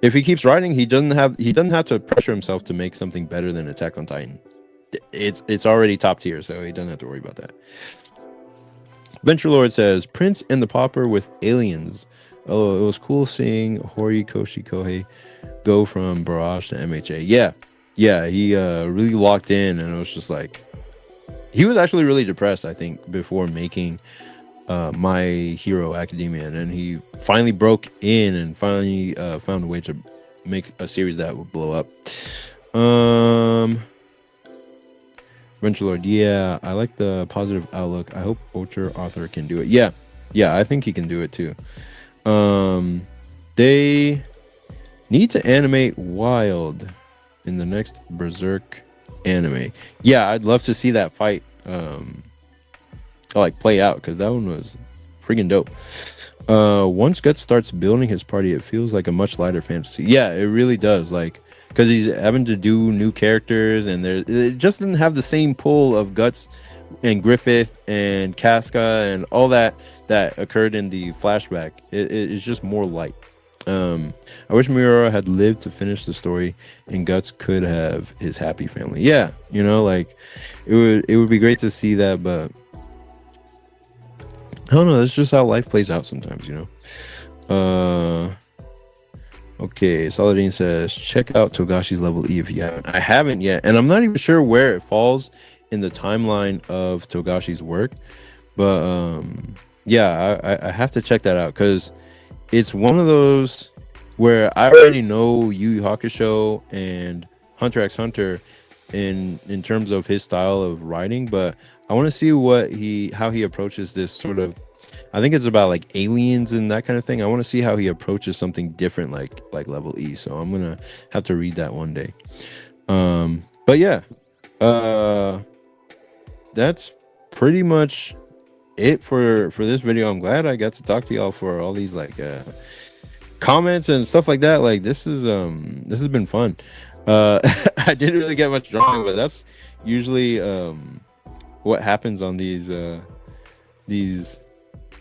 if he keeps writing, he doesn't have to pressure himself to make something better than Attack on Titan. It's already top tier, so he doesn't have to worry about that. Venture Lord says, Prince and the Pauper with aliens. Oh, it was cool seeing Horikoshi Kohei go from Barrage to MHA. Yeah, he really locked in, and it was just like, he was actually really depressed, I think, before making My Hero Academia, and then he finally broke in and finally found a way to make a series that would blow up. Venture Lord, yeah, I like the positive outlook. I hope Ultra Arthur can do it. Yeah, I think he can do it too. They need to animate Wild in the next Berserk anime. Yeah, I'd love to see that fight like play out, because that one was freaking dope. Once Guts starts building his party, it feels like a much lighter fantasy. Yeah, it really does. Like, because he's having to do new characters, and it just didn't have the same pull of Guts and Griffith and Casca and all that occurred in the flashback. It's just more light. I wish Miura had lived to finish the story, and Guts could have his happy family. Yeah, you know, like it would be great to see that, but I don't know. That's just how life plays out sometimes, you know. Okay, Saladin says, check out Togashi's Level E if you haven't. I haven't yet, and I'm not even sure where it falls in the timeline of Togashi's work. But yeah, I have to check that out because it's one of those where I already know Yu Yu Hakusho and Hunter x Hunter in terms of his style of writing, but I want to see how he approaches this sort of. I think it's about like aliens and that kind of thing. I want to see how he approaches something different, like Level E. So I'm gonna have to read that one day. But yeah, that's pretty much it for this video. I'm glad I got to talk to y'all for all these like comments and stuff like that. Like this has been fun. I didn't really get much drawing, but that's usually what happens on these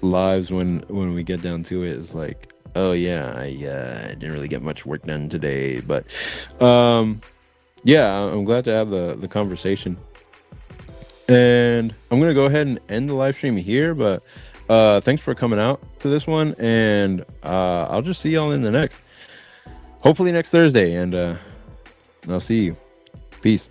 lives when we get down to it. Is like, oh yeah, I didn't really get much work done today, but yeah, I'm glad to have the conversation. And I'm gonna go ahead and end the live stream here, but thanks for coming out to this one, and I'll just see y'all in the hopefully next Thursday, and I'll see you. Peace.